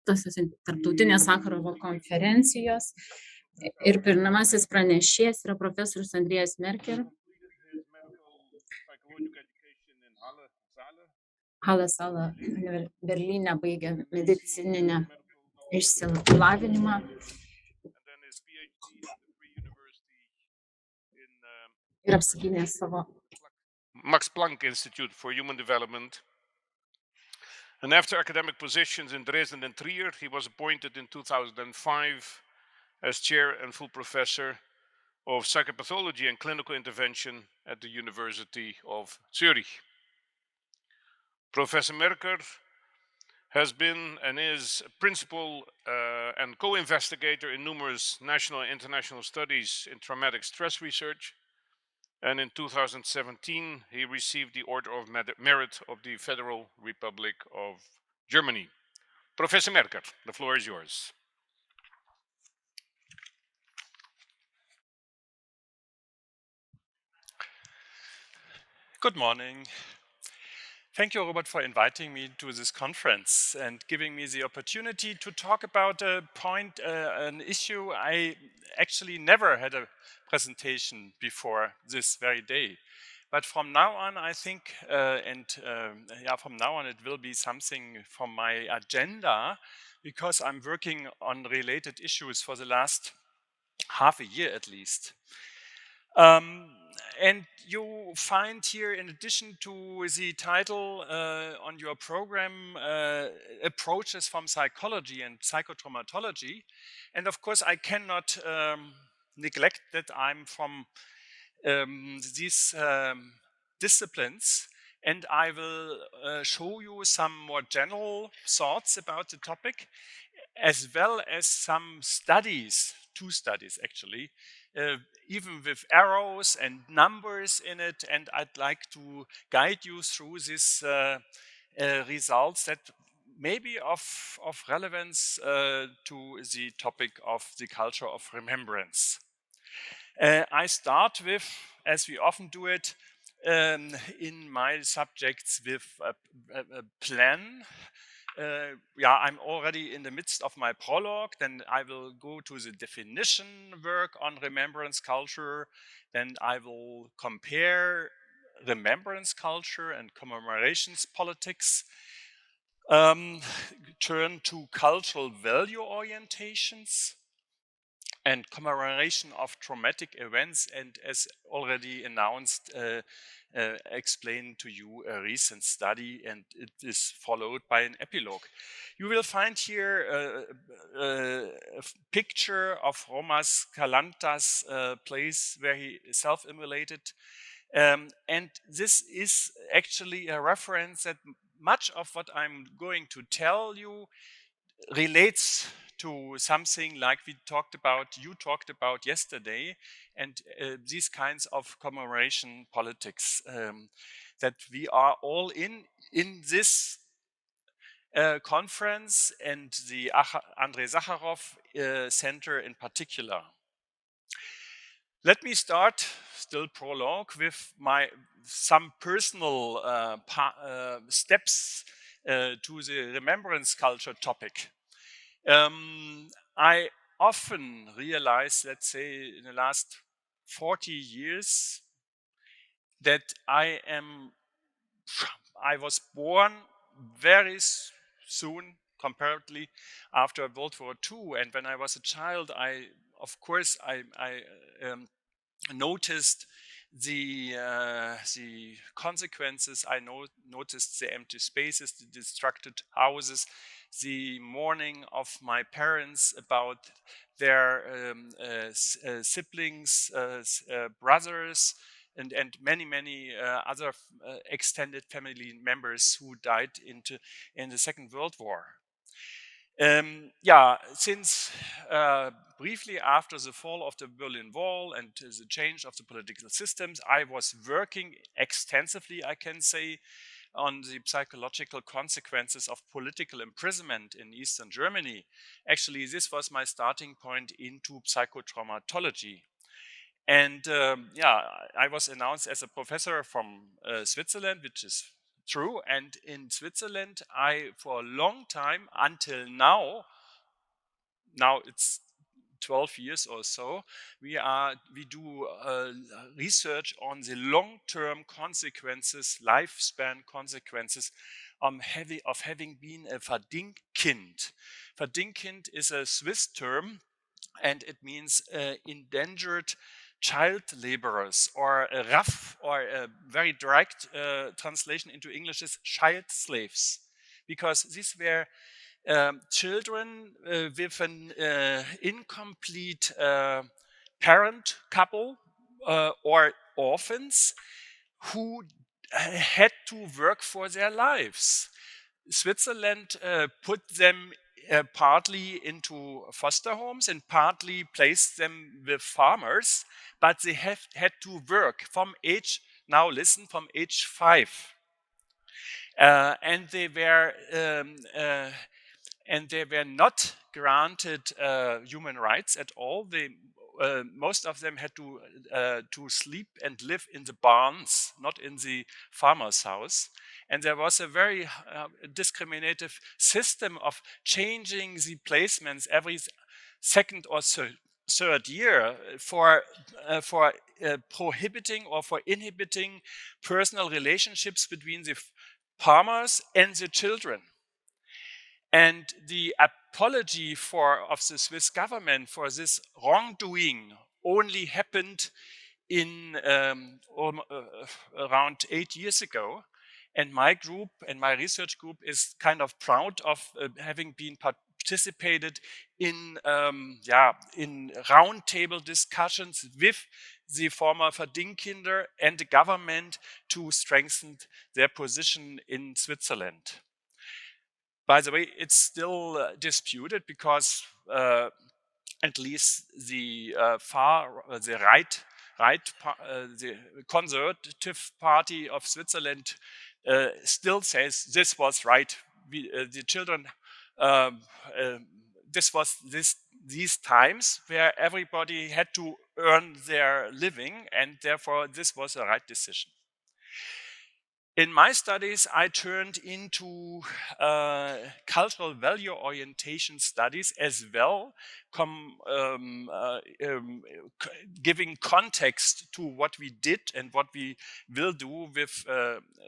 tosios tarptautinės Sakharovo konferencijos. Ir pirmasis pranešėjas yra profesorius Andrėjas Merkel. Halle Sala Berlyne baigė medicininę išsilavinimą. Ir apsigynė savo Max Planck Institute for Human Development. And after academic positions in Dresden and Trier, he was appointed in 2005 as chair and full professor of psychopathology and clinical intervention at the University of Zurich. Professor Merker has been and is principal and co-investigator in numerous national and international studies in traumatic stress research. And in 2017, he received the Order of Merit of the Federal Republic of Germany. Professor Merker, the floor is yours. Good morning. Thank you, Robert, for inviting me to this conference and giving me the opportunity to talk about an issue I actually never had a presentation before this very day. But from now on, I think, from now on, it will be something from my agenda, because I'm working on related issues for the last half a year at least. And you find here, in addition to the title on your program, approaches from psychology and psychotraumatology. And of course, I cannot neglect that I'm from these disciplines, and I will show you some more general thoughts about the topic, as well as some studies, 2 studies actually, even with arrows and numbers in it, and I'd like to guide you through these results that may be of relevance to the topic of the culture of remembrance. I start with, as we often do it in my subjects, with a plan. I'm already in the midst of my prologue. Then I will go to the definition work on remembrance culture. Then I will compare remembrance culture and commemorations politics. Turn to cultural value orientations and commemoration of traumatic events, and as already announced, explain to you a recent study, and it is followed by an epilogue. You will find here a picture of Romas Kalanta's place where he self-immolated, and this is actually a reference that much of what I'm going to tell you relates to something like you talked about yesterday, and these kinds of commemoration politics that we are all in this conference, and the Andrei Sakharov Center in particular. Let me start, still prologue, with some personal steps to the remembrance culture topic. I often realize, let's say in the last 40 years, that I was born very soon, comparatively, after World War II. And when I was a child, I noticed the consequences. I noticed the empty spaces, the destructed houses, the mourning of my parents about their siblings, brothers, and many other extended family members who died in the Second World War. Since briefly after the fall of the Berlin Wall and the change of the political systems, I was working extensively, I can say, on the psychological consequences of political imprisonment in Eastern Germany. Actually, this was my starting point into psychotraumatology. And I was announced as a professor from Switzerland, which is true. And in Switzerland, for a long time, until now it's 12 years or so, we do research on the long-term consequences, lifespan consequences of having been a Verdingkind. Verdingkind is a Swiss term, and it means endangered child laborers, or a rough or a very direct translation into English is child slaves, because these were children with an incomplete parent couple or orphans who had to work for their lives. Switzerland put them partly into foster homes and partly placed them with farmers, but they had to work from age, now listen, from age 5. And they were not granted human rights at all. Most of them had to sleep and live in the barns, not in the farmer's house. And there was a very discriminative system of changing the placements every second or third year for prohibiting or for inhibiting personal relationships between the farmers and the children. And the apology of the Swiss government for this wrongdoing only happened in around 8 years ago. And my group and my research group is kind of proud of having been participated in roundtable discussions with the former Verdingkinder and the government to strengthen their position in Switzerland. By the way, it's still disputed because at least the the conservative party of Switzerland still says this was right. The children, this was these times where everybody had to earn their living, and therefore this was a right decision. In my studies, I turned into cultural value orientation studies as well, giving context to what we did and what we will do with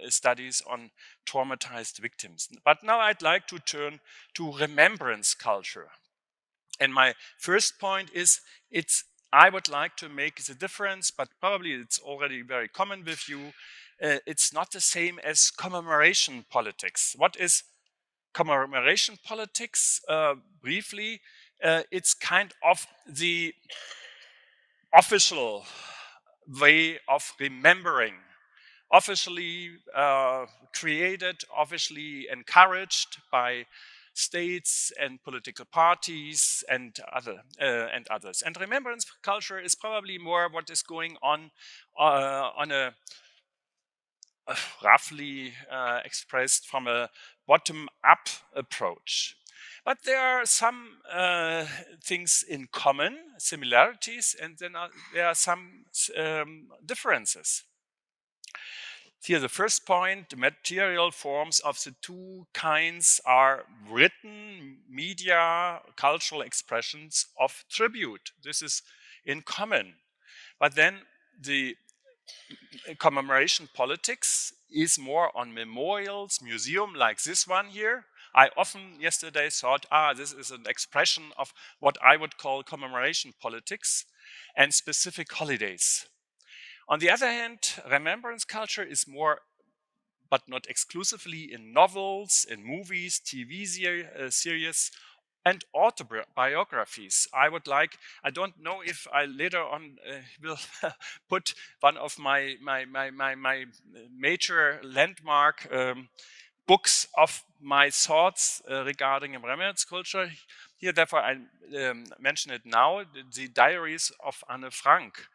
studies on traumatized victims. But now I'd like to turn to remembrance culture. And my first point is, I would like to make the difference, but probably it's already very common with you. It's not the same as commemoration politics. What is commemoration politics? Briefly, it's kind of the official way of remembering, officially created, officially encouraged by states and political parties and others. And remembrance culture is probably more what is going on a roughly expressed from a bottom-up approach. But there are some things in common, similarities, and then there are some differences. Here, the first point, the material forms of the two kinds are written media, cultural expressions of tribute. This is in common. But then the commemoration politics is more on memorials, museum like this one here. I often yesterday thought, this is an expression of what I would call commemoration politics and specific holidays. On the other hand, remembrance culture is more, but not exclusively, in novels, in movies, TV series, and autobiographies. I don't know if I later on will put one of my major landmark books of my thoughts regarding remembrance culture. Here, therefore, I mention it now. The Diaries of Anne Frank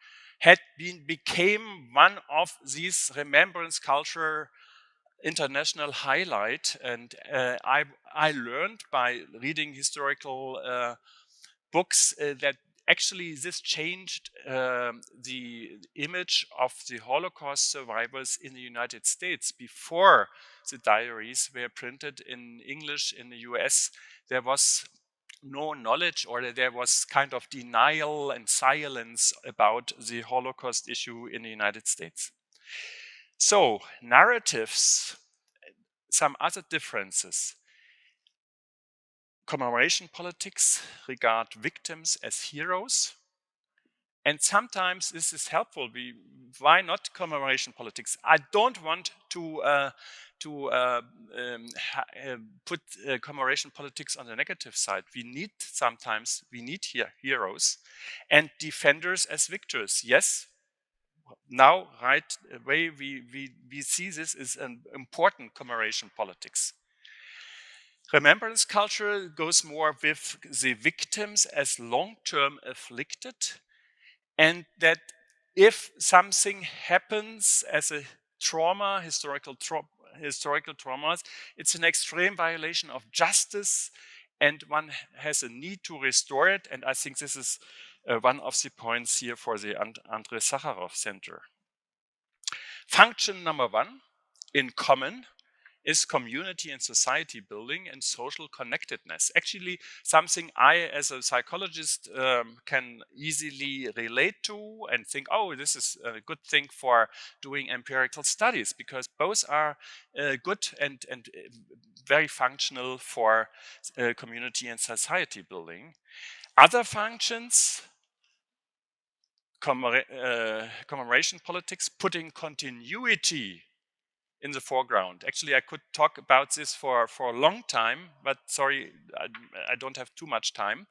became one of these remembrance culture international highlight, and I learned by reading historical books that actually this changed the image of the Holocaust survivors in the United States. Before the diaries were printed in English in the US, there was no knowledge, or there was kind of denial and silence about the Holocaust issue in the United States. So, narratives, some other differences. Commemoration politics regard victims as heroes. And sometimes this is helpful. Why not commemoration politics? I don't want to put commemoration politics on the negative side. Sometimes we need heroes and defenders as victors. Yes, now right away we see this is an important commemoration politics. Remembrance culture goes more with the victims as long-term afflicted, and that if something happens as a trauma, historical traumas, it's an extreme violation of justice, and one has a need to restore it. And I think this is one of the points here for the Andrei Sakharov Center. Function number 1, in common, is community and society building and social connectedness. Actually, something I, as a psychologist, can easily relate to and think, oh, this is a good thing for doing empirical studies, because both are good and very functional for community and society building. Other functions, commemoration politics, putting continuity in the foreground. Actually, I could talk about this for a long time, but sorry, I don't have too much time.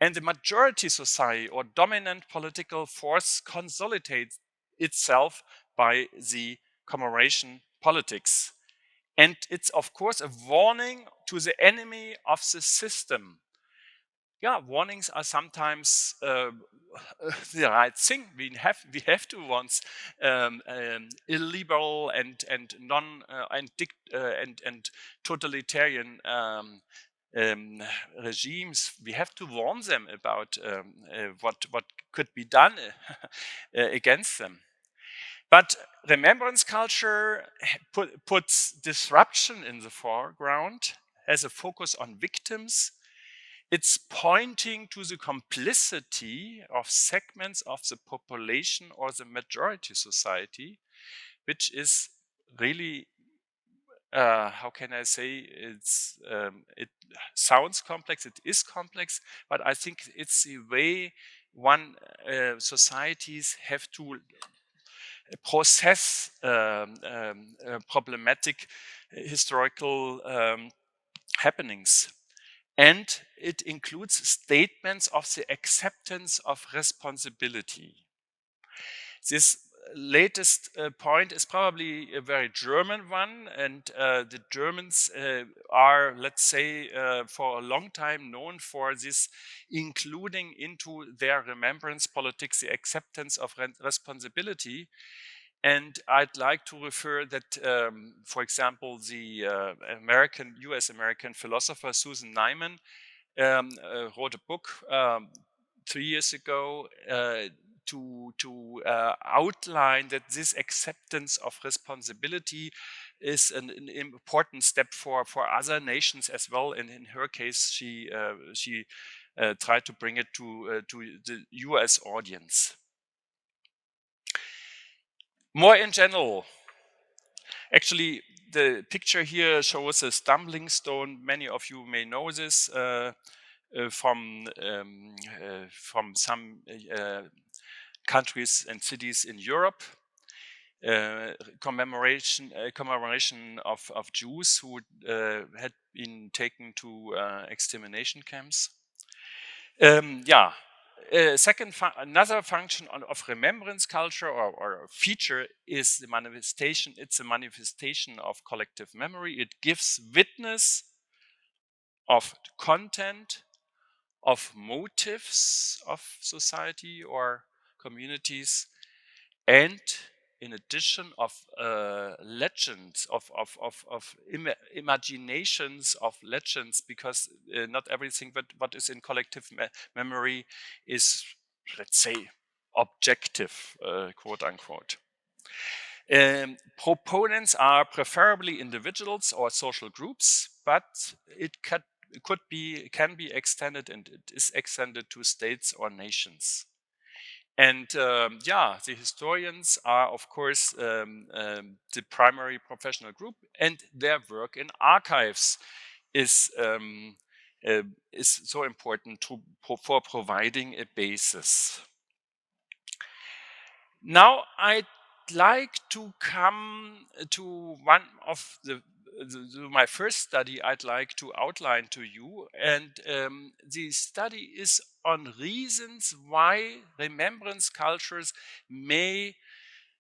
And the majority society or dominant political force consolidates itself by the commemoration politics. And it's, of course, a warning to the enemy of the system. Yeah, warnings are sometimes the right thing. We have to warn illiberal and non and totalitarian regimes. We have to warn them about what could be done against them. But remembrance culture puts disruption in the foreground, has a focus on victims. It's pointing to the complicity of segments of the population or the majority society, which is really, how can I say, it sounds complex, it is complex, but I think it's the way societies have to process problematic historical happenings. And it includes statements of the acceptance of responsibility. This latest point is probably a very German one, and the Germans are, let's say, for a long time known for this, including into their remembrance politics the acceptance of responsibility. And I'd like to refer that, for example, the US-American philosopher Susan Neiman wrote a book 3 years ago to outline that this acceptance of responsibility is an important step for other nations as well. And in her case, she tried to bring it to the US audience. More in general, actually, the picture here shows a stumbling stone. Many of you may know this from some countries and cities in Europe. Commemoration of Jews who had been taken to extermination camps. Another function of remembrance culture or feature is the manifestation. It's a manifestation of collective memory. It gives witness of content, of motives of society or communities, and in addition of legends, of imaginations of legends, because not everything what is in collective memory is, let's say, objective, quote unquote. Proponents are preferably individuals or social groups, but it can be extended, and it is extended to states or nations. And the historians are, of course, the primary professional group, and their work in archives is so important for providing a basis. Now I'd like to come to one of my first study I'd like to outline to you, and the study is on reasons why remembrance cultures may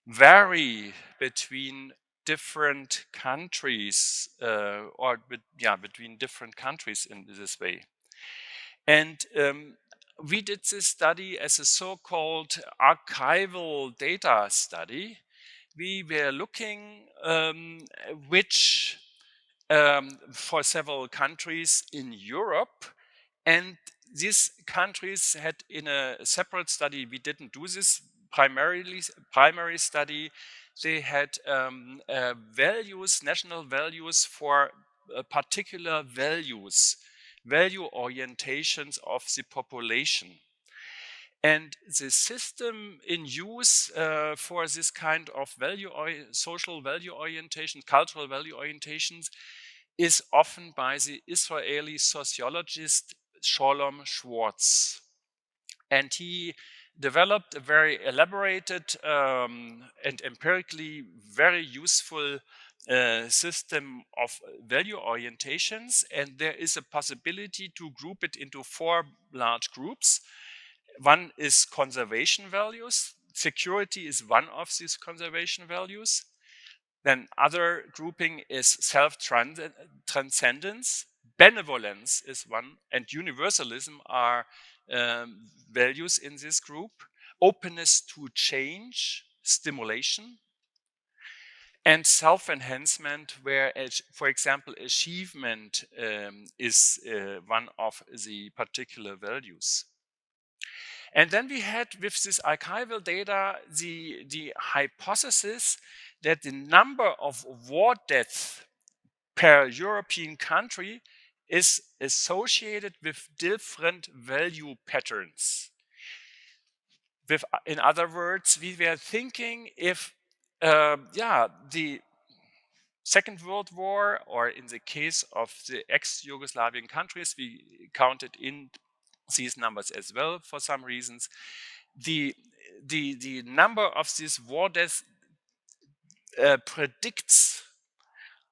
vary between different countries, between different countries in this way. And we did this study as a so-called archival data study. We were looking for several countries in Europe, and these countries had, in a separate study, we didn't do this primary study, they had values, national values for particular value orientations of the population. And the system in use for this kind of social value orientation, cultural value orientations, is often by the Israeli sociologist Sholom Schwartz. And he developed a very elaborated and empirically very useful system of value orientations. And there is a possibility to group it into 4 large groups. One is conservation values. Security is one of these conservation values. Then other grouping is self-transcendence. Benevolence is one, and universalism are values in this group. Openness to change, stimulation, and self-enhancement, where, for example, achievement is one of the particular values. And then we had, with this archival data, the hypothesis that the number of war deaths per European country is associated with different value patterns. In other words, we were thinking if the Second World War, or in the case of the ex-Yugoslavian countries, we counted in these numbers as well for some reasons, the number of these war deaths predicts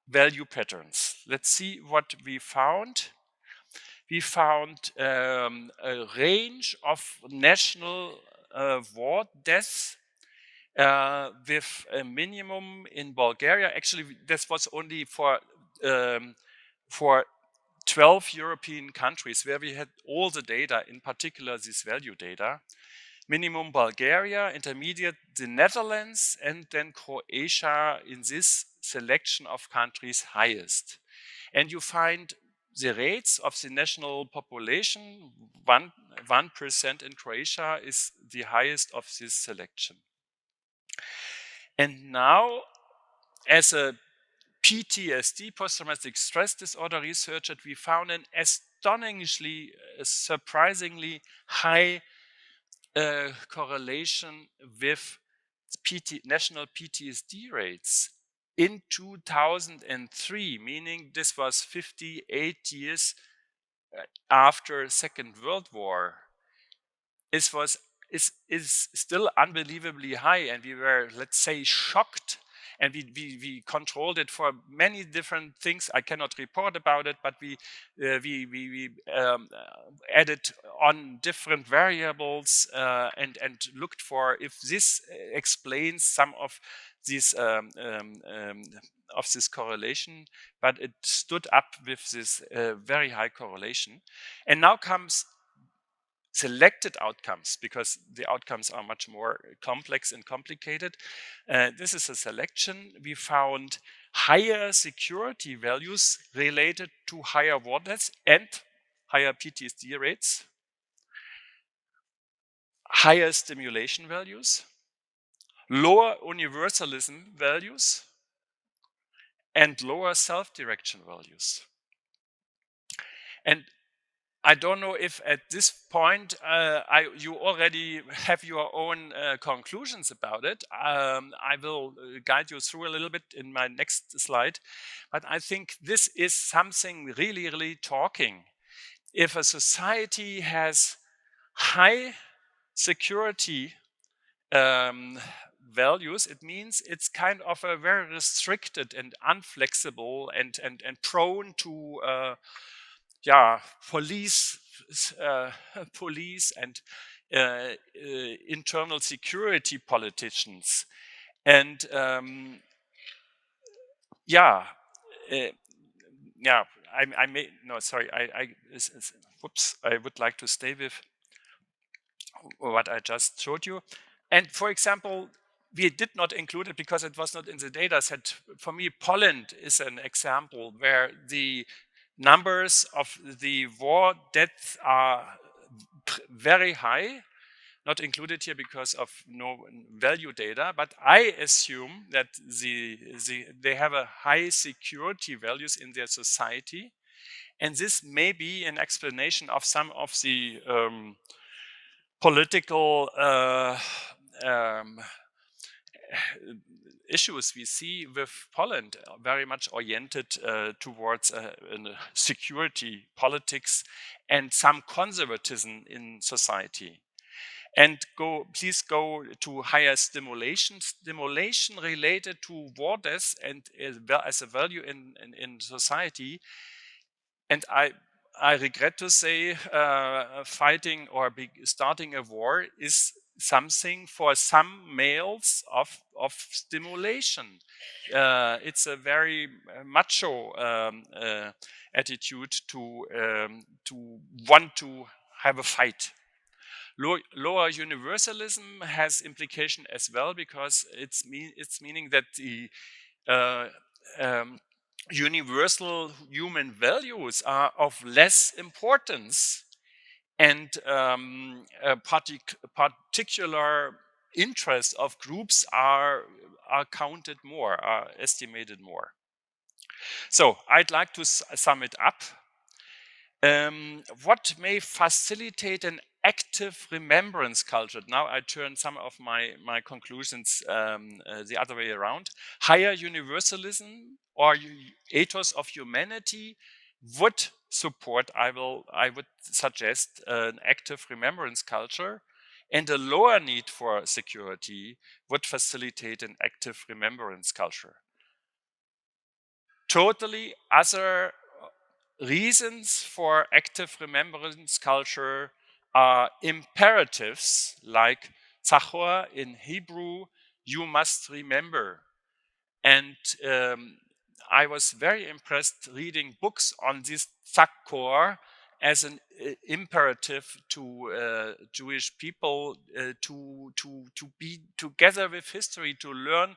value patterns. Let's see what we found. We found a range of national war deaths with a minimum in Bulgaria. Actually, this was only for 12 European countries where we had all the data, in particular this value data. Minimum Bulgaria, intermediate the Netherlands, and then Croatia in this selection of countries highest. And you find the rates of the national population, 1% in Croatia is the highest of this selection. And now, as a PTSD, post-traumatic stress disorder researcher, we found an astonishingly, surprisingly high correlation with national PTSD rates in 2003, meaning this was 58 years after Second World War. Is still unbelievably high, and we were, let's say, shocked, and we controlled it for many different things. I cannot report about it, but we added on different variables and looked for if this explains some of this correlation, but it stood up with this very high correlation. And now comes selected outcomes, because the outcomes are much more complex and complicated. This is a selection. We found higher security values related to higher war deaths and higher PTSD rates, higher stimulation values, lower universalism values, and lower self-direction values. And I don't know if at this point you already have your own conclusions about it. I will guide you through a little bit in my next slide. But I think this is something really, really talking. If a society has high security values, it means it's kind of a very restricted and unflexible and prone to police and internal security politicians, and I may no sorry whoops, I would like to stay with what I just showed you. And for example, we did not include it because it was not in the data set. For me, Poland is an example where the numbers of the war deaths are very high, not included here because of no value data, but I assume that they have a high security values in their society. And this may be an explanation of some of the political issues we see with Poland, very much oriented towards security politics and some conservatism in society. And please go to higher stimulation related to war deaths and as a value in society. And I regret to say fighting or starting a war is something for some males of stimulation. It's a very macho attitude to want to have a fight. Lower universalism has implication as well, because it's meaning that the universal human values are of less importance, and particular interests of groups are counted more, are estimated more. So I'd like to sum it up. What may facilitate an active remembrance culture? Now I turn some of my conclusions the other way around. Higher universalism or ethos of humanity would support, I would suggest, an active remembrance culture, and a lower need for security would facilitate an active remembrance culture. Totally other reasons for active remembrance culture are imperatives like Zachor in Hebrew, you must remember. And I was very impressed reading books on this Zachor as an imperative to Jewish people to be together with history, to learn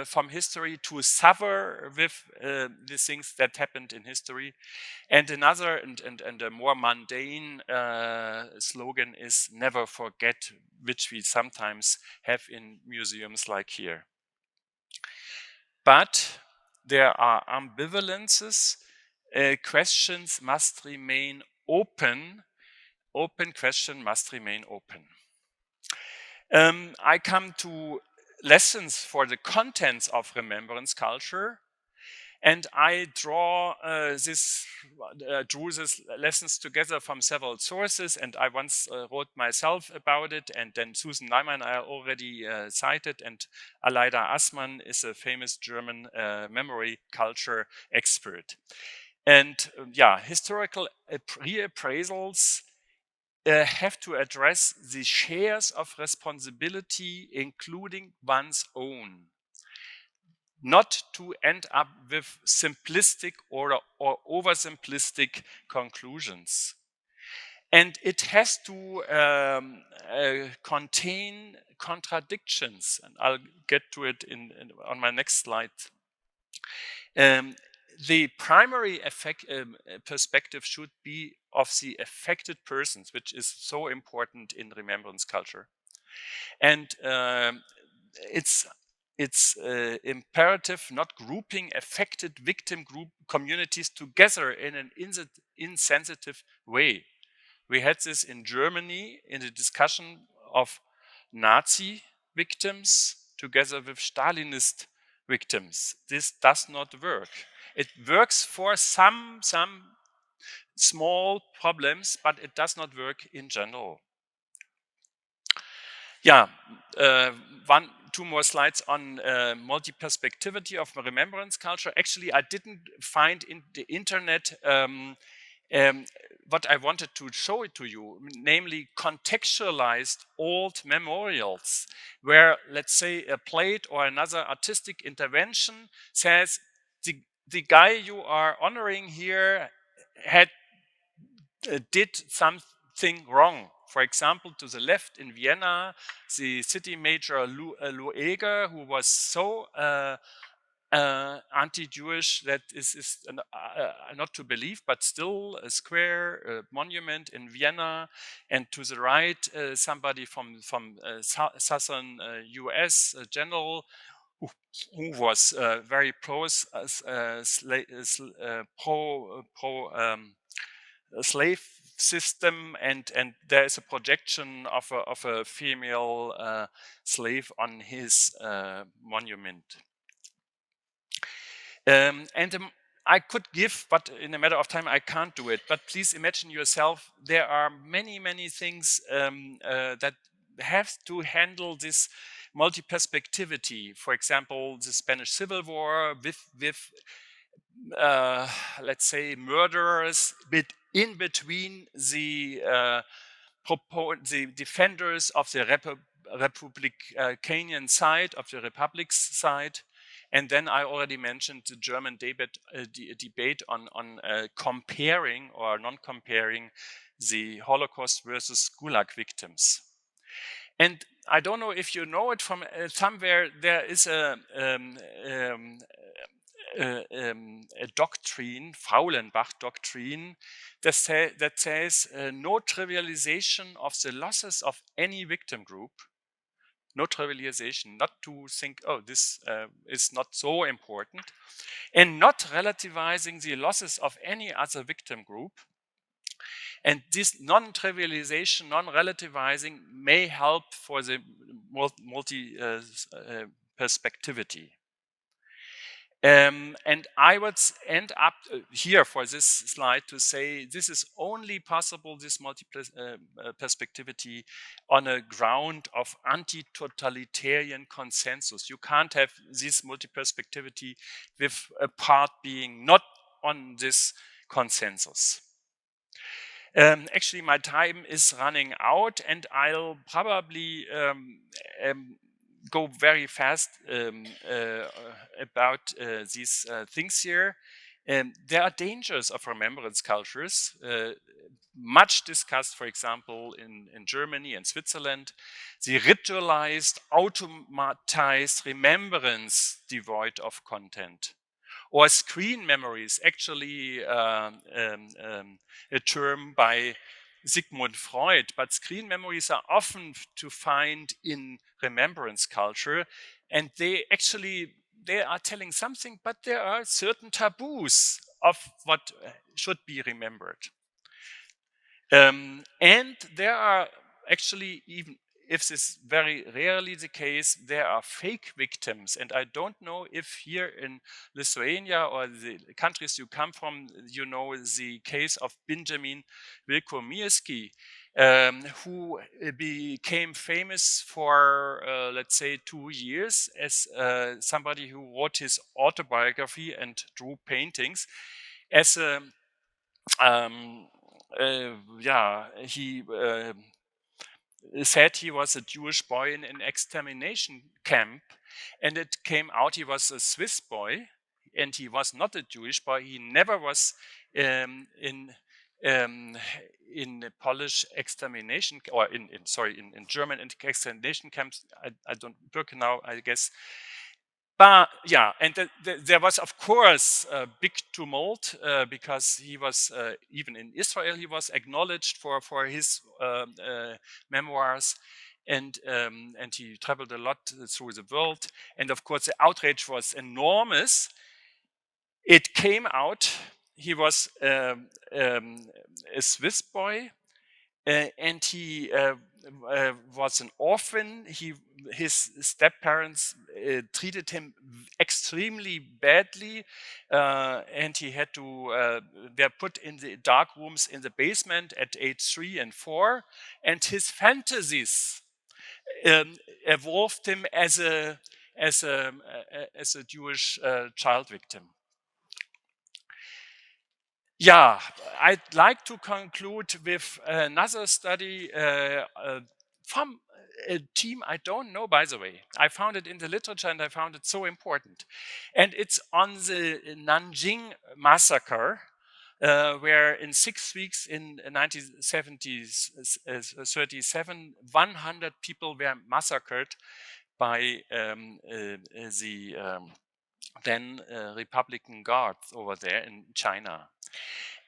from history, to suffer with the things that happened in history. And another and a more mundane slogan is never forget, which we sometimes have in museums like here. But there are ambivalences. Questions must remain open. Open question must remain open. I come to lessons for the contents of remembrance culture, and I drew these lessons together from several sources, and I once wrote myself about it, and then Susan Leimann I already cited, and Aleida Assmann is a famous German memory culture expert. And historical reappraisals have to address the shares of responsibility, including one's own, not to end up with simplistic or oversimplistic conclusions. And it has to contain contradictions, and I'll get to it on my next slide. The primary perspective should be of the affected persons, which is so important in remembrance culture. And it's imperative not grouping affected victim group communities together in an insensitive way. We had this in Germany in the discussion of Nazi victims together with Stalinist victims. This does not work. It works for some small problems, but it does not work in general. Yeah, two more slides on multi-perspectivity of remembrance culture. Actually, I didn't find in the internet what I wanted to show it to you, namely contextualized old memorials, where, let's say, a plate or another artistic intervention says the guy you are honoring here did something wrong. For example, to the left in Vienna, the city major Lueger, who was so anti-Jewish that is not to believe, but still a square monument in Vienna. And to the right, somebody from southern US, a general who was very pro slave system, and there is a projection of a female slave on his monument. I could give, but in a matter of time I can't do it. But please imagine yourself, there are many things that have to handle this multi-perspectivity. For example, the Spanish Civil War with let's say, murderers in between the defenders of the Republicanian side, of the Republic's side. And then I already mentioned the German debate on comparing or non-comparing the Holocaust versus Gulag victims. And I don't know if you know it from somewhere, there is a doctrine, Faulenbach doctrine, that says no trivialization of the losses of any victim group. No trivialization, not to think, oh, this is not so important, and not relativizing the losses of any other victim group. And this non-trivialization, non-relativizing may help for the multi-perspectivity. And I would end up here for this slide to say this is only possible, this multi-perspectivity, on a ground of anti-totalitarian consensus. You can't have this multi-perspectivity with a part being not on this consensus. Actually, my time is running out, and I'll probably go very fast about these things here. There are dangers of remembrance cultures, much discussed, for example, in Germany and Switzerland. The ritualized, automatized remembrance devoid of content. Or screen memories, actually a term by Sigmund Freud, but screen memories are often to find in remembrance culture, and they are telling something, but there are certain taboos of what should be remembered. And there are actually, even if this is very rarely the case, there are fake victims. And I don't know if here in Lithuania or the countries you come from, you know the case of Benjamin Wilkomirski, who became famous for, let's say, 2 years as somebody who wrote his autobiography and drew paintings. As a, he said he was a Jewish boy in an extermination camp, and it came out he was a Swiss boy, and he was not a Jewish boy. He never was in in Polish extermination, or in German extermination camps. I don't Birkenau, I guess. But yeah, and there was of course a big tumult because he was even in Israel he was acknowledged for his memoirs, and he traveled a lot through the world, and of course the outrage was enormous. It came out he was a Swiss boy, and he was an orphan. His step-parents treated him extremely badly, and he had to they're put in the dark rooms in the basement at age 3 and 4, and his fantasies evolved him as a Jewish child victim. Yeah, I'd like to conclude with another study from a team I don't know, by the way. I found it in the literature and I found it so important. And it's on the Nanjing massacre, where in 6 weeks in 1937, 100 people were massacred by the then Republican guards over there in China.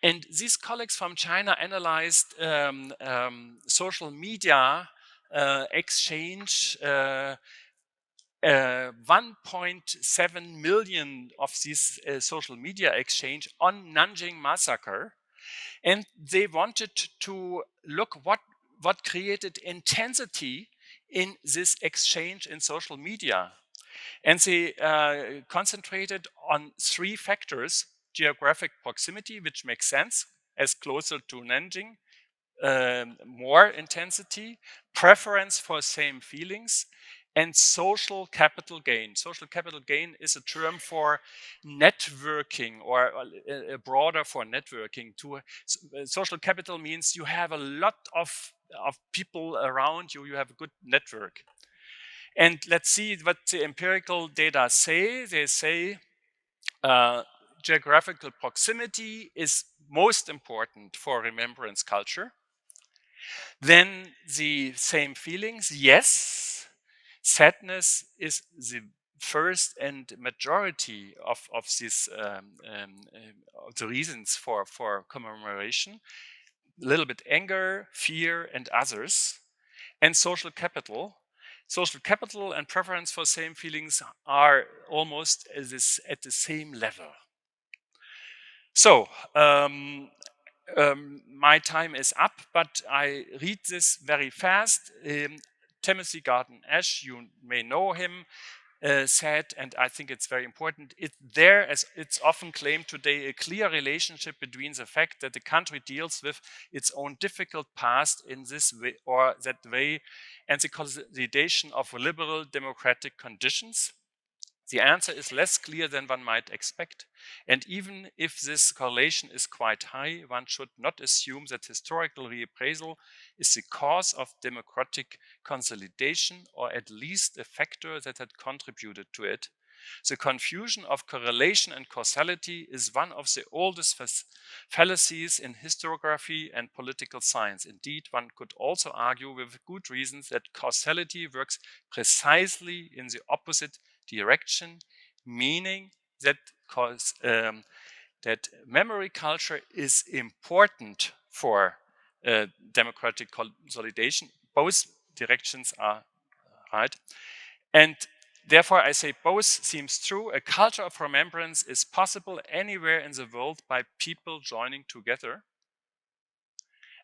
And these colleagues from China analyzed social media exchange. 1.7 million of these social media exchange on Nanjing massacre, and they wanted to look what created intensity in this exchange in social media. And they concentrated on 3 factors: geographic proximity, which makes sense, as closer to Nanjing, more intensity, preference for same feelings, and social capital gain. Social capital gain is a term for networking, or broader for networking. Social capital means you have a lot of people around you, you have a good network. And let's see what the empirical data say. They say geographical proximity is most important for remembrance culture. Then the same feelings, yes. Sadness is the first and majority of these the reasons for commemoration. A little bit anger, fear, and others. And social capital. Social capital and preference for same feelings are almost at the same level. So, my time is up, but I read this very fast. Timothy Garton Ash, you may know him, said, and I think it's very important, as it's often claimed today, a clear relationship between the fact that the country deals with its own difficult past in this way or that way, and the consolidation of liberal democratic conditions. The answer is less clear than one might expect, and even if this correlation is quite high, one should not assume that historical reappraisal is the cause of democratic consolidation, or at least a factor that had contributed to it. The confusion of correlation and causality is one of the oldest fallacies in historiography and political science. Indeed, one could also argue with good reasons that causality works precisely in the opposite direction, meaning that that memory culture is important for democratic consolidation. Both directions are right. And therefore, I say both seems true. A culture of remembrance is possible anywhere in the world by people joining together.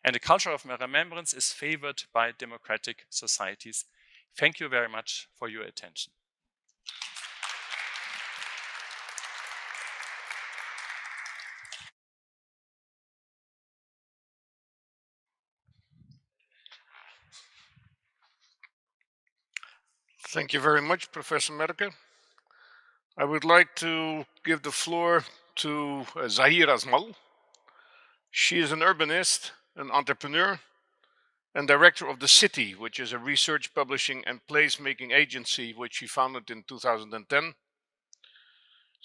And a culture of remembrance is favored by democratic societies. Thank you very much for your attention. Thank you very much, Professor Merke. I would like to give the floor to Zahir Azmal. She is an urbanist, an entrepreneur, and director of The City, which is a research, publishing, and placemaking agency which she founded in 2010.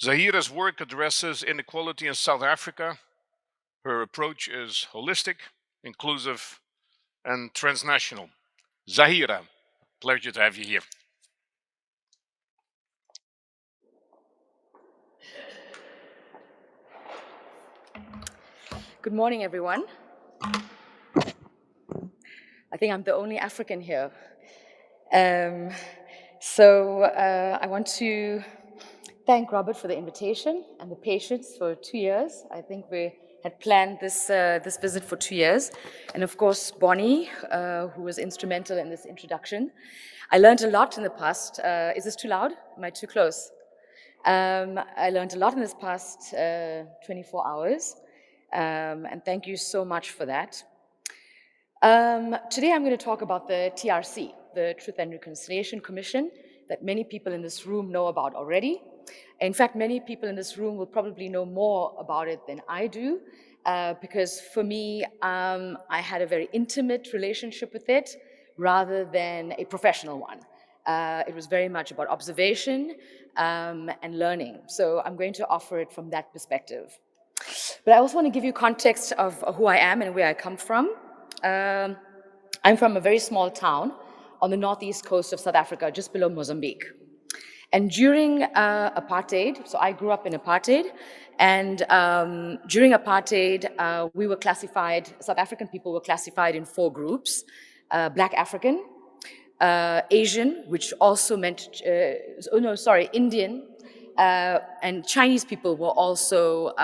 Zahira's work addresses inequality in South Africa, Her approach is holistic, inclusive, and transnational. Zahira, pleasure to have you here. Good morning, everyone. I think I'm the only African here. I want to thank Robert for the invitation and the patience for 2 years. I think we had planned this visit for 2 years. And of course, Bonnie, who was instrumental in this introduction. I learned a lot in the past. Is this too loud? Am I too close? I learned a lot in this past 24 hours. And thank you so much for that. Today I'm going to talk about the TRC, the Truth and Reconciliation Commission, that many people in this room know about already. In fact, many people in this room will probably know more about it than I do, because for me, I had a very intimate relationship with it rather than a professional one. It was very much about observation and learning. So I'm going to offer it from that perspective. But I also want to give you context of who I am and where I come from. I'm from a very small town on the northeast coast of South Africa, just below Mozambique. And during apartheid, so I grew up in apartheid, and during apartheid, we were classified, South African people were classified in 4 groups: Black African, Asian, which also meant, Indian, and Chinese people were also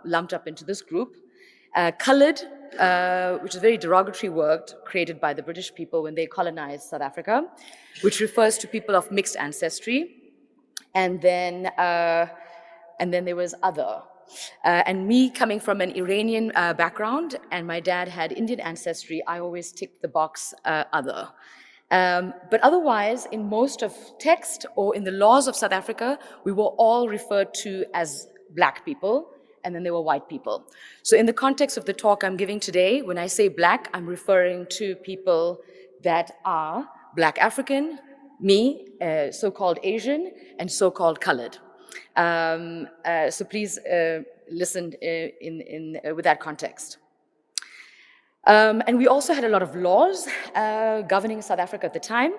lumped up into this group. Colored, which is a very derogatory word created by the British people when they colonized South Africa, which refers to people of mixed ancestry. And then there was other. And me coming from an Iranian background, and my dad had Indian ancestry, I always ticked the box other. But otherwise, in most of text or in the laws of South Africa, we were all referred to as Black people, and then there were white people. So in the context of the talk I'm giving today, when I say Black, I'm referring to people that are Black African, me, so-called Asian, and so-called colored. So please listen with that context. And we also had a lot of laws governing South Africa at the time,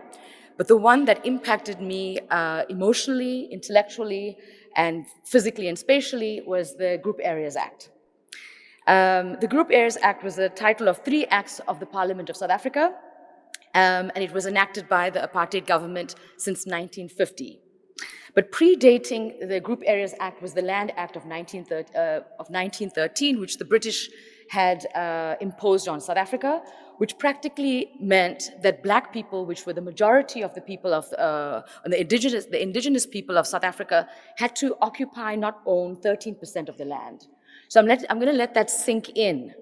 but the one that impacted me emotionally, intellectually, and physically and spatially was the Group Areas Act. The Group Areas Act was the title of 3 acts of the Parliament of South Africa, and it was enacted by the apartheid government since 1950. But predating the Group Areas Act was the Land Act of 1913, which the British had imposed on South Africa, which practically meant that Black people, which were the majority of the people of the indigenous people of South Africa, had to occupy, not own, 13% of the land. So I'm going to let that sink in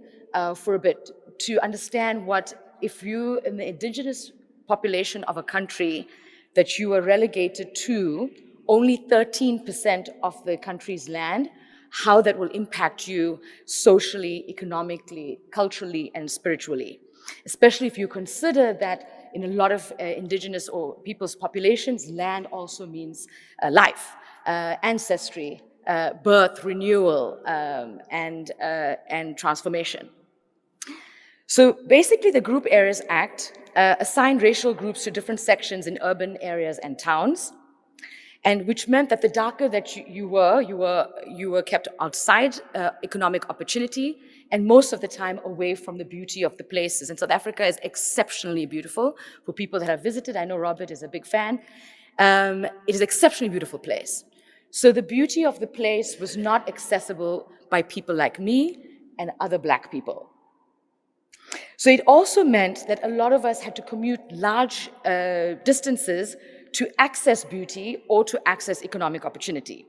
for a bit to understand what, if you, in the indigenous population of a country, that you are relegated to only 13% of the country's land, how that will impact you socially, economically, culturally, and spiritually. Especially if you consider that in a lot of indigenous or people's populations, land also means life, ancestry, birth, renewal, and transformation. So basically the Group Areas Act assigned racial groups to different sections in urban areas and towns, and which meant that the darker that you were kept outside economic opportunity, and most of the time away from the beauty of the places. And South Africa is exceptionally beautiful. For people that have visited, I know Robert is a big fan. It is an exceptionally beautiful place. So the beauty of the place was not accessible by people like me and other Black people. So it also meant that a lot of us had to commute large distances to access beauty or to access economic opportunity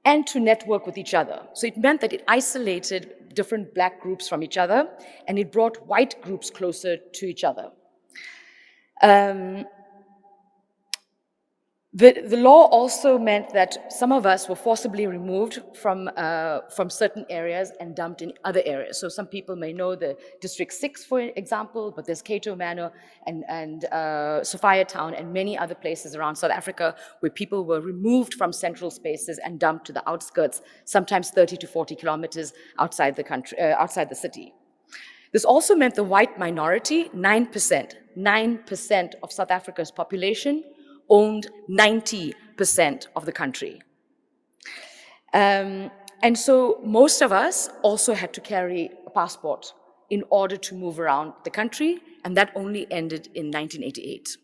and to network with each other. So it meant that it isolated different Black groups from each other, and it brought white groups closer to each other. The law also meant that some of us were forcibly removed from certain areas and dumped in other areas. So some people may know the District 6, for example, but there's Cato Manor and Sophia Town and many other places around South Africa where people were removed from central spaces and dumped to the outskirts, sometimes 30 to 40 kilometers outside the country, outside the city. This also meant the white minority, 9% of South Africa's population, owned 90% of the country. And so most of us also had to carry a passport in order to move around the country, and that only ended in 1988.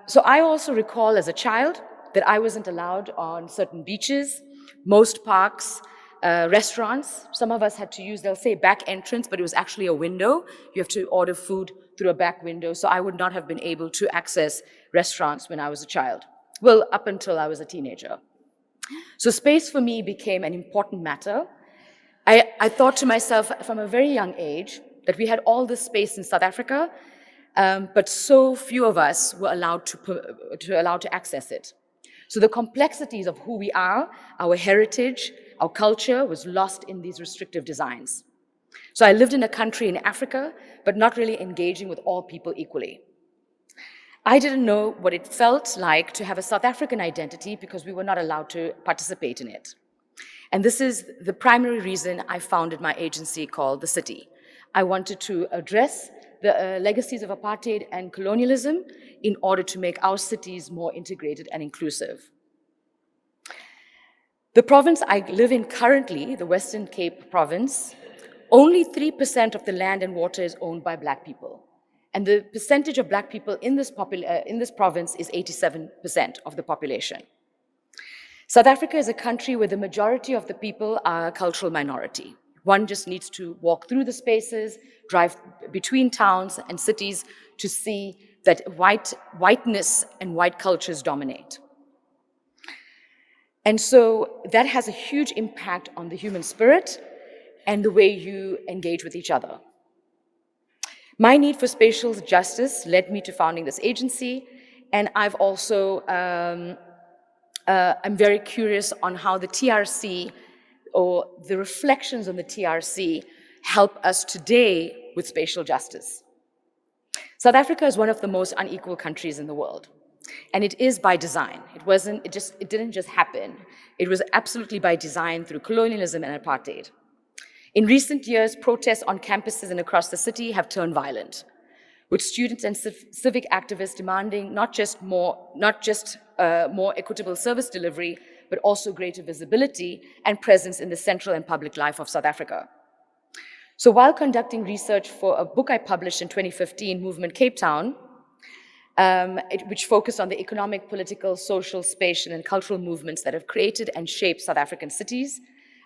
So I also recall as a child that I wasn't allowed on certain beaches, most parks, restaurants. Some of us had to use, they'll say back entrance, but it was actually a window. You have to order food through a back window. So I would not have been able to access restaurants when I was a child. Well, up until I was a teenager. So space for me became an important matter. I thought to myself from a very young age that we had all this space in South Africa, but so few of us were allowed to access it. So the complexities of who we are, our heritage, our culture was lost in these restrictive designs. So I lived in a country in Africa, but not really engaging with all people equally. I didn't know what it felt like to have a South African identity because we were not allowed to participate in it. And this is the primary reason I founded my agency called The City. I wanted to address the legacies of apartheid and colonialism in order to make our cities more integrated and inclusive. The province I live in currently, the Western Cape province, only 3% of the land and water is owned by Black people. And the percentage of Black people in this province is 87% of the population. South Africa is a country where the majority of the people are a cultural minority. One just needs to walk through the spaces, drive between towns and cities to see that whiteness and white cultures dominate. And so that has a huge impact on the human spirit and the way you engage with each other. My need for spatial justice led me to founding this agency, and I've also, I'm very curious on how the TRC or the reflections on the TRC help us today with spatial justice. South Africa is one of the most unequal countries in the world, and it is by design. It didn't just happen. It was absolutely by design through colonialism and apartheid. In recent years, protests on campuses and across the city have turned violent, with students and civic activists demanding not just more equitable service delivery, but also greater visibility and presence in the central and public life of South Africa. So while conducting research for a book I published in 2015, Movement Cape Town, which focused on the economic, political, social, spatial, and cultural movements that have created and shaped South African cities,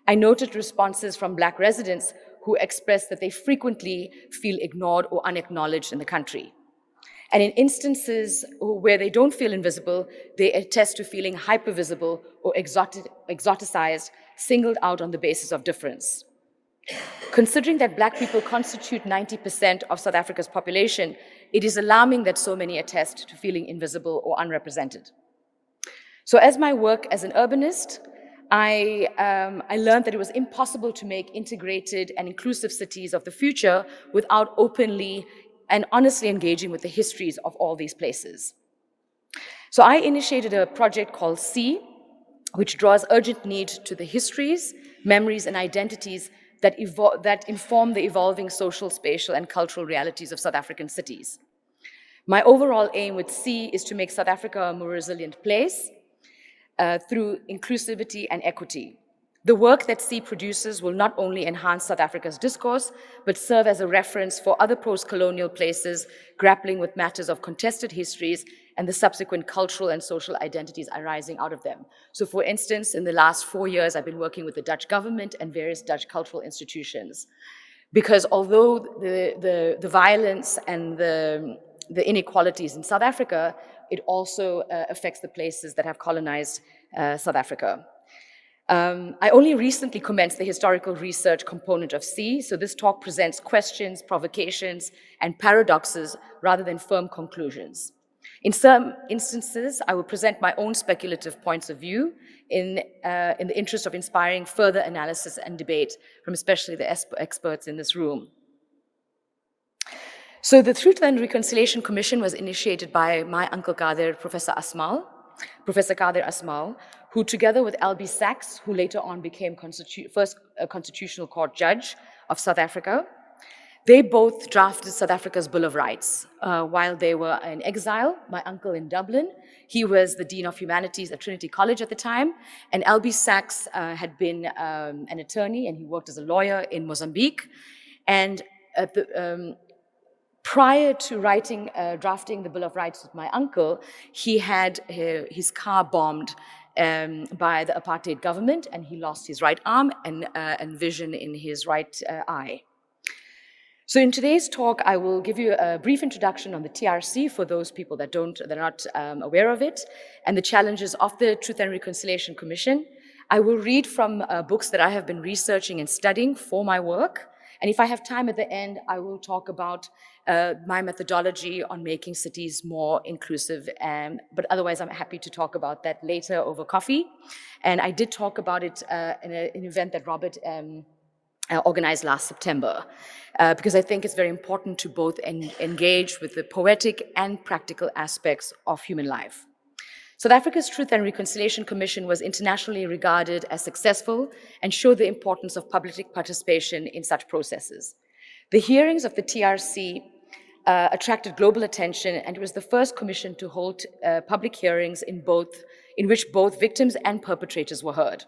I noted responses from Black residents who expressed that they frequently feel ignored or unacknowledged in the country. And in instances where they don't feel invisible, they attest to feeling hypervisible or exoticized, singled out on the basis of difference. Considering that Black people constitute 90% of South Africa's population, it is alarming that so many attest to feeling invisible or unrepresented. So as my work as an urbanist, I learned that it was impossible to make integrated and inclusive cities of the future without openly and honestly engaging with the histories of all these places. So I initiated a project called See, which draws urgent need to the histories, memories, and identities that inform the evolving social, spatial, and cultural realities of South African cities. My overall aim with See is to make South Africa a more resilient place, through inclusivity and equity. The work that See produces will not only enhance South Africa's discourse, but serve as a reference for other post-colonial places grappling with matters of contested histories and the subsequent cultural and social identities arising out of them. So for instance, in the last 4 years, I've been working with the Dutch government and various Dutch cultural institutions. Because although the violence and the inequalities in South Africa, it also affects the places that have colonized South Africa. I only recently commenced the historical research component of See, so this talk presents questions, provocations, and paradoxes rather than firm conclusions. In some instances, I will present my own speculative points of view in the interest of inspiring further analysis and debate from especially the experts in this room. So the Truth and Reconciliation Commission was initiated by my uncle Kader, Professor Kader Asmal, who together with L.B. Sachs, who later on became first Constitutional Court judge of South Africa, they both drafted South Africa's Bill of Rights while they were in exile. My uncle in Dublin, he was the Dean of Humanities at Trinity College at the time, and L.B. Sachs had been an attorney and he worked as a lawyer in Mozambique. And prior to drafting the Bill of Rights with my uncle, he had his car bombed by the apartheid government, and he lost his right arm and vision in his right eye. So in today's talk, I will give you a brief introduction on the TRC for those people that are not aware of it, and the challenges of the Truth and Reconciliation Commission. I will read from books that I have been researching and studying for my work, and if I have time at the end, I will talk about my methodology on making cities more inclusive, but otherwise I'm happy to talk about that later over coffee. And I did talk about it in an event that Robert organized last September, because I think it's very important to both engage with the poetic and practical aspects of human life. South Africa's Truth and Reconciliation Commission was internationally regarded as successful and showed the importance of public participation in such processes. The hearings of the TRC attracted global attention, and it was the first commission to hold public hearings in which both victims and perpetrators were heard.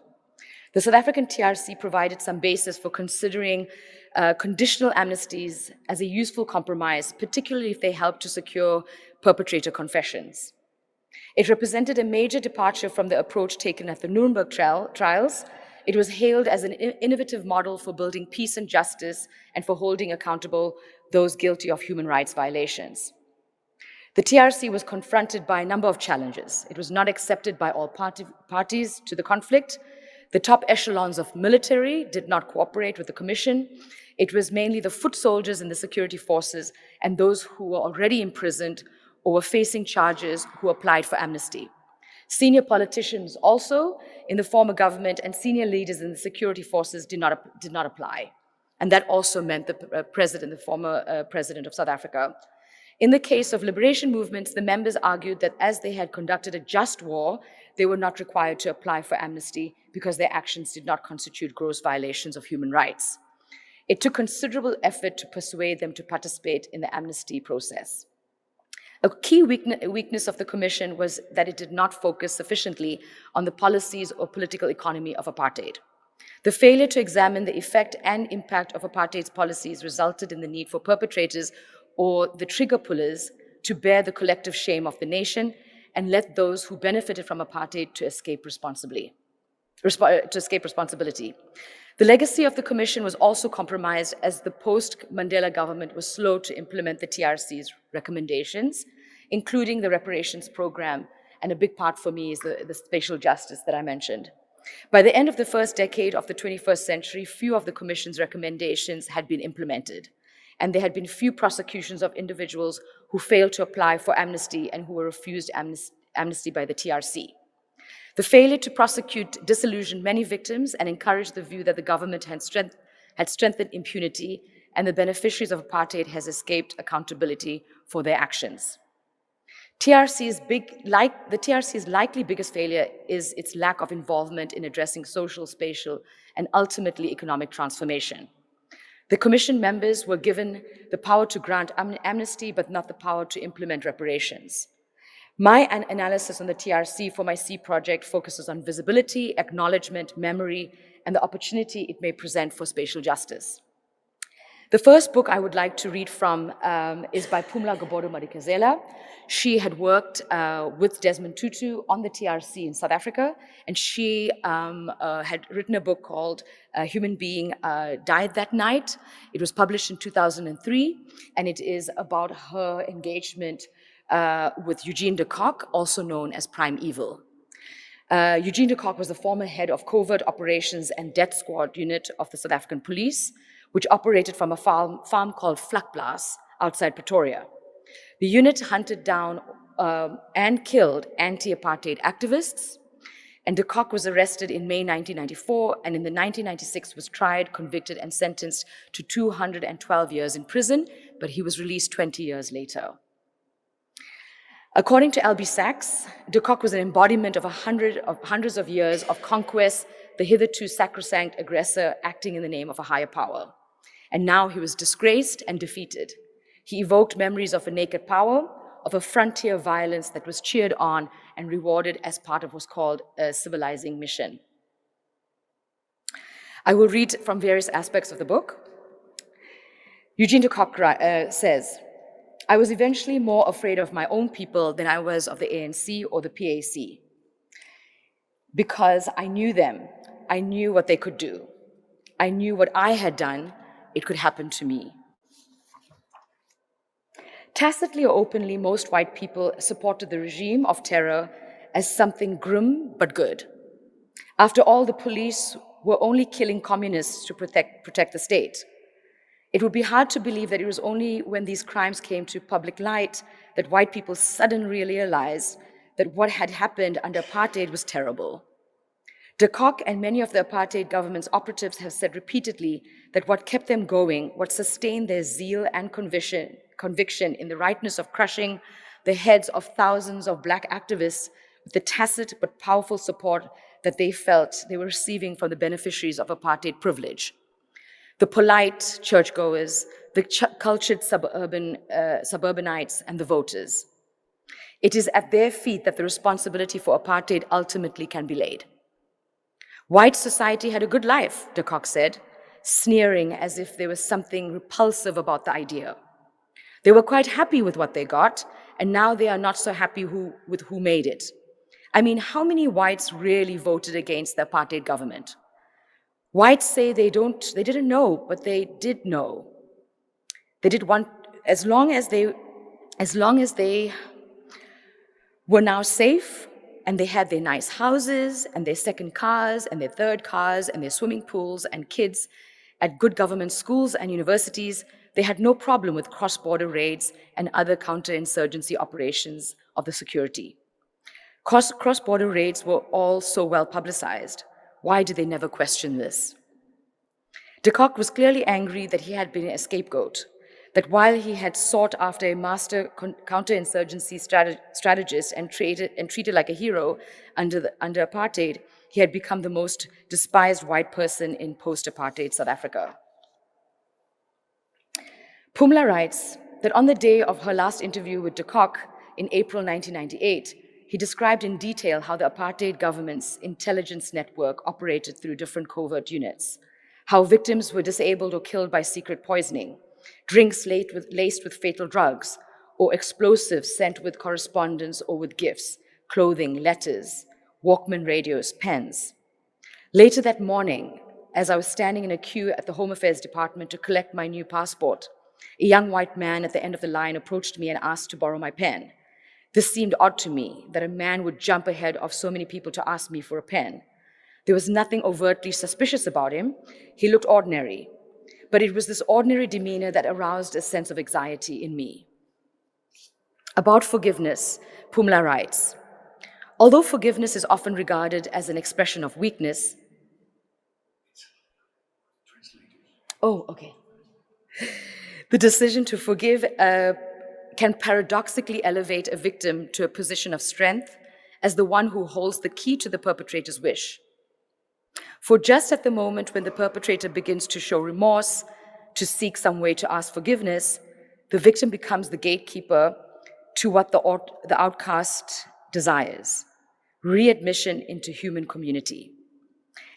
The South African TRC provided some basis for considering conditional amnesties as a useful compromise, particularly if they helped to secure perpetrator confessions. It represented a major departure from the approach taken at the Nuremberg trials. It was hailed as an innovative model for building peace and justice and for holding accountable those guilty of human rights violations. The TRC was confronted by a number of challenges. It was not accepted by all parties to the conflict. The top echelons of military did not cooperate with the commission. It was mainly the foot soldiers in the security forces and those who were already imprisoned or were facing charges who applied for amnesty. Senior politicians also in the former government and senior leaders in the security forces did not apply. And that also meant the former president of South Africa. In the case of liberation movements, the members argued that as they had conducted a just war, they were not required to apply for amnesty because their actions did not constitute gross violations of human rights. It took considerable effort to persuade them to participate in the amnesty process. A key weakness of the commission was that it did not focus sufficiently on the policies or political economy of apartheid. The failure to examine the effect and impact of apartheid's policies resulted in the need for perpetrators or the trigger pullers to bear the collective shame of the nation and let those who benefited from apartheid to escape responsibility. The legacy of the commission was also compromised as the post-Mandela government was slow to implement the TRC's recommendations, including the reparations program, and a big part for me is the spatial justice that I mentioned. By the end of the first decade of the 21st century, few of the commission's recommendations had been implemented, and there had been few prosecutions of individuals who failed to apply for amnesty and who were refused amnesty by the TRC. The failure to prosecute disillusioned many victims and encouraged the view that the government had strengthened impunity and the beneficiaries of apartheid has escaped accountability for their actions. The TRC's likely biggest failure is its lack of involvement in addressing social, spatial, and ultimately economic transformation. The commission members were given the power to grant amnesty, but not the power to implement reparations. My analysis on the TRC for my C project focuses on visibility, acknowledgement, memory, and the opportunity it may present for spatial justice. The first book I would like to read from is by Phumla Gobodo-Madikizela. She had worked with Desmond Tutu on the TRC in South Africa, and she had written a book called Human Being Died That Night. It was published in 2003, and it is about her engagement with Eugene de Kock, also known as Prime Evil. Eugene de Kock was the former head of covert operations and death squad unit of the South African police, which operated from a farm called Vlakplaas outside Pretoria. The unit hunted down and killed anti-apartheid activists. And de Kock was arrested in May 1994, and in the 1996 was tried, convicted, and sentenced to 212 years in prison, but he was released 20 years later. According to L.B. Sachs, de Kock was an embodiment of hundreds of years of conquest, the hitherto sacrosanct aggressor acting in the name of a higher power. And now he was disgraced and defeated. He evoked memories of a naked power, of a frontier violence that was cheered on and rewarded as part of what's called a civilizing mission. I will read from various aspects of the book. Eugene de Kock says, I was eventually more afraid of my own people than I was of the ANC or the PAC. Because I knew them, I knew what they could do. I knew what I had done, it could happen to me. Tacitly or openly, most white people supported the regime of terror as something grim but good. After all, the police were only killing communists to protect the state. It would be hard to believe that it was only when these crimes came to public light that white people suddenly realized that what had happened under apartheid was terrible. De Kock and many of the apartheid government's operatives have said repeatedly that what kept them going, what sustained their zeal and conviction in the rightness of crushing the heads of thousands of black activists with the tacit but powerful support that they felt they were receiving from the beneficiaries of apartheid privilege. The polite churchgoers, the cultured suburbanites, and the voters. It is at their feet that the responsibility for apartheid ultimately can be laid. White society had a good life, de Kock said, sneering as if there was something repulsive about the idea. They were quite happy with what they got, and now they are not so happy with who made it. I mean, how many whites really voted against the apartheid government? Whites say they didn't know, but they did know. They did want, as long as they were now safe, and they had their nice houses, and their second cars, and their third cars, and their swimming pools, and kids at good government schools and universities, they had no problem with cross-border raids and other counterinsurgency operations of the security. Cross-border raids were all so well publicized. Why did they never question this? De Kock was clearly angry that he had been a scapegoat, that while he had sought after a master counterinsurgency strategist and treated like a hero under apartheid, he had become the most despised white person in post-apartheid South Africa. Pumla writes that on the day of her last interview with de Kock in April 1998, he described in detail how the apartheid government's intelligence network operated through different covert units, how victims were disabled or killed by secret poisoning, drinks laced with fatal drugs, or explosives sent with correspondence or with gifts, clothing, letters, Walkman radios, pens. Later that morning, as I was standing in a queue at the Home Affairs Department to collect my new passport, a young white man at the end of the line approached me and asked to borrow my pen. This seemed odd to me, that a man would jump ahead of so many people to ask me for a pen. There was nothing overtly suspicious about him. He looked ordinary. But it was this ordinary demeanor that aroused a sense of anxiety in me. About forgiveness, Pumla writes, although forgiveness is often regarded as an expression of weakness, the decision to forgive can paradoxically elevate a victim to a position of strength as the one who holds the key to the perpetrator's wish. For just at the moment when the perpetrator begins to show remorse, to seek some way to ask forgiveness, the victim becomes the gatekeeper to what the outcast desires, readmission into human community.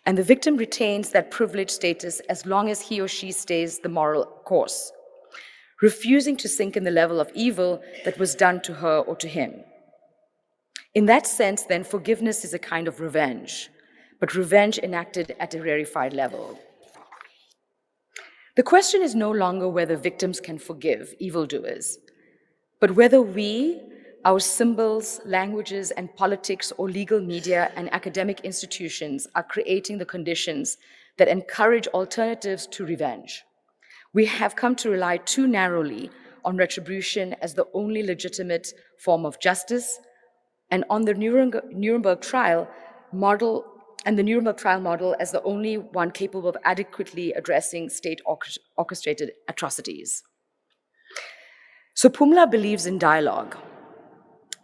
And the victim retains that privileged status as long as he or she stays the moral course, refusing to sink in the level of evil that was done to her or to him. In that sense, then, forgiveness is a kind of revenge, but revenge enacted at a rarefied level. The question is no longer whether victims can forgive evildoers, but whether we, our symbols, languages, and politics, or legal media and academic institutions are creating the conditions that encourage alternatives to revenge. We have come to rely too narrowly on retribution as the only legitimate form of justice, and on the Nuremberg trial model, and the Nuremberg trial model as the only one capable of adequately addressing state orchestrated atrocities. So Pumla believes in dialogue.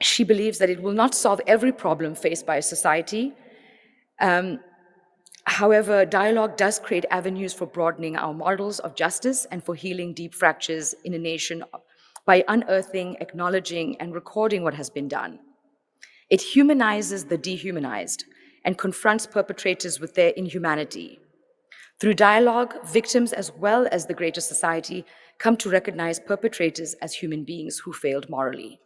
She believes that it will not solve every problem faced by a society. However, dialogue does create avenues for broadening our models of justice and for healing deep fractures in a nation by unearthing, acknowledging, and recording what has been done. It humanizes the dehumanized and confronts perpetrators with their inhumanity. Through dialogue, victims as well as the greater society come to recognize perpetrators as human beings who failed morally,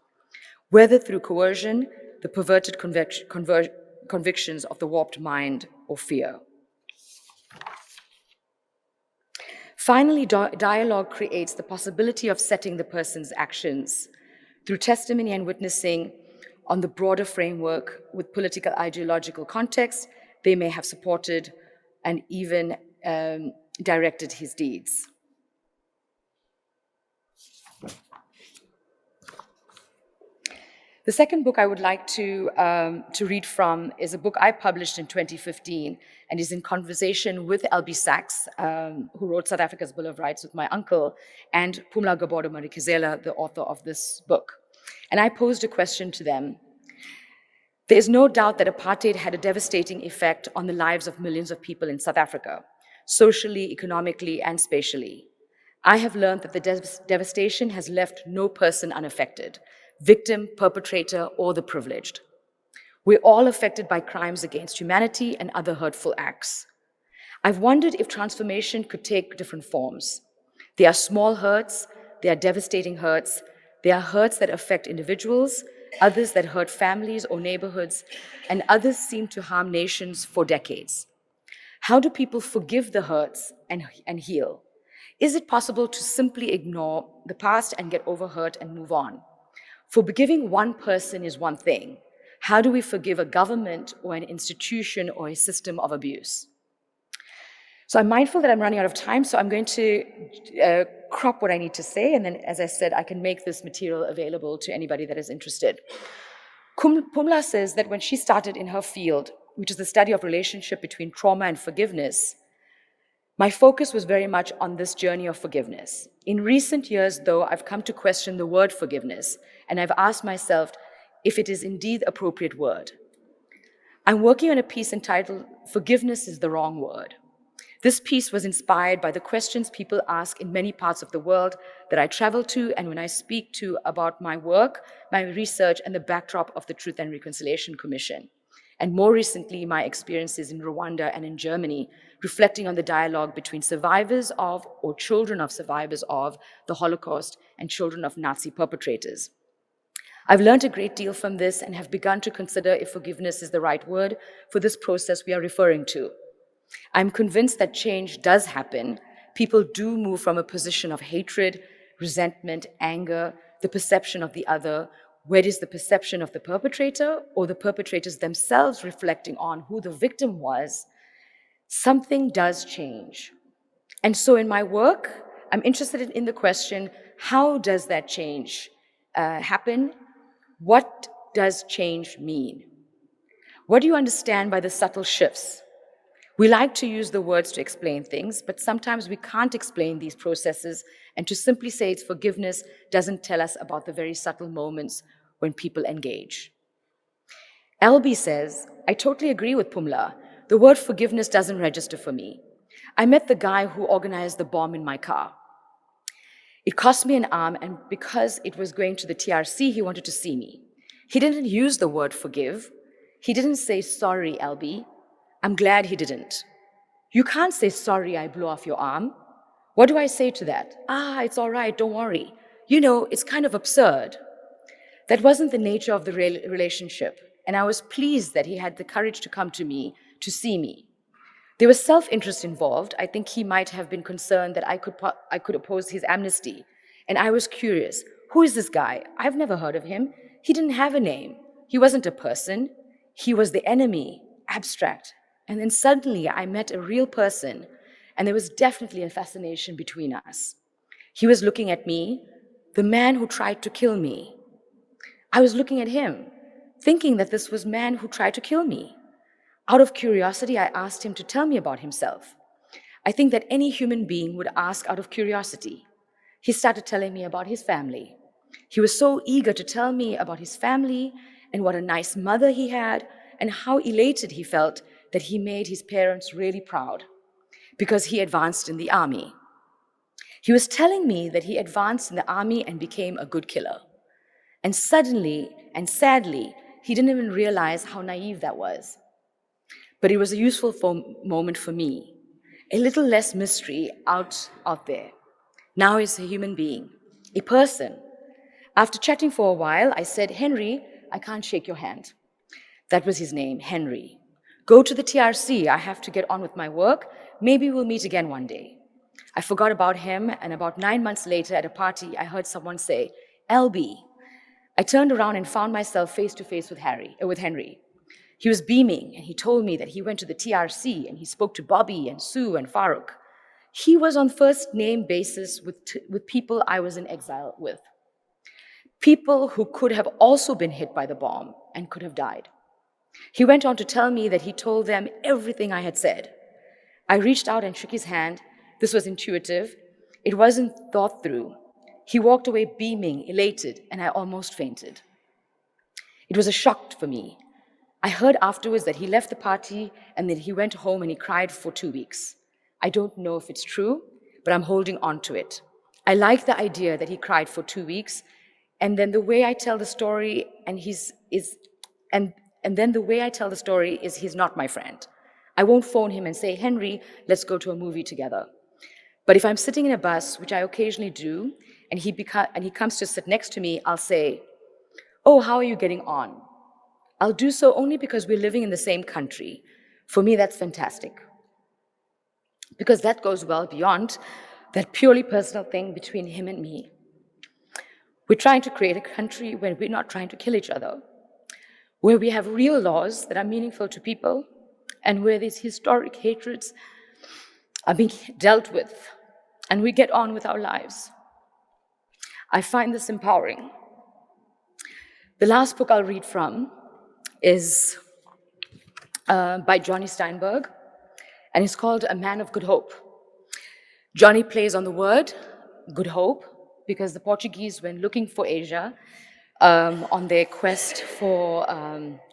whether through coercion, the perverted convictions of the warped mind, or fear. Finally, dialogue creates the possibility of setting the person's actions through testimony and witnessing on the broader framework with political ideological context they may have supported and even directed his deeds. The second book I would like to read from is a book I published in 2015 and is in conversation with L.B. Sachs, who wrote South Africa's Bill of Rights with my uncle, and Pumla Gobodo-Madikizela, the author of this book. And I posed a question to them. There is no doubt that apartheid had a devastating effect on the lives of millions of people in South Africa, socially, economically, and spatially. I have learned that the devastation has left no person unaffected, victim, perpetrator, or the privileged. We're all affected by crimes against humanity and other hurtful acts. I've wondered if transformation could take different forms. There are small hurts, there are devastating hurts, there are hurts that affect individuals, others that hurt families or neighborhoods, and others seem to harm nations for decades. How do people forgive the hurts and heal? Is it possible to simply ignore the past and get over hurt and move on? Forgiving one person is one thing. How do we forgive a government or an institution or a system of abuse? So I'm mindful that I'm running out of time, so I'm going to crop what I need to say, and then, as I said, I can make this material available to anybody that is interested. Pumla says that when she started in her field, which is the study of relationship between trauma and forgiveness, my focus was very much on this journey of forgiveness. In recent years, though, I've come to question the word forgiveness, and I've asked myself if it is indeed the appropriate word. I'm working on a piece entitled Forgiveness is the Wrong Word. This piece was inspired by the questions people ask in many parts of the world that I travel to and when I speak to about my work, my research, and the backdrop of the Truth and Reconciliation Commission. And more recently, my experiences in Rwanda and in Germany, reflecting on the dialogue between survivors of or children of survivors of the Holocaust and children of Nazi perpetrators. I've learned a great deal from this and have begun to consider if forgiveness is the right word for this process we are referring to. I'm convinced that change does happen. People do move from a position of hatred, resentment, anger, the perception of the other, where is the perception of the perpetrator or the perpetrators themselves reflecting on who the victim was. Something does change. And so in my work, I'm interested in the question, how does that change happen? What does change mean? What do you understand by the subtle shifts? We like to use the words to explain things, but sometimes we can't explain these processes, and to simply say it's forgiveness doesn't tell us about the very subtle moments when people engage. LB says, I totally agree with Pumla. The word forgiveness doesn't register for me. I met the guy who organized the bomb in my car. It cost me an arm, and because it was going to the TRC, he wanted to see me. He didn't use the word forgive. He didn't say, sorry, LB. I'm glad he didn't. You can't say, sorry, I blew off your arm. What do I say to that? It's all right, don't worry. You know, it's kind of absurd. That wasn't the nature of the relationship, and I was pleased that he had the courage to come to me, to see me. There was self-interest involved. I think he might have been concerned that I could oppose his amnesty, and I was curious. Who is this guy? I've never heard of him. He didn't have a name. He wasn't a person. He was the enemy, abstract. And then suddenly I met a real person, and there was definitely a fascination between us. He was looking at me, the man who tried to kill me. I was looking at him, thinking that this was man who tried to kill me. Out of curiosity, I asked him to tell me about himself. I think that any human being would ask out of curiosity. He started telling me about his family. He was so eager to tell me about his family and what a nice mother he had and how elated he felt that he made his parents really proud because he advanced in the army. He was telling me that he advanced in the army and became a good killer. And suddenly and sadly, he didn't even realize how naive that was. But it was a useful moment for me. A little less mystery out there. Now he's a human being, a person. After chatting for a while, I said, Henry, I can't shake your hand. That was his name, Henry. Go to the TRC, I have to get on with my work. Maybe we'll meet again one day. I forgot about him, and about 9 months later at a party, I heard someone say, LB. I turned around and found myself face to face with Henry. He was beaming, and he told me that he went to the TRC, and he spoke to Bobby and Sue and Farooq. He was on first name basis with people I was in exile with. People who could have also been hit by the bomb and could have died. He went on to tell me that he told them everything I had said. I reached out and shook his hand. This was intuitive. It wasn't thought through. He walked away beaming, elated, and I almost fainted. It was a shock for me. I heard afterwards that he left the party and that he went home and he cried for 2 weeks. I don't know if it's true, but I'm holding on to it. I like the idea that he cried for 2 weeks, and then the way I tell the story is he's not my friend. I won't phone him and say, Henry, let's go to a movie together. But if I'm sitting in a bus, which I occasionally do, and he comes to sit next to me, I'll say, oh, how are you getting on? I'll do so only because we're living in the same country. For me, that's fantastic. Because that goes well beyond that purely personal thing between him and me. We're trying to create a country where we're not trying to kill each other, where we have real laws that are meaningful to people, and where these historic hatreds are being dealt with, and we get on with our lives. I find this empowering. The last book I'll read from is by Johnny Steinberg, and it's called A Man of Good Hope. Johnny plays on the word, good hope, because the Portuguese, when looking for Asia, on their quest for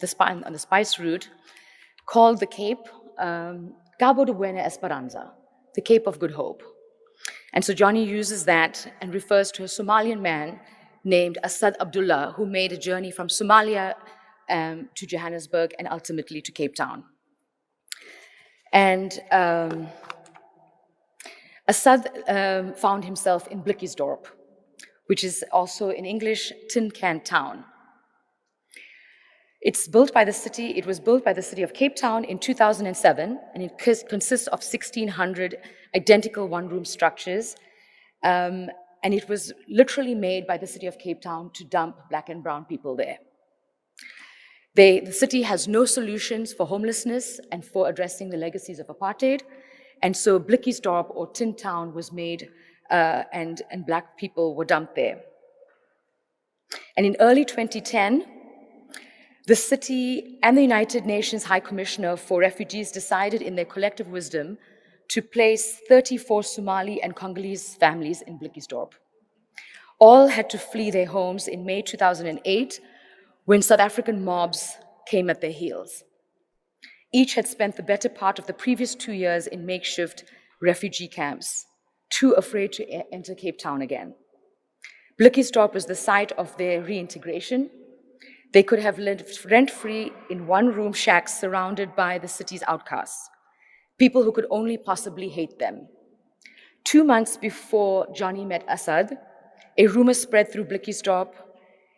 the spice route, called the Cape Cabo de Buena Esperanza, the Cape of Good Hope. And so Johnny uses that and refers to a Somalian man named Asad Abdullah, who made a journey from Somalia to Johannesburg and ultimately to Cape Town. And Asad found himself in Blikkiesdorp, which is also in English, Tin Can Town. It was built by the city of Cape Town in 2007, and it consists of 1,600 identical one-room structures. And it was literally made by the city of Cape Town to dump Black and brown people there. The city has no solutions for homelessness and for addressing the legacies of apartheid. And so Blikkiesdorp, or Tin Town, was made and Black people were dumped there. And in early 2010, the city and the United Nations High Commissioner for Refugees decided in their collective wisdom to place 34 Somali and Congolese families in Blikkiesdorp. All had to flee their homes in May 2008 when South African mobs came at their heels. Each had spent the better part of the previous 2 years in makeshift refugee camps, too afraid to enter Cape Town again. Blikkiesdorp was the site of their reintegration. They could have lived rent-free in one-room shacks surrounded by the city's outcasts, people who could only possibly hate them. 2 months before Johnny met Asad, a rumor spread through Blikkiesdorp.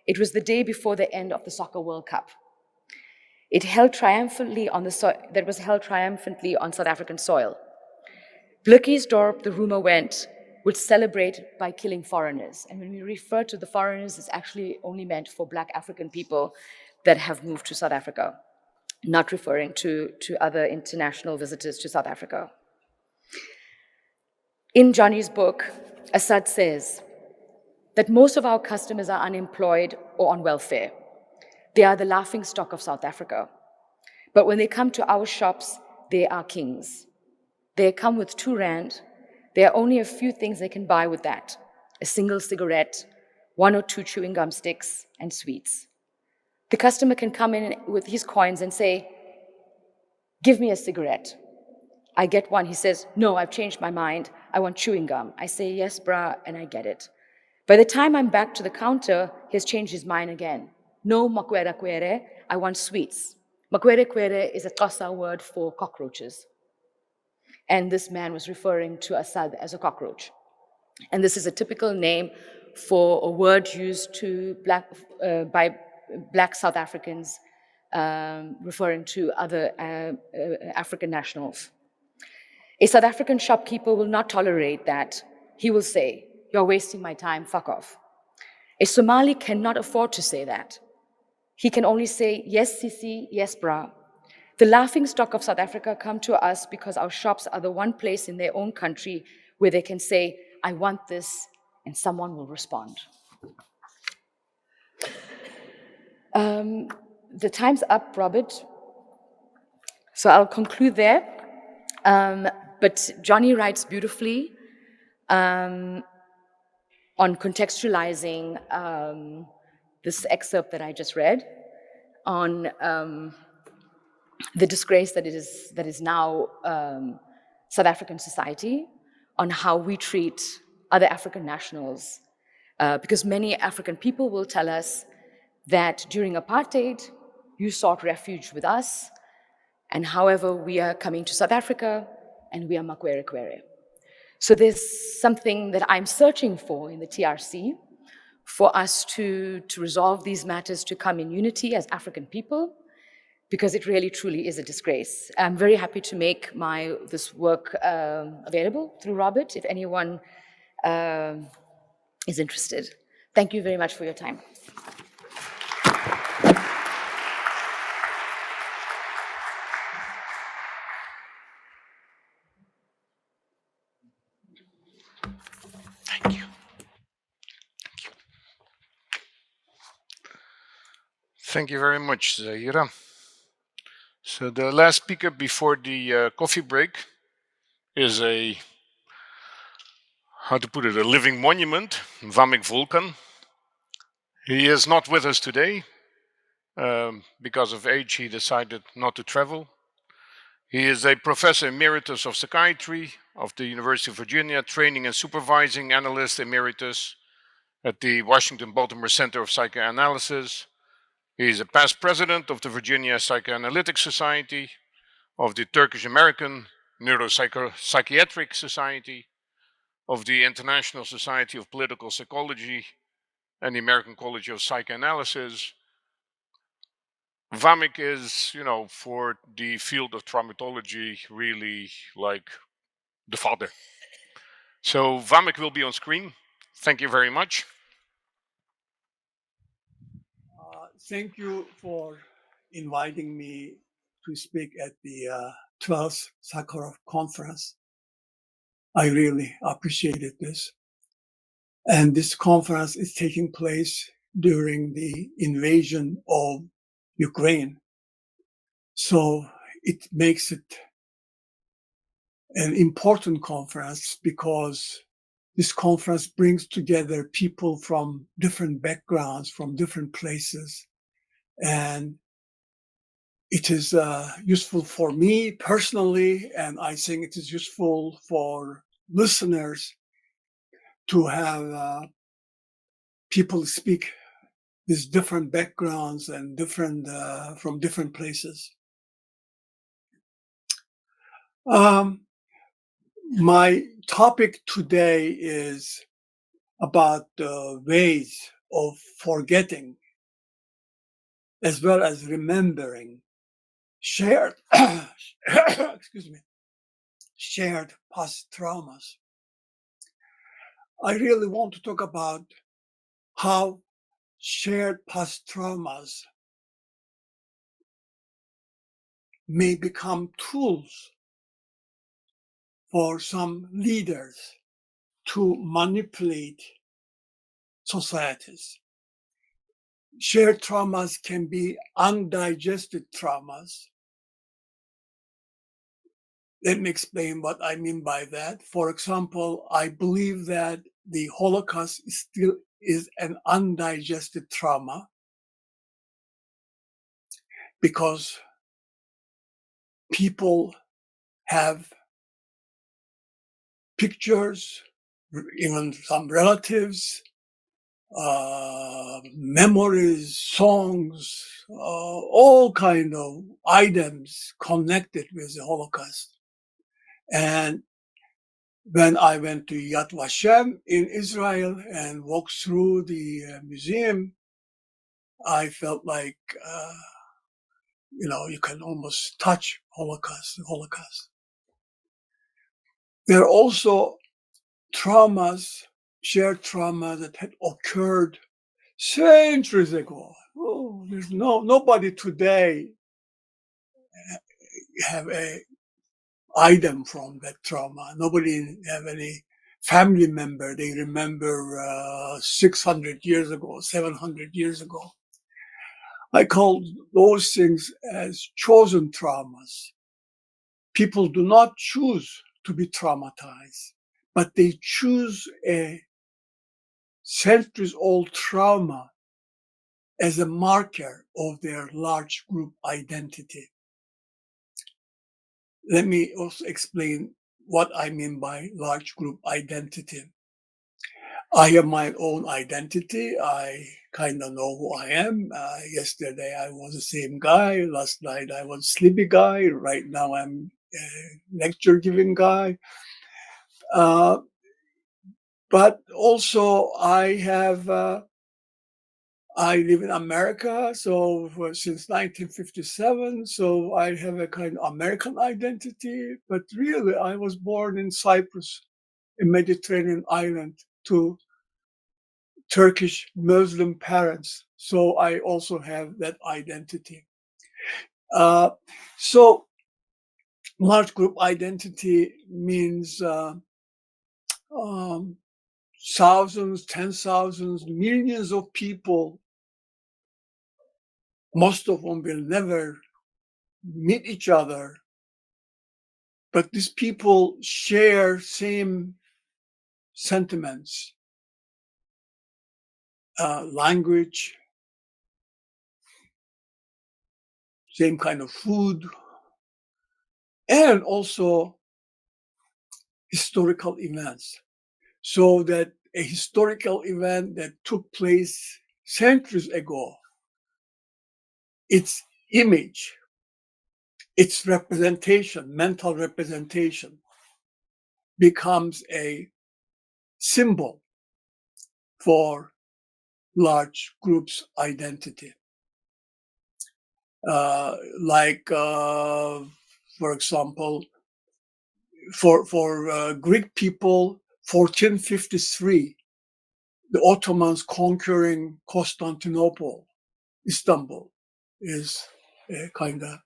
It was the day before the end of the Soccer World Cup. That was held triumphantly on South African soil. Blikkiesdorp, the rumor went, would celebrate by killing foreigners. And when we refer to the foreigners, it's actually only meant for Black African people that have moved to South Africa, not referring to other international visitors to South Africa. In Johnny's book, Asad says that most of our customers are unemployed or on welfare. They are the laughingstock of South Africa. But when they come to our shops, they are kings. They come with 2 rand. There are only a few things they can buy with that: a single cigarette, 1 or 2 chewing gum sticks, and sweets. The customer can come in with his coins and say, "Give me a cigarette." I get one. He says, "No, I've changed my mind. I want chewing gum." I say, "Yes, brah," and I get it. By the time I'm back to the counter, he has changed his mind again. "No, makwere kwere, I want sweets." Makwere kwere is a Xhosa word for cockroaches. And this man was referring to Assad as a cockroach. And this is a typical name for a word used to by Black South Africans, referring to other African nationals. A South African shopkeeper will not tolerate that. He will say, "You're wasting my time, fuck off." A Somali cannot afford to say that. He can only say, "Yes, Sisi, yes, brah." The laughingstock of South Africa come to us because our shops are the one place in their own country where they can say, "I want this," and someone will respond. The time's up, Robert. So I'll conclude there. But Johnny writes beautifully on contextualizing this excerpt that I just read, on the disgrace that is now South African society, on how we treat other African nationals. Because many African people will tell us that during apartheid, you sought refuge with us, and however, we are coming to South Africa, and we are makwere kwere. So there's something that I'm searching for in the TRC, for us to resolve these matters, to come in unity as African people, because it really truly is a disgrace. I'm very happy to make this work available through Robert, if anyone is interested. Thank you very much for your time. Thank you. Thank you very much, Zahira. So the last speaker before the coffee break is a living monument, Vamik Vulkan. He is not with us today. Because of age, he decided not to travel. He is a professor emeritus of psychiatry of the University of Virginia, training and supervising analyst emeritus at the Washington-Baltimore Center of Psychoanalysis. He is a past president of the Virginia Psychoanalytic Society, of the Turkish American Neuropsychiatric Society, of the International Society of Political Psychology, and the American College of Psychoanalysis. Vamik is, for the field of traumatology, really like the father. So Vamik will be on screen. Thank you very much. Thank you for inviting me to speak at the 12th Sakharov conference. I really appreciated this. And this conference is taking place during the invasion of Ukraine. So it makes it an important conference because this conference brings together people from different backgrounds, from different places. And it is useful for me personally, and I think it is useful for listeners to have people speak with different backgrounds and from different places. My topic today is about the ways of forgetting as well as remembering shared shared past traumas. I really want to talk about how shared past traumas may become tools for some leaders to manipulate societies. Shared traumas can be undigested traumas. Let me explain what I mean by that. For example, I believe that the Holocaust still is an undigested trauma because people have pictures, even some relatives, memories, songs, all kind of items connected with the Holocaust. And when I went to Yad Vashem in Israel and walked through the museum, I felt like, you can almost touch the Holocaust. There are also traumas, shared trauma that had occurred centuries ago. Oh, there's nobody today have a item from that trauma. Nobody have any family member they remember 600 years ago, 700 years ago. I call those things as chosen traumas. People do not choose to be traumatized, but they choose a centuries-old trauma as a marker of their large group identity. Let me also explain what I mean by large group identity. I have my own identity. I kind of know who I am. Yesterday I was the same guy. Last night I was sleepy guy. Right now I'm a lecture giving guy. But also I live in America, since 1957, so I have a kind of American identity, but really I was born in Cyprus, a Mediterranean island, to Turkish Muslim parents, so I also have that identity. So large group identity means thousands, 10,000s, millions of people. Most of them will never meet each other, but these people share same sentiments, language, same kind of food, and also historical events. So that a historical event that took place centuries ago, its image, its representation, mental representation, becomes a symbol for large groups' identity. For example, for Greek people, 1453, the Ottomans conquering Constantinople, Istanbul, is a kind of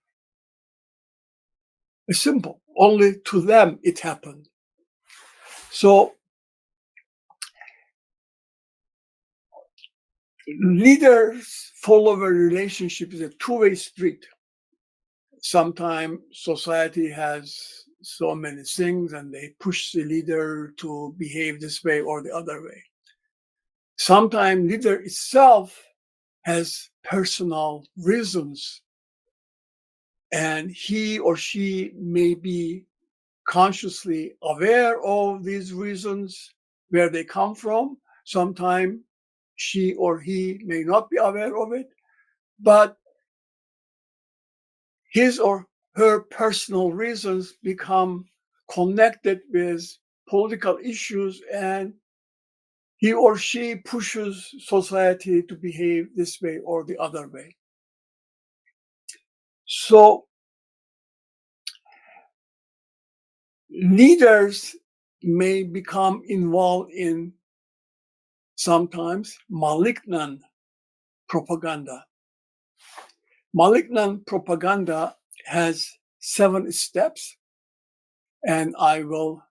a symbol. Only to them it happened. So leaders-follower relationship is a two-way street. Sometimes society has so many things and they push the leader to behave this way or the other way. Sometimes leader itself has personal reasons and he or she may be consciously aware of these reasons, where they come from. Sometimes she or he may not be aware of it, but his or her personal reasons become connected with political issues, and he or she pushes society to behave this way or the other way. So leaders may become involved in sometimes malignant propaganda. Malignant propaganda has 7 steps, and I will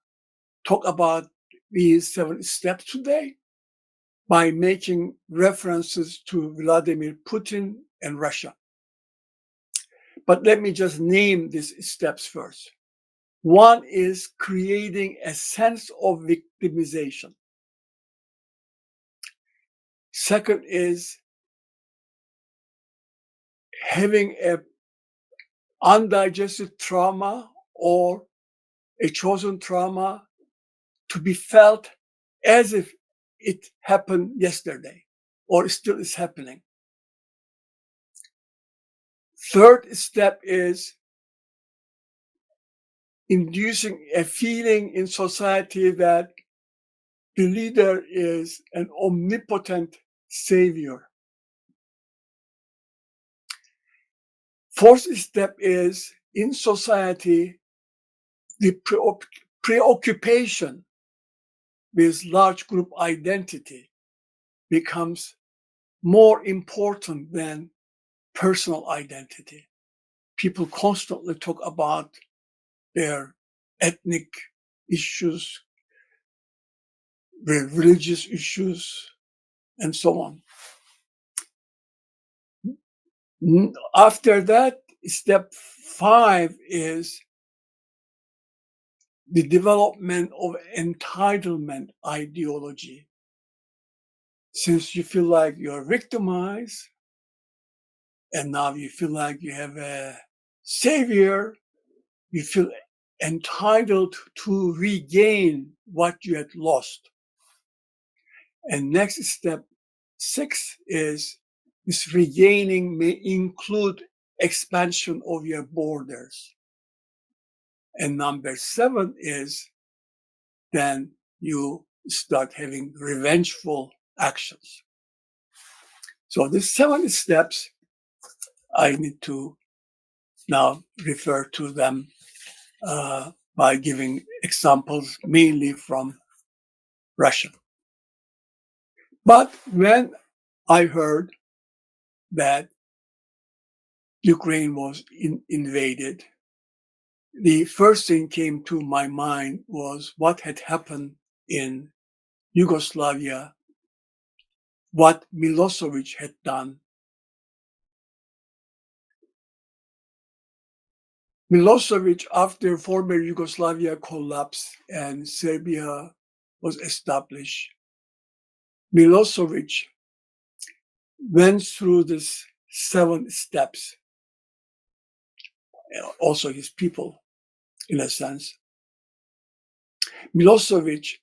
talk about these 7 steps today. by making references to Vladimir Putin and Russia. But let me just name these steps first. One is creating a sense of victimization. Second is having a undigested trauma or a chosen trauma to be felt as if it happened yesterday or still is happening. Third step is inducing a feeling in society that the leader is an omnipotent savior. Fourth step is, in society, the preoccupation with large group identity becomes more important than personal identity. People constantly talk about their ethnic issues, their religious issues, and so on. After that, step 5 is the development of entitlement ideology. Since you feel like you're victimized, and now you feel like you have a savior, you feel entitled to regain what you had lost. And next step 6 is this regaining may include expansion of your borders. And number 7 is then you start having revengeful actions. So these 7 steps, I need to now refer to them by giving examples mainly from Russia. But when I heard that Ukraine was invaded, the first thing came to my mind was what had happened in Yugoslavia, what Milosevic had done. Milosevic, after former Yugoslavia collapsed and Serbia was established, Milosevic went through these 7 steps, also his people, in a sense. Milosevic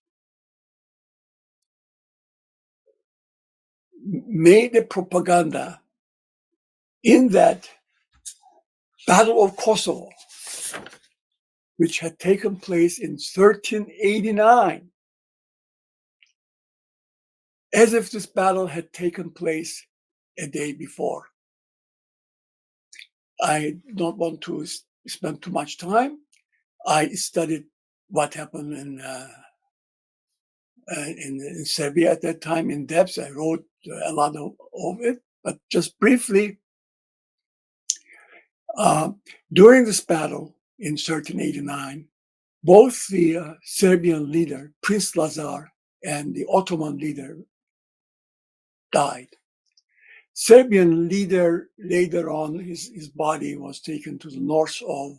made the propaganda in that Battle of Kosovo, which had taken place in 1389, as if this battle had taken place a day before. I don't want to spend too much time. I studied what happened in Serbia at that time in depth. I wrote a lot of it, but just briefly, during this battle in 1389, both the Serbian leader, Prince Lazar, and the Ottoman leader died. Serbian leader, later on, his body was taken to the north of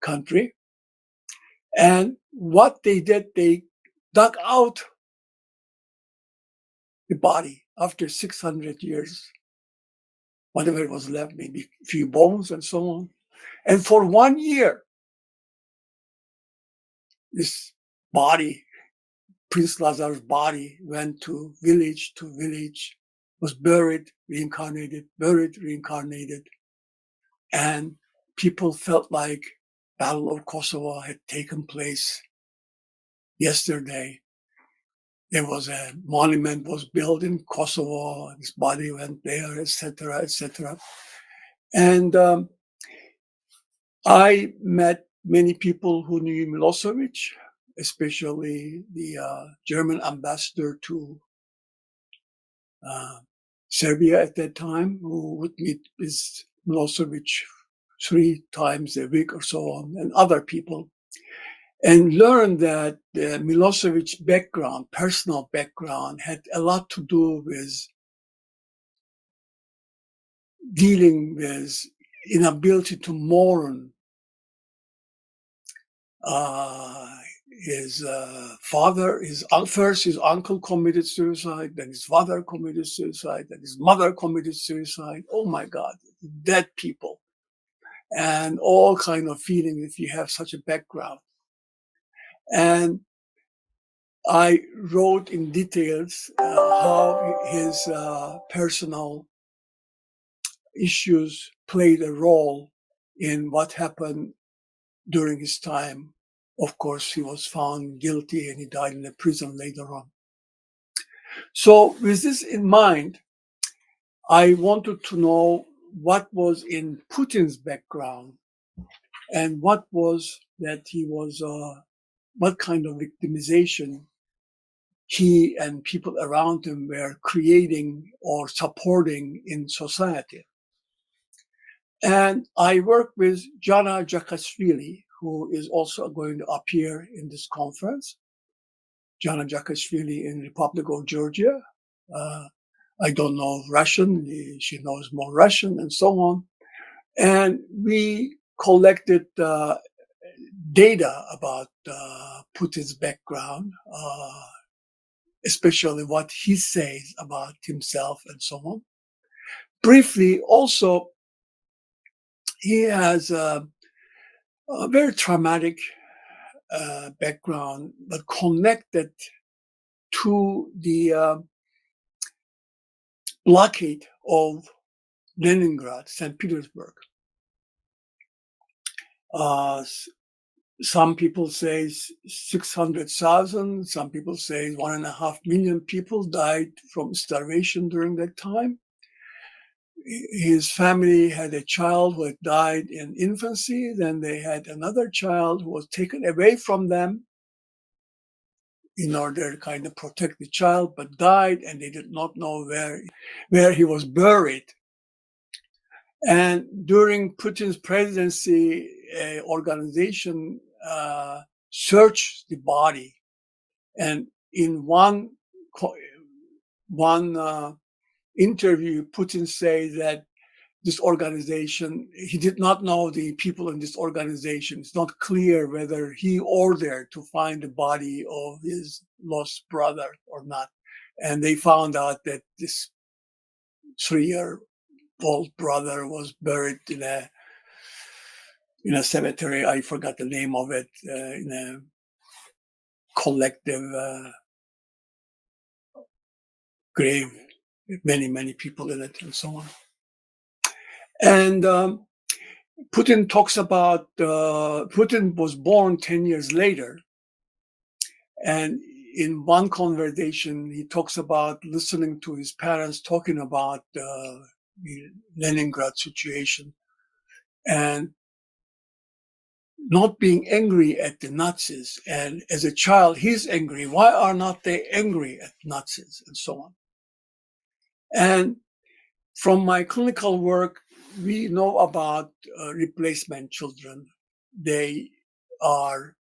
country. And what they did, they dug out the body after 600 years, whatever was left, maybe a few bones and so on. And for 1 year, this body, Prince Lazar's body, went to village, was buried, reincarnated, and people felt like Battle of Kosovo had taken place yesterday. There was a monument was built in Kosovo, his body went there, etc., etc. And I met many people who knew Milosevic, especially the German ambassador to Serbia at that time, who would meet with Milosevic 3 times a week or so on, and other people. and learned that Milosevic's background, personal background, had a lot to do with dealing with inability to mourn his father, first his uncle committed suicide, then his father committed suicide, then his mother committed suicide. Oh my God, dead people. And all kind of feeling if you have such a background. And I wrote in details how his personal issues played a role in what happened during his time. Of course, he was found guilty and he died in a prison later on. So with this in mind, I wanted to know what was in Putin's background and what was that he was, what kind of victimization he and people around him were creating or supporting in society. And I worked with Jana Jakashvili, who is also going to appear in this conference. Jana Jakashvili in Republic of Georgia. I don't know Russian. She knows more Russian and so on. And we collected data about Putin's background, especially what he says about himself and so on. Briefly, also, he has a very traumatic background, but connected to the blockade of Leningrad, St. Petersburg. Some people say 600,000, some people say 1.5 million people died from starvation during that time. His family had a child who had died in infancy. Then they had another child who was taken away from them in order to kind of protect the child, but died, and they did not know where he was buried. And during Putin's presidency, an organization searched the body. And in one interview, Putin said that this organization, he did not know the people in this organization. It's not clear whether he ordered to find the body of his lost brother or not. And they found out that this 3-year-old brother was buried in a cemetery. I forgot the name of it, in a collective grave with many, many people in it and so on. And Putin talks about, Putin was born 10 years later. And in one conversation, he talks about listening to his parents talking about the Leningrad situation and not being angry at the Nazis. And as a child, he's angry. Why are not they angry at Nazis and so on? And from my clinical work, we know about replacement children. They have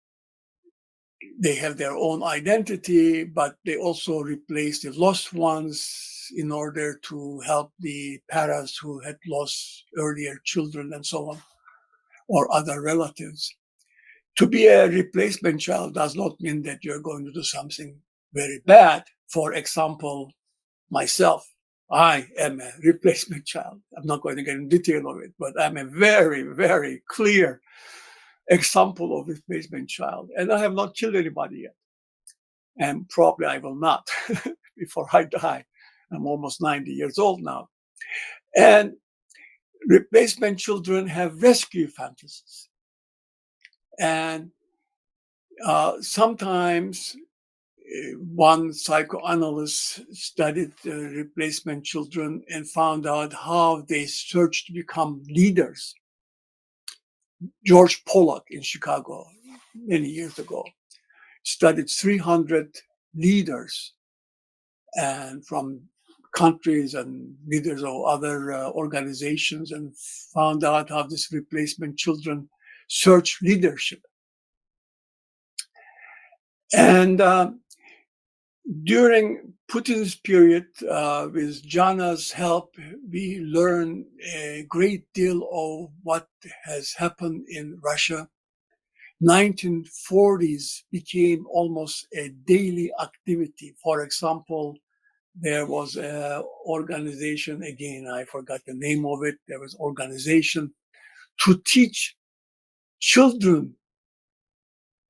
their own identity, but they also replace the lost ones in order to help the parents who had lost earlier children and so on, or other relatives. To be a replacement child does not mean that you're going to do something very bad. For example, myself, I am a replacement child. I'm not going to get in detail of it, but I'm a very, very clear example of replacement child. And I have not killed anybody yet. And probably I will not before I die. I'm almost 90 years old now. And replacement children have rescue fantasies. And sometimes one psychoanalyst studied replacement children and found out how they search to become leaders. George Pollock in Chicago many years ago studied 300 leaders and from countries and leaders of other organizations, and found out how these replacement children search leadership. And during Putin's period, with Jana's help, we learn a great deal of what has happened in Russia. 1940s became almost a daily activity. For example, there was an organization, again, I forgot the name of it. There was organization to teach children,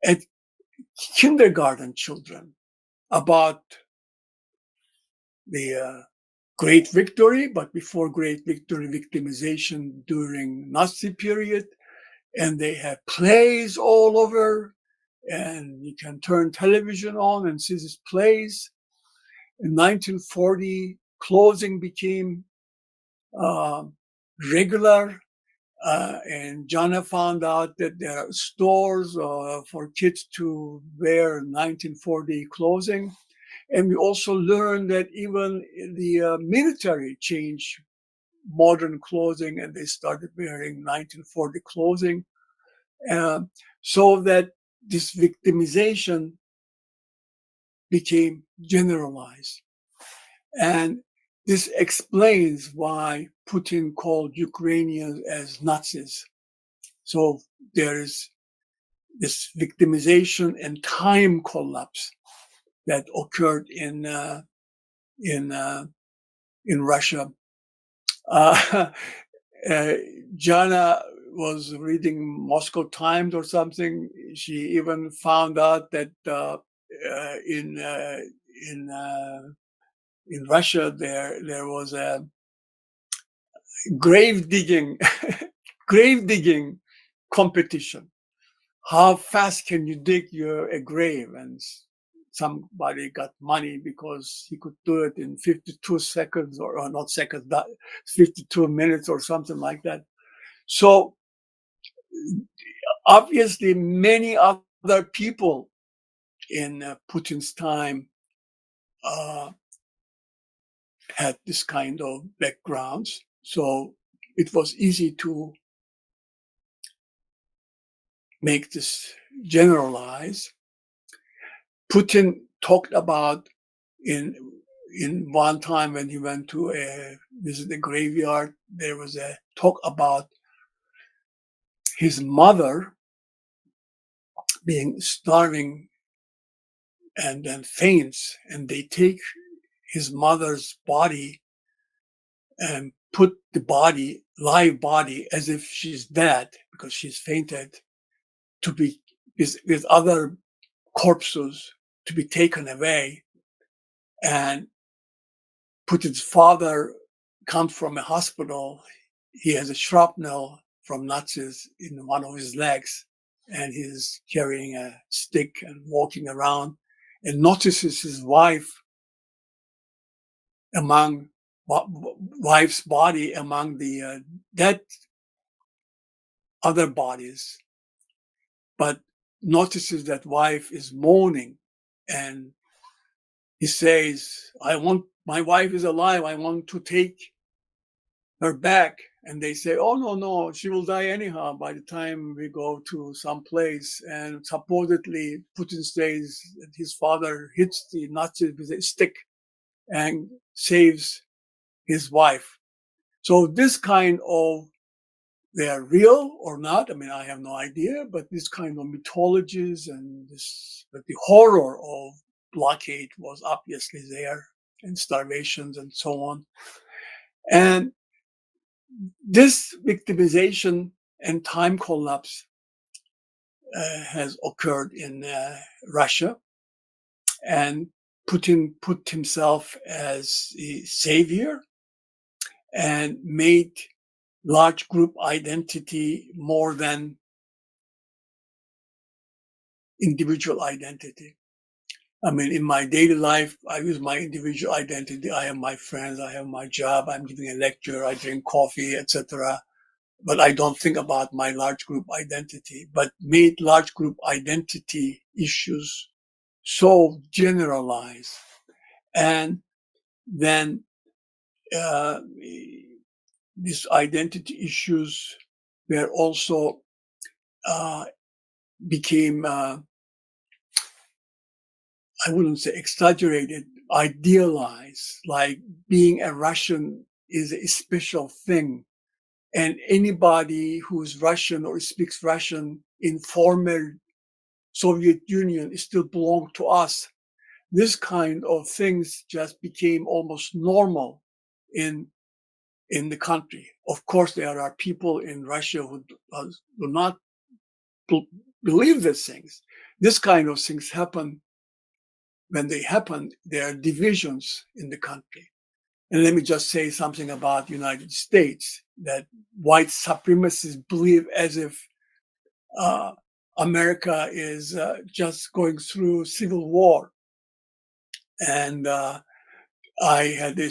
at kindergarten children, about the great victory, but before great victory, victimization during Nazi period. And they have plays all over, and you can turn television on and see these plays. In 1940, clothing became regular, and Jana found out that there are stores for kids to wear 1940 clothing. And we also learned that even the military changed modern clothing, and they started wearing 1940 clothing. So that this victimization became generalized. And this explains why Putin called Ukrainians as Nazis. So there is this victimization and time collapse that occurred in Russia. Jana was reading Moscow Times or something. She even found out that in Russia there was a grave digging competition. How fast can you dig a grave? And somebody got money because he could do it in 52 seconds or not seconds, 52 minutes or something like that. So obviously many other people in Putin's time had this kind of backgrounds. So it was easy to make this generalize. Putin talked about in one time when he went to visit the graveyard, there was a talk about his mother being starving and then faints, and they take his mother's body and put the body, live body, as if she's dead because she's fainted, to be with other corpses to be taken away. And Putin's father comes from a hospital. He has a shrapnel from Nazis in one of his legs, and he's carrying a stick and walking around, and notices his wife's body among the dead other bodies, but notices that wife is mourning, and he says, my wife is alive. I want to take her back. And they say, oh, no, she will die anyhow by the time we go to some place. And supposedly Putin says that his father hits the Nazis with a stick and saves his wife. So this kind of, they are real or not, I mean, I have no idea, but this kind of mythologies and the horror of blockade was obviously there, and starvations and so on. And this victimization and time collapse has occurred in Russia, and Putin put himself as a savior and made large group identity more than individual identity. I mean, in my daily life, I use my individual identity. I have my friends, I have my job, I'm giving a lecture, I drink coffee, etc. But I don't think about my large group identity, but made large group identity issues so generalized. And then these identity issues were also became I wouldn't say exaggerated, idealized, like being a Russian is a special thing. And anybody who's Russian or speaks Russian in former Soviet Union still belong to us. This kind of things just became almost normal in the country. Of course, there are people in Russia who do not believe these things. This kind of things happen. When they happen, there are divisions in the country. And let me just say something about the United States, that white supremacists believe as if America is just going through civil war. And I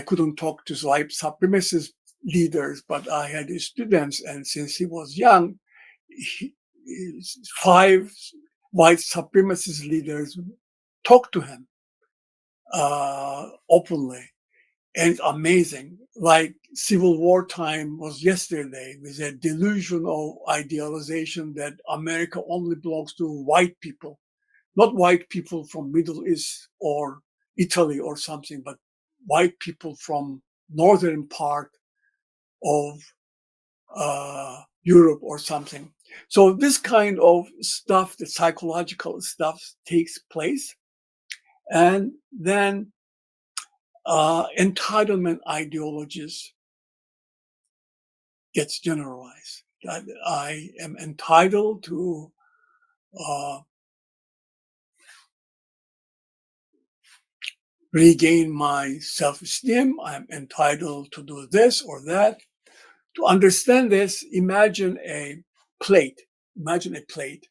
couldn't talk to white supremacist leaders, but I had his students. And since he was young, 5 white supremacist leaders talked to him openly. And it's amazing. Like Civil War time was yesterday, with a delusional idealization that America only belongs to white people, not white people from Middle East or Italy or something, but white people from northern part of Europe or something. So this kind of stuff, the psychological stuff, takes place. And then entitlement ideologies gets generalized. That I am entitled to regain my self-esteem. I'm entitled to do this or that. To understand this, imagine a plate. Imagine a plate,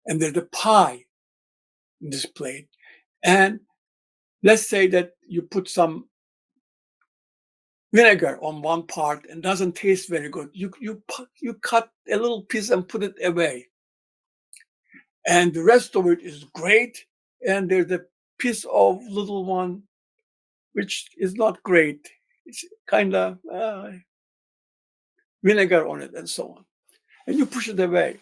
and there's a pie in this plate. And let's say that you put some vinegar on one part and doesn't taste very good. You cut a little piece and put it away, and the rest of it is great. And there's a piece of little one which is not great. It's kind of vinegar on it and so on, and you push it away.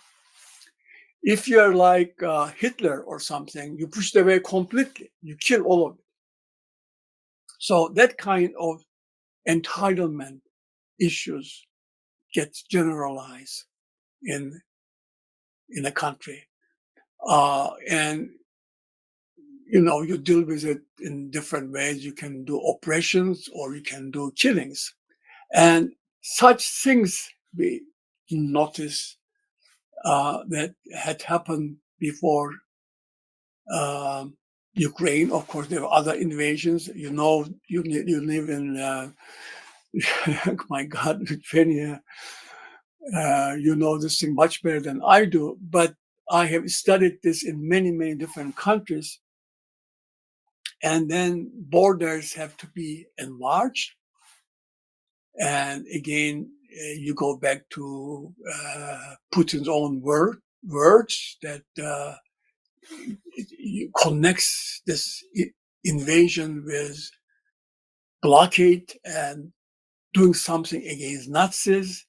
If you're like Hitler or something, you push it away completely. You kill all of it. So that kind of entitlement issues gets generalized in a country. And, you deal with it in different ways. You can do oppressions or you can do killings. And such things we notice that had happened before Ukraine. Of course, there were other invasions. You live in, my God, Lithuania. You know this thing much better than I do. But I have studied this in many, many different countries. And then borders have to be enlarged. And again, you go back to Putin's own words that it connects this invasion with blockade and doing something against Nazis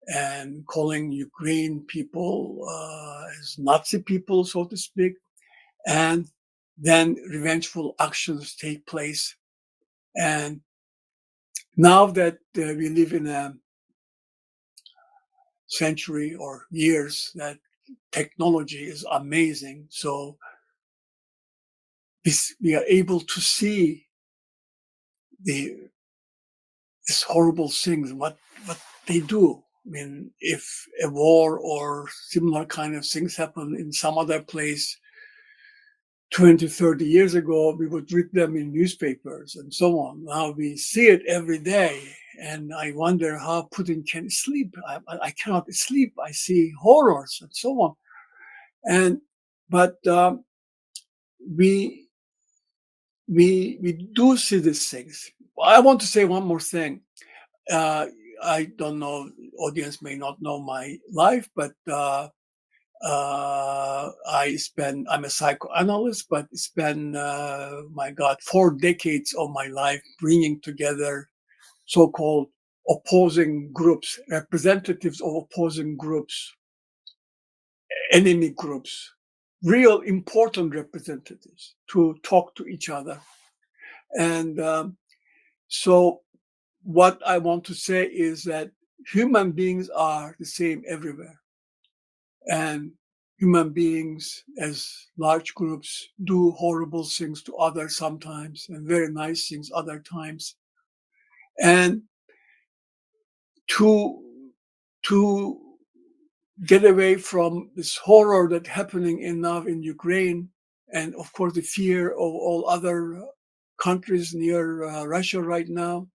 and calling Ukraine people as Nazi people, so to speak. And then revengeful actions take place. And now that we live in a century or years that technology is amazing, so we are able to see these horrible things, what they do. I mean, if a war or similar kind of things happen in some other place 20, 30 years ago, we would read them in newspapers and so on. Now we see it every day. And I wonder how Putin can sleep. I cannot sleep. I see horrors and so on. But we do see these things. I want to say one more thing. I don't know, audience may not know my life, but I'm a psychoanalyst, but spent, 4 decades of my life bringing together so-called opposing groups, representatives of opposing groups, enemy groups, real important representatives to talk to each other. And so what I want to say is that human beings are the same everywhere. And human beings as large groups do horrible things to others sometimes and very nice things other times. And to get away from this horror that's happening now in Ukraine, and of course the fear of all other countries near Russia right now,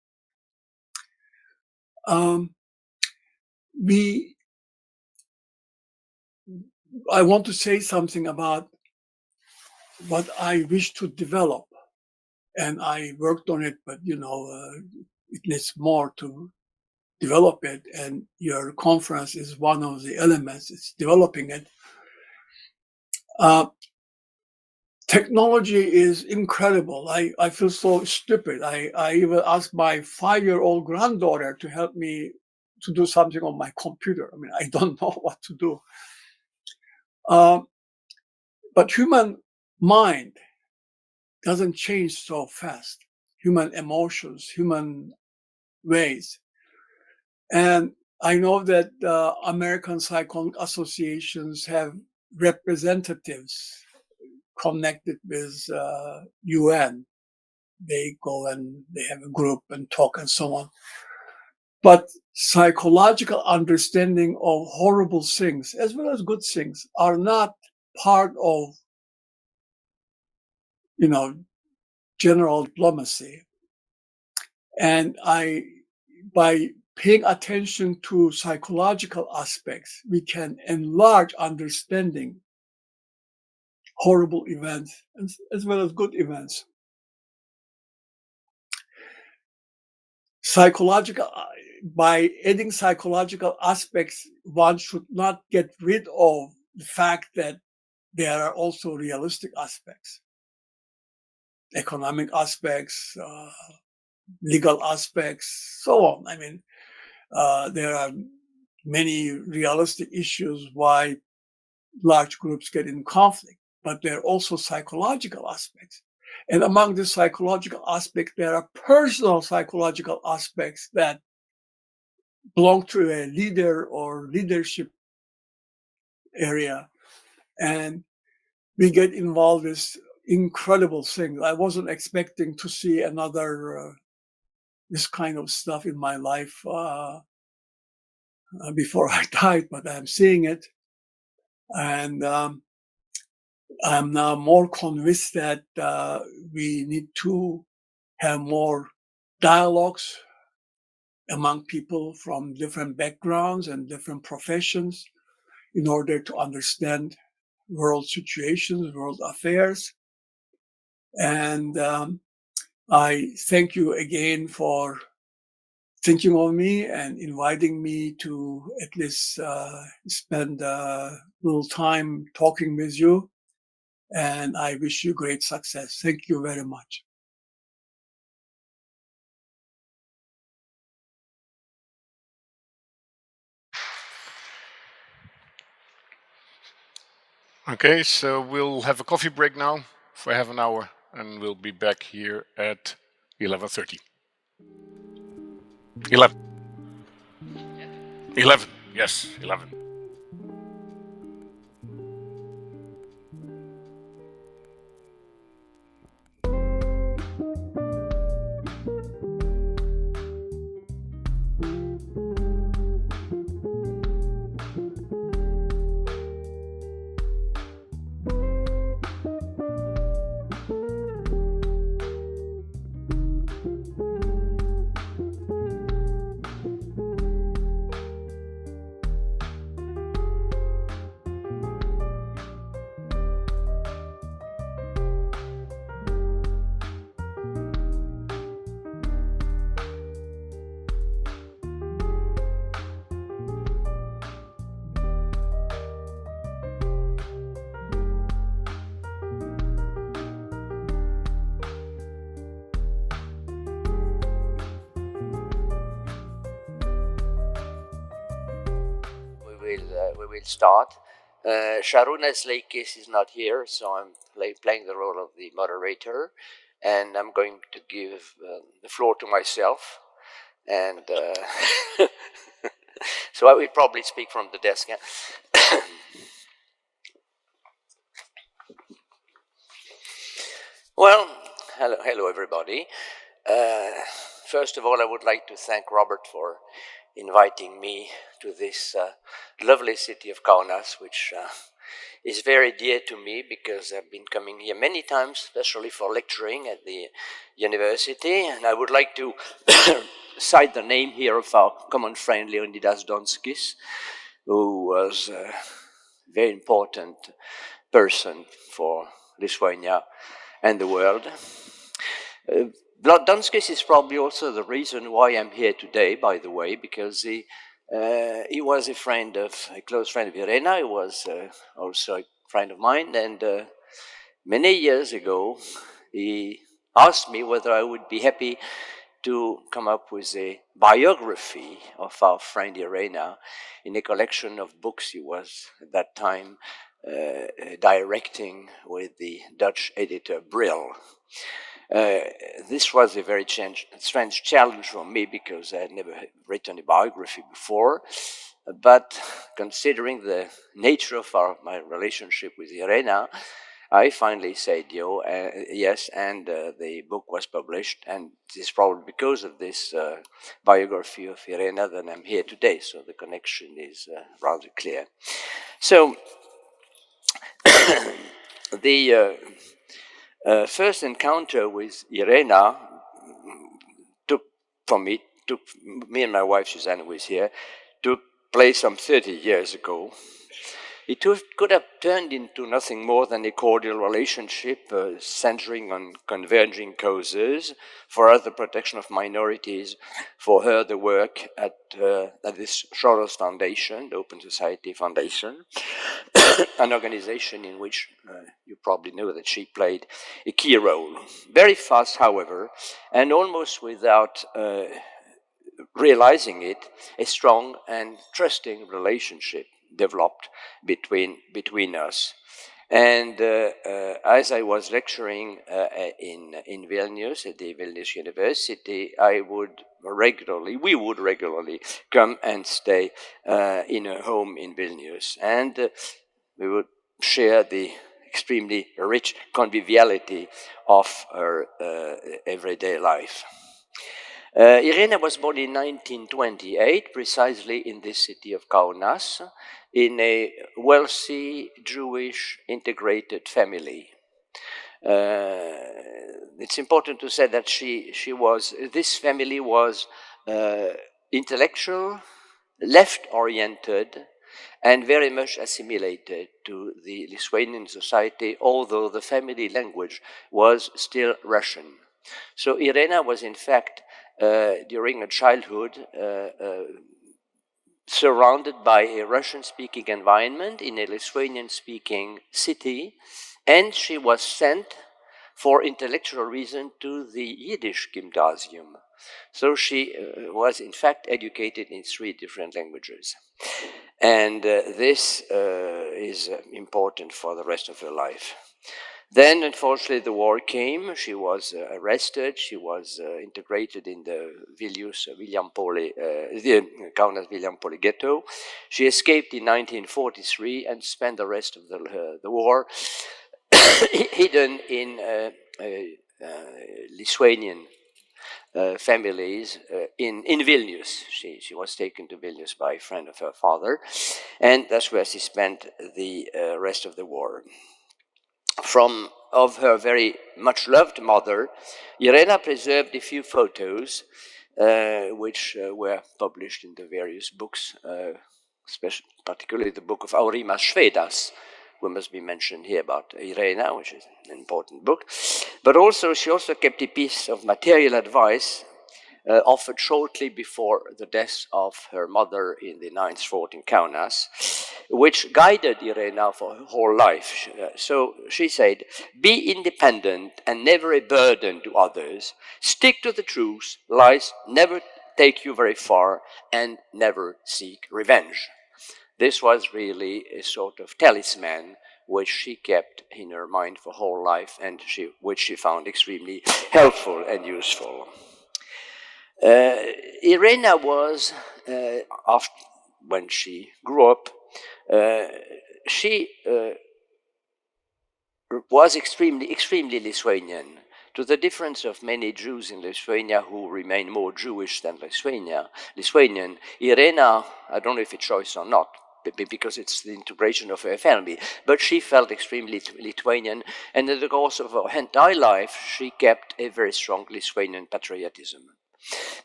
I want to say something about what I wish to develop, and I worked on it, but it needs more to develop it, and your conference is one of the elements. It's developing it. Technology is incredible. I feel so stupid. I even asked my 5-year-old granddaughter to help me to do something on my computer. I mean, I don't know what to do. But human mind doesn't change so fast. Human emotions, human ways. And I know that American psychological associations have representatives connected with UN. They go and they have a group and talk and so on. But psychological understanding of horrible things as well as good things are not part of, general diplomacy. And by paying attention to psychological aspects, we can enlarge understanding horrible events as well as good events. By adding psychological aspects, one should not get rid of the fact that there are also realistic aspects, economic aspects, legal aspects, so on. I mean, there are many realistic issues why large groups get in conflict, but there are also psychological aspects. And among the psychological aspects, there are personal psychological aspects that belong to a leader or leadership area. And we get involved in incredible things. I wasn't expecting to see another this kind of stuff in my life before I died, but I'm seeing it. And I'm now more convinced that we need to have more dialogues among people from different backgrounds and different professions in order to understand world situations, world affairs. And I thank you again for thinking of me and inviting me to at least spend a little time talking with you. And I wish you great success. Thank you very much. Okay, so we'll have a coffee break now for half an hour, and we'll be back here at 11:30. 11. 11. Yes, 11. We will start Sharuna Sleikis is not here, so I'm playing the role of the moderator, and I'm going to give the floor to myself. And so I will probably speak from the desk. Well, hello everybody. First of all, I would like to thank Robert for inviting me to this lovely city of Kaunas, which is very dear to me because I've been coming here many times, especially for lecturing at the university. And I would like to cite the name here of our common friend Leonidas Donskis, who was a very important person for Lithuania and the world. Donskis is probably also the reason why I'm here today, by the way, because he was a close friend of Irena. He was also a friend of mine, and many years ago, he asked me whether I would be happy to come up with a biography of our friend Irena in a collection of books he was at that time directing with the Dutch editor Brill. This was a very strange challenge for me because I had never written a biography before, but considering the nature of my relationship with Irena, I finally said yes, and the book was published, and it's probably because of this biography of Irena that I'm here today, so the connection is rather clear. So, the first encounter with Irena took me and my wife Susanna was here, took place some 30 years ago. It could have turned into nothing more than a cordial relationship centering on converging causes, for her the protection of minorities, for her the work at this Soros Foundation, the Open Society Foundation, an organization in which you probably know that she played a key role. Very fast, however, and almost without realizing it, a strong and trusting relationship developed between us. And as I was lecturing in Vilnius at the Vilnius University, we would regularly come and stay in a home in Vilnius, and we would share the extremely rich conviviality of her everyday life. Irena was born in 1928, precisely in this city of Kaunas, in a wealthy Jewish integrated family. It's important to say that this family was intellectual, left-oriented, and very much assimilated to the Lithuanian society, although the family language was still Russian. So Irena was, in fact, during her childhood, surrounded by a Russian-speaking environment in a Lithuanian-speaking city, and she was sent for intellectual reason to the Yiddish gymnasium. So she was, in fact, educated in 3 different languages. And this is important for the rest of her life. Then, unfortunately, the war came. She was arrested. She was integrated in the Kaunas Viljampolė ghetto. She escaped in 1943 and spent the rest of the war hidden in Lithuanian families in Vilnius. She was taken to Vilnius by a friend of her father, and that's where she spent the rest of the war. Of her very much loved mother, Irena preserved a few photos which were published in the various books, particularly the book of Aurimas Švedas, who must be mentioned here, about Irena, which is an important book. But also, she also kept a piece of material advice offered shortly before the death of her mother in the 9th fort in Kaunas, which guided Irena for her whole life. So she said, "Be independent and never a burden to others. Stick to the truth. Lies never take you very far, and never seek revenge." this was really a sort of talisman which she kept in her mind for whole life, and which she found extremely helpful and useful. Irena was, when she grew up, she was extremely Lithuanian, to the difference of many Jews in Lithuania who remain more Jewish than Lithuanian. Irena, I don't know if it's choice or not, because it's the integration of her family, but she felt extremely Lithuanian, and in the course of her entire life, she kept a very strong Lithuanian patriotism.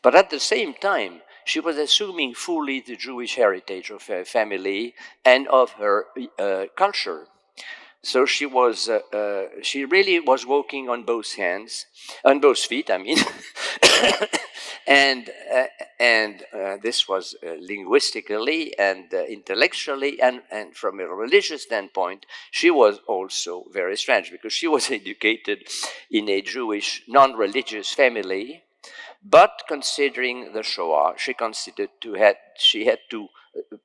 But at the same time, she was assuming fully the Jewish heritage of her family and of her culture. So she really was walking on both feet, I mean, and this was linguistically and intellectually, and from a religious standpoint, she was also very strange, because she was educated in a Jewish non-religious family, but considering the Shoah, she considered she had to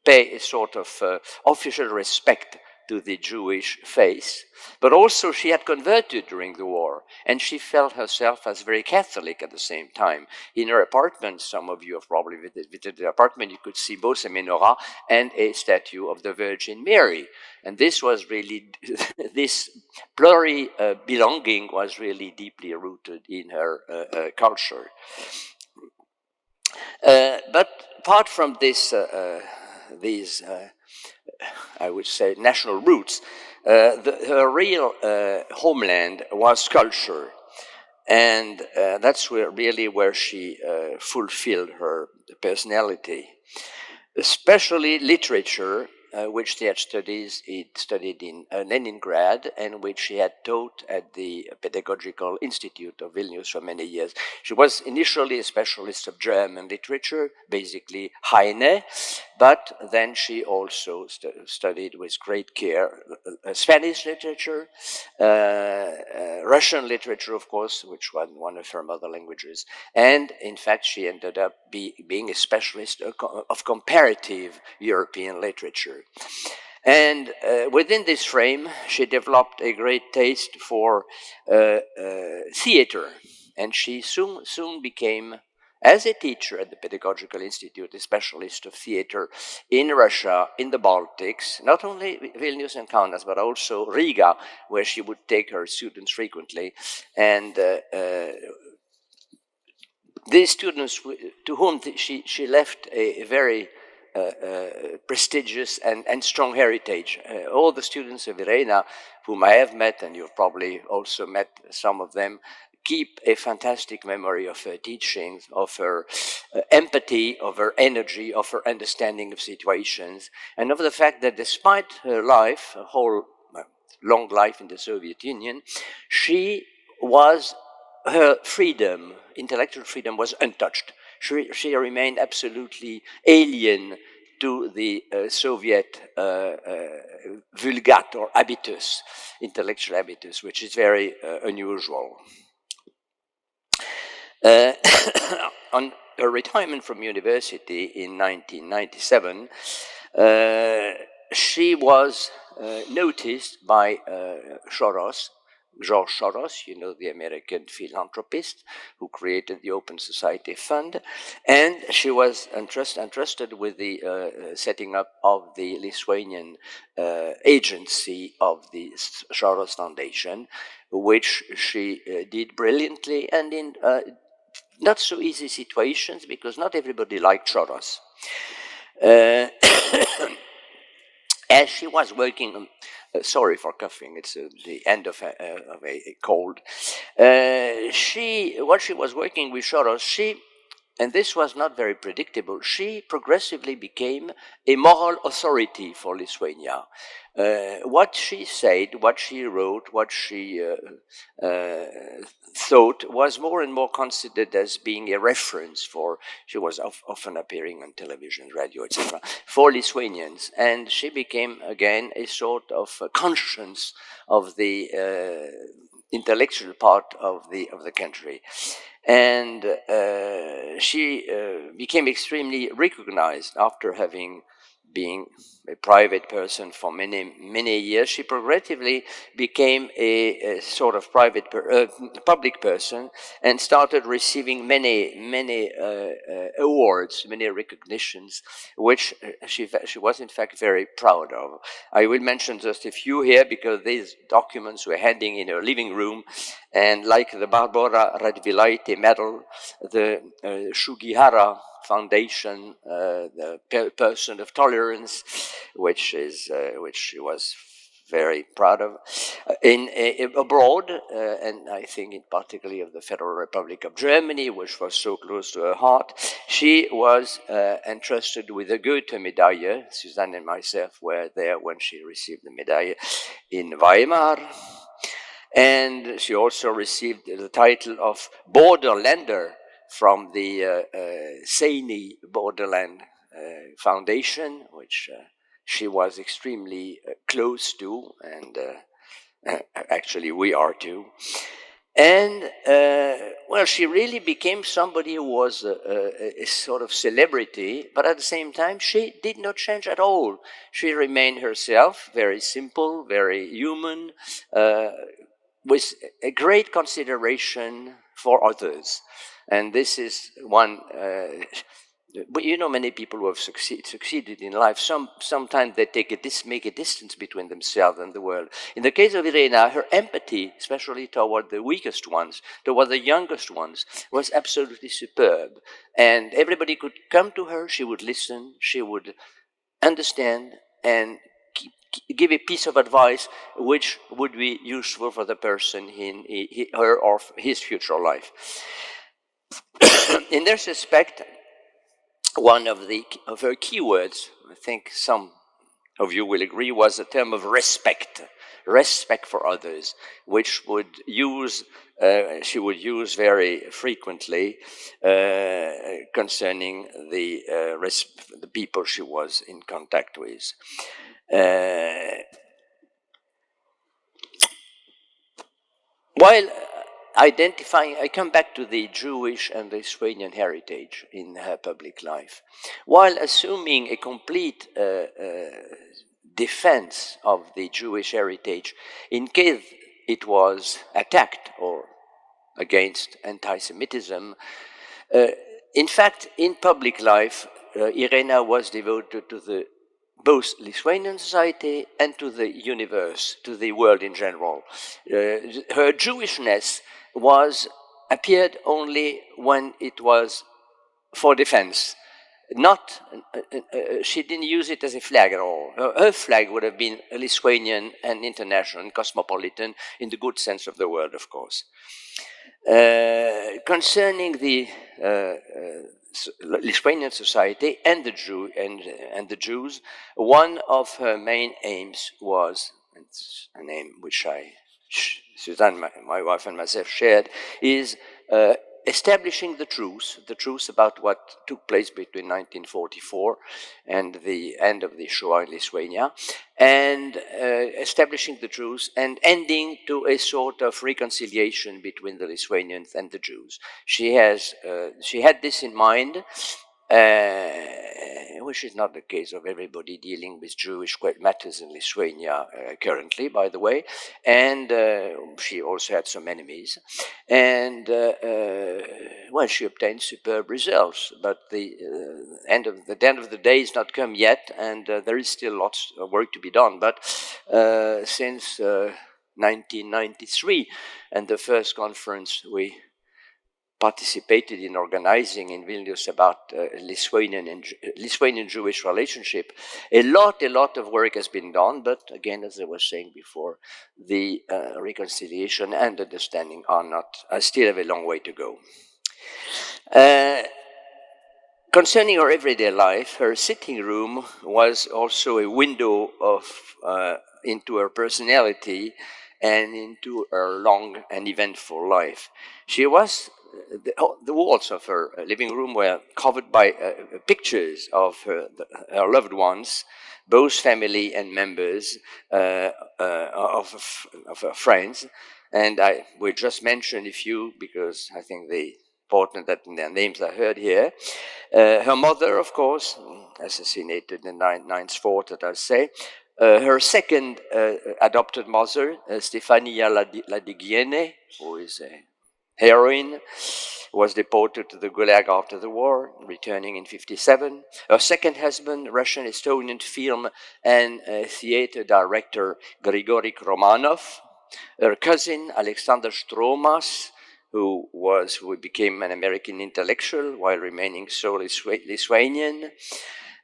pay a sort of official respect to the Jewish faith, but also she had converted during the war, and she felt herself as very Catholic at the same time. In her apartment, some of you have probably visited the apartment, you could see both a menorah and a statue of the Virgin Mary. And this was really, this belonging was really deeply rooted in her culture. But apart from these, I would say, national roots, her real homeland was culture. And that's where she fulfilled her personality. Especially literature, which she had studied in Leningrad, and which she had taught at the Pedagogical Institute of Vilnius for many years. She was initially a specialist of German literature, basically Heine, but then she also studied with great care Spanish literature, Russian literature, of course, which was one of her mother languages, and in fact she ended up being a specialist of comparative European literature. And within this frame, she developed a great taste for theater, and she soon became, as a teacher at the Pedagogical Institute, a specialist of theater in Russia, in the Baltics, not only Vilnius and Kaunas, but also Riga, where she would take her students frequently. And these students to whom she left a very prestigious and strong heritage. All the students of Irena, whom I have met, and you've probably also met some of them, keep a fantastic memory of her teachings, of her empathy, of her energy, of her understanding of situations, and of the fact that despite her life, a whole long life in the Soviet Union, her freedom, intellectual freedom, was untouched. She remained absolutely alien to the Soviet vulgate or habitus, intellectual habitus, which is very unusual. On her retirement from university in 1997, she was noticed by George Soros, you know, the American philanthropist who created the Open Society Fund, and she was entrusted with the setting up of the Lithuanian agency of the Soros Foundation, which she did brilliantly and in not so easy situations, because not everybody liked Soros. As she was working, sorry for coughing, it's the end of a cold. While she was working with Soros, and this was not very predictable, she progressively became a moral authority for Lithuania. What she said, what she wrote, what she thought was more and more considered as being a reference for, she was often appearing on television, radio, etc., for Lithuanians. And she became, again, a sort of conscience of the intellectual part of the country. And she became extremely recognized after having being a private person for many years, she progressively became a sort of public person and started receiving many awards, many recognitions, which she was in fact very proud of. I will mention just a few here because these documents were hanging in her living room, and like the Barbara Radvilaite Medal, the Shugihara Foundation, the Person of Tolerance, which she was very proud of. Abroad, and I think in particularly of the Federal Republic of Germany, which was so close to her heart, she was entrusted with the Goethe Medaille. Suzanne and myself were there when she received the medaille in Weimar. And she also received the title of Borderlander from the Seine Borderland Foundation, which she was extremely close to, and actually we are too. And, well, she really became somebody who was a sort of celebrity, but at the same time, she did not change at all. She remained herself, very simple, very human, with a great consideration for others. And this is one, but you know, many people who have succeeded in life, sometimes they make a distance between themselves and the world. In the case of Irena, her empathy, especially toward the weakest ones, toward the youngest ones, was absolutely superb. And everybody could come to her, she would listen, she would understand, and give a piece of advice which would be useful for the person in her or his future life. In this respect, one of her keywords, I think some of you will agree, was the term of respect for others, which she would use very frequently concerning the people she was in contact with. While identifying, I come back to the Jewish and the Lithuanian heritage in her public life. While assuming a complete defense of the Jewish heritage in case it was attacked or against anti-Semitism, in fact, in public life, Irena was devoted to both Lithuanian society and to the universe, to the world in general. Her Jewishness appeared only when it was for defense. She didn't use it as a flag at all. Her flag would have been Lithuanian and international and cosmopolitan in the good sense of the word, of course. Concerning the Lithuanian society and the Jews, one of her main aims was, it's a name which Suzanne, my wife, and myself shared, is establishing the truth about what took place between 1944 and the end of the Shoah in Lithuania, and establishing the truth and ending to a sort of reconciliation between the Lithuanians and the Jews. She had this in mind, which is not the case of everybody dealing with Jewish matters in Lithuania currently, by the way, and she also had some enemies, and well, she obtained superb results, but the end of the day is not come yet, and there is still lots of work to be done, but since 1993 and the first conference we participated in organizing in Vilnius about Lithuanian Jewish relationship, a lot of work has been done, but again, as I was saying before, the reconciliation and understanding still have a long way to go. Concerning her everyday life, her sitting room was also a window into her personality and into her long and eventful life. She was the walls of her living room were covered by pictures of her loved ones, both family and members of her friends. And I will just mention a few because I think they important that their names are heard here. Her mother, of course, assassinated in the 9th, let us say. Her second adopted mother, Stefania Ladiguiene, who is a heroine, was deported to the Gulag after the war, returning in 1957. Her second husband, Russian-Estonian film and theater director Grigory Romanov. Her cousin, Alexander Stromas, who became an American intellectual while remaining so Lithuanian.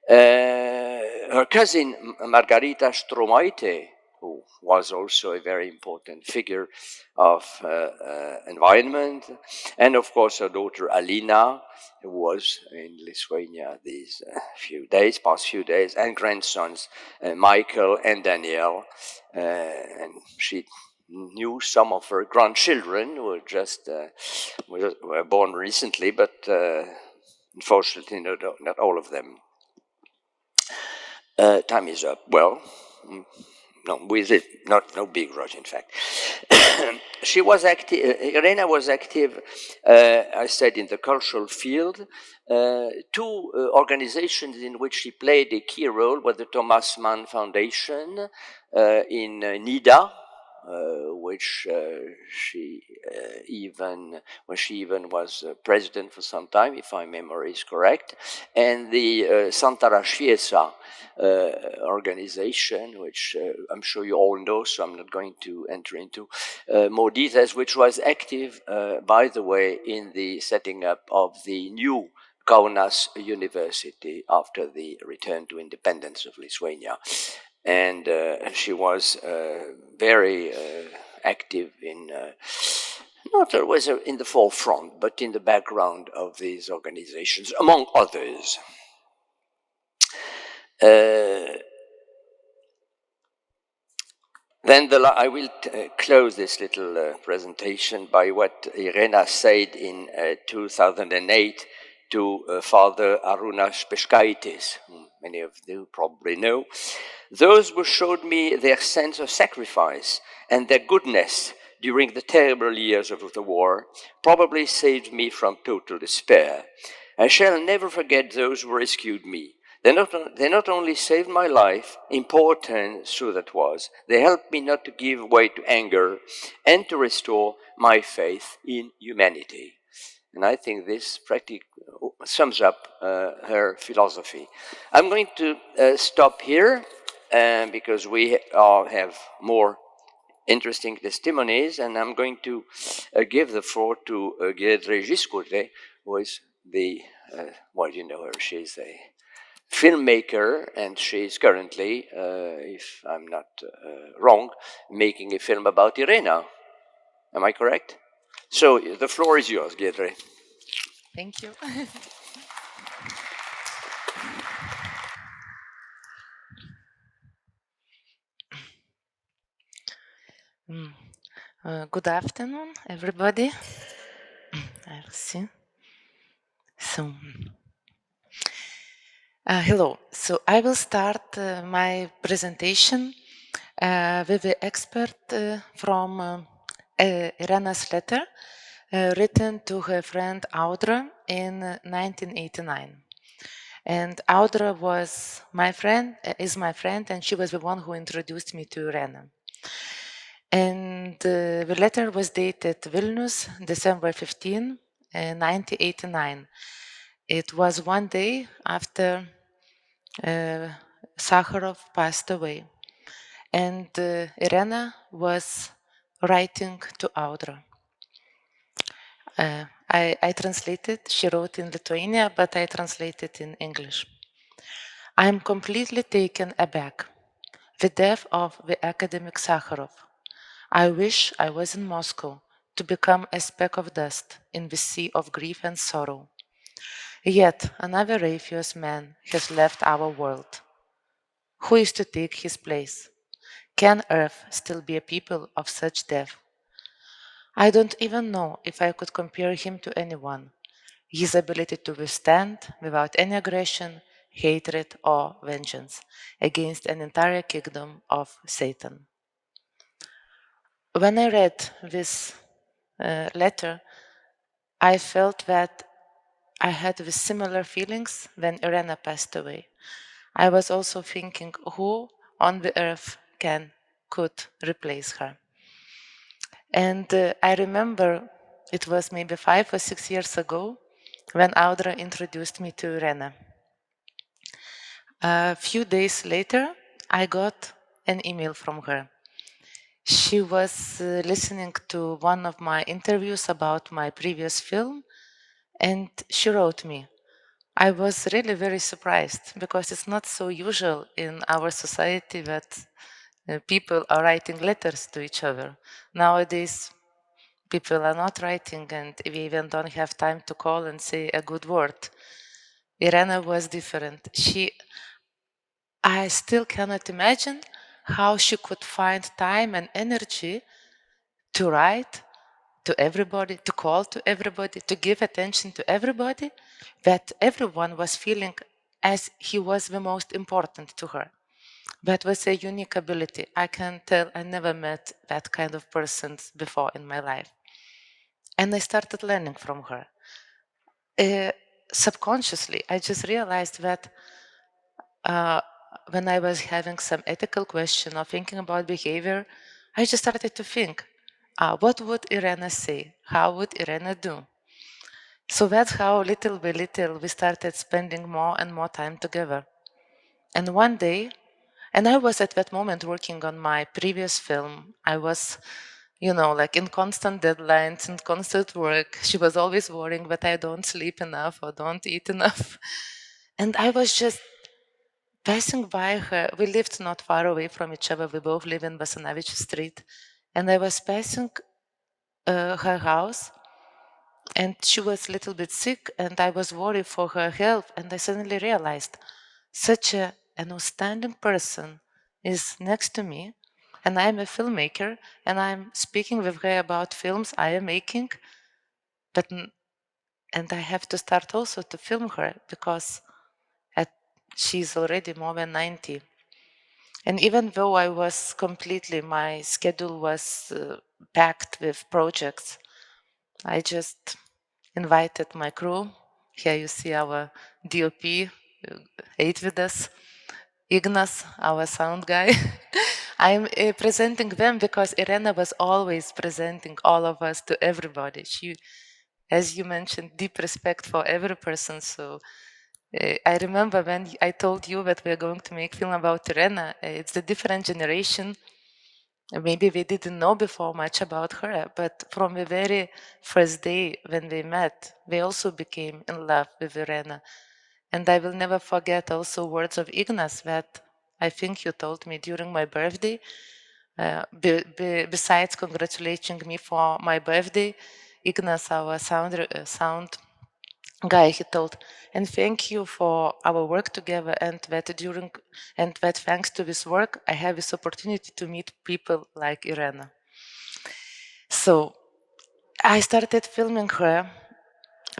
Her cousin, Margarita Stromaite, who was also a very important figure of environment, and of course her daughter Alina, who was in Lithuania these past few days, and grandsons Michael and Danielle, and she knew some of her grandchildren who were born recently, but unfortunately not all of them. Time is up. Well, no, with it, no big rush, in fact. She was active. Irena was active. I said in the cultural field. Two organizations in which she played a key role were the Thomas Mann Foundation in Nida, which she even was president for some time, if my memory is correct, and the Santa Rashiesa organization, which I'm sure you all know, so I'm not going to enter into more details, which was active, by the way, in the setting up of the new Kaunas University after the return to independence of Lithuania. And she was very active in, not always in the forefront, but in the background of these organizations, among others. Then I will close this little presentation by what Irena said in 2008 to Father Arunas Peškaitis, whom many of you probably know. Those who showed me their sense of sacrifice and their goodness during the terrible years of the war probably saved me from total despair. I shall never forget those who rescued me. They not only saved my life, important so that was, they helped me not to give way to anger and to restore my faith in humanity. And I think this practically sums up her philosophy. I'm going to stop here because we have more interesting testimonies, and I'm going to give the floor to Gedre Giscote, who is the, well, you know her, she's a filmmaker, and she's currently, if I'm not wrong, making a film about Irena. Am I correct? So the floor is yours, Gedre. Thank you. Good afternoon, everybody. I'll see. So, hello. So I will start my presentation with the expert from Irena's letter written to her friend Audra in 1989. And Audra was my friend, is my friend, and she was the one who introduced me to Irena. And the letter was dated Vilnius, December 15, 1989. It was one day after Sakharov passed away. And Irena was writing to Audra. I translated, she wrote in Lithuania, but I translated in English. I am completely taken aback. The death of the academic Sakharov. I wish I was in Moscow to become a speck of dust in the sea of grief and sorrow. Yet another Raphios man has left our world. Who is to take his place? Can Earth still be a people of such depth? I don't even know if I could compare him to anyone. His ability to withstand, without any aggression, hatred, or vengeance, against an entire kingdom of Satan. When I read this letter, I felt that I had the similar feelings when Irena passed away. I was also thinking who on the earth could replace her. And I remember it was maybe 5 or 6 years ago when Audra introduced me to Irena. A few days later, I got an email from her. She was listening to one of my interviews about my previous film, and she wrote me. I was really very surprised because it's not so usual in our society that people are writing letters to each other. Nowadays, people are not writing, and we even don't have time to call and say a good word. Irena was different. I still cannot imagine how she could find time and energy to write to everybody, to call to everybody, to give attention to everybody, that everyone was feeling as he was the most important to her. That was a unique ability. I can tell I never met that kind of person before in my life. And I started learning from her. Subconsciously, I just realized that when I was having some ethical question or thinking about behavior, I just started to think, what would Irena say? How would Irena do? So that's how little by little we started spending more and more time together. And one day, and I was at that moment working on my previous film. I was, like in constant deadlines and constant work. She was always worrying that I don't sleep enough or don't eat enough. And I was just passing by her. We lived not far away from each other. We both live in Basanavic Street. And I was passing her house, and she was a little bit sick, and I was worried for her health. And I suddenly realized such an outstanding person is next to me, and I'm a filmmaker, and I'm speaking with her about films I am making, and I have to start also to film her because she's already more than 90. And even though my schedule was packed with projects, I just invited my crew. Here you see our DOP, ate with us, Ignas, our sound guy. I'm presenting them because Irena was always presenting all of us to everybody. She, as you mentioned, deep respect for every person. So I remember when I told you that we're going to make film about Irena, it's a different generation. Maybe we didn't know before much about her, but from the very first day when we met, we also became in love with Irena. And I will never forget also words of Ignas that I think you told me during my birthday. Besides congratulating me for my birthday, Ignas, our sound guy, he told, and thank you for our work together, and that thanks to this work, I have this opportunity to meet people like Irena. So I started filming her,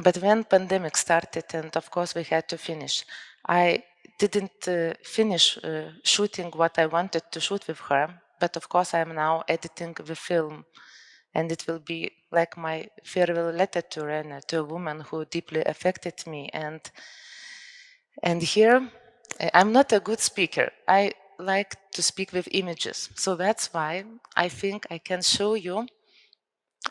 but when pandemic started, and of course we had to finish, I didn't finish shooting what I wanted to shoot with her, but of course I'm now editing the film, and it will be like my farewell letter to Irena, to a woman who deeply affected me. And here, I'm not a good speaker. I like to speak with images. So that's why I think I can show you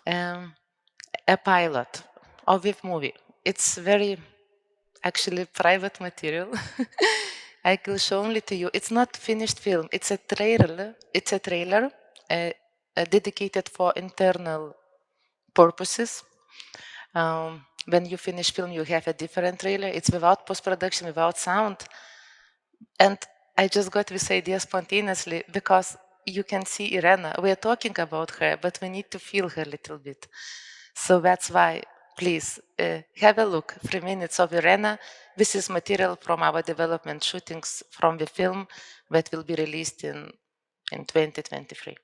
a pilot of this movie. It's very actually private material. I will show only to you. It's not finished film. It's a trailer. It's a trailer dedicated for internal purposes. When you finish film, you have a different trailer. It's without post-production, without sound. And I just got this idea spontaneously because you can see Irena. We are talking about her, but we need to feel her a little bit. So that's why, please, have a look. 3 minutes of Irena. This is material from our development shootings from the film that will be released in 2023.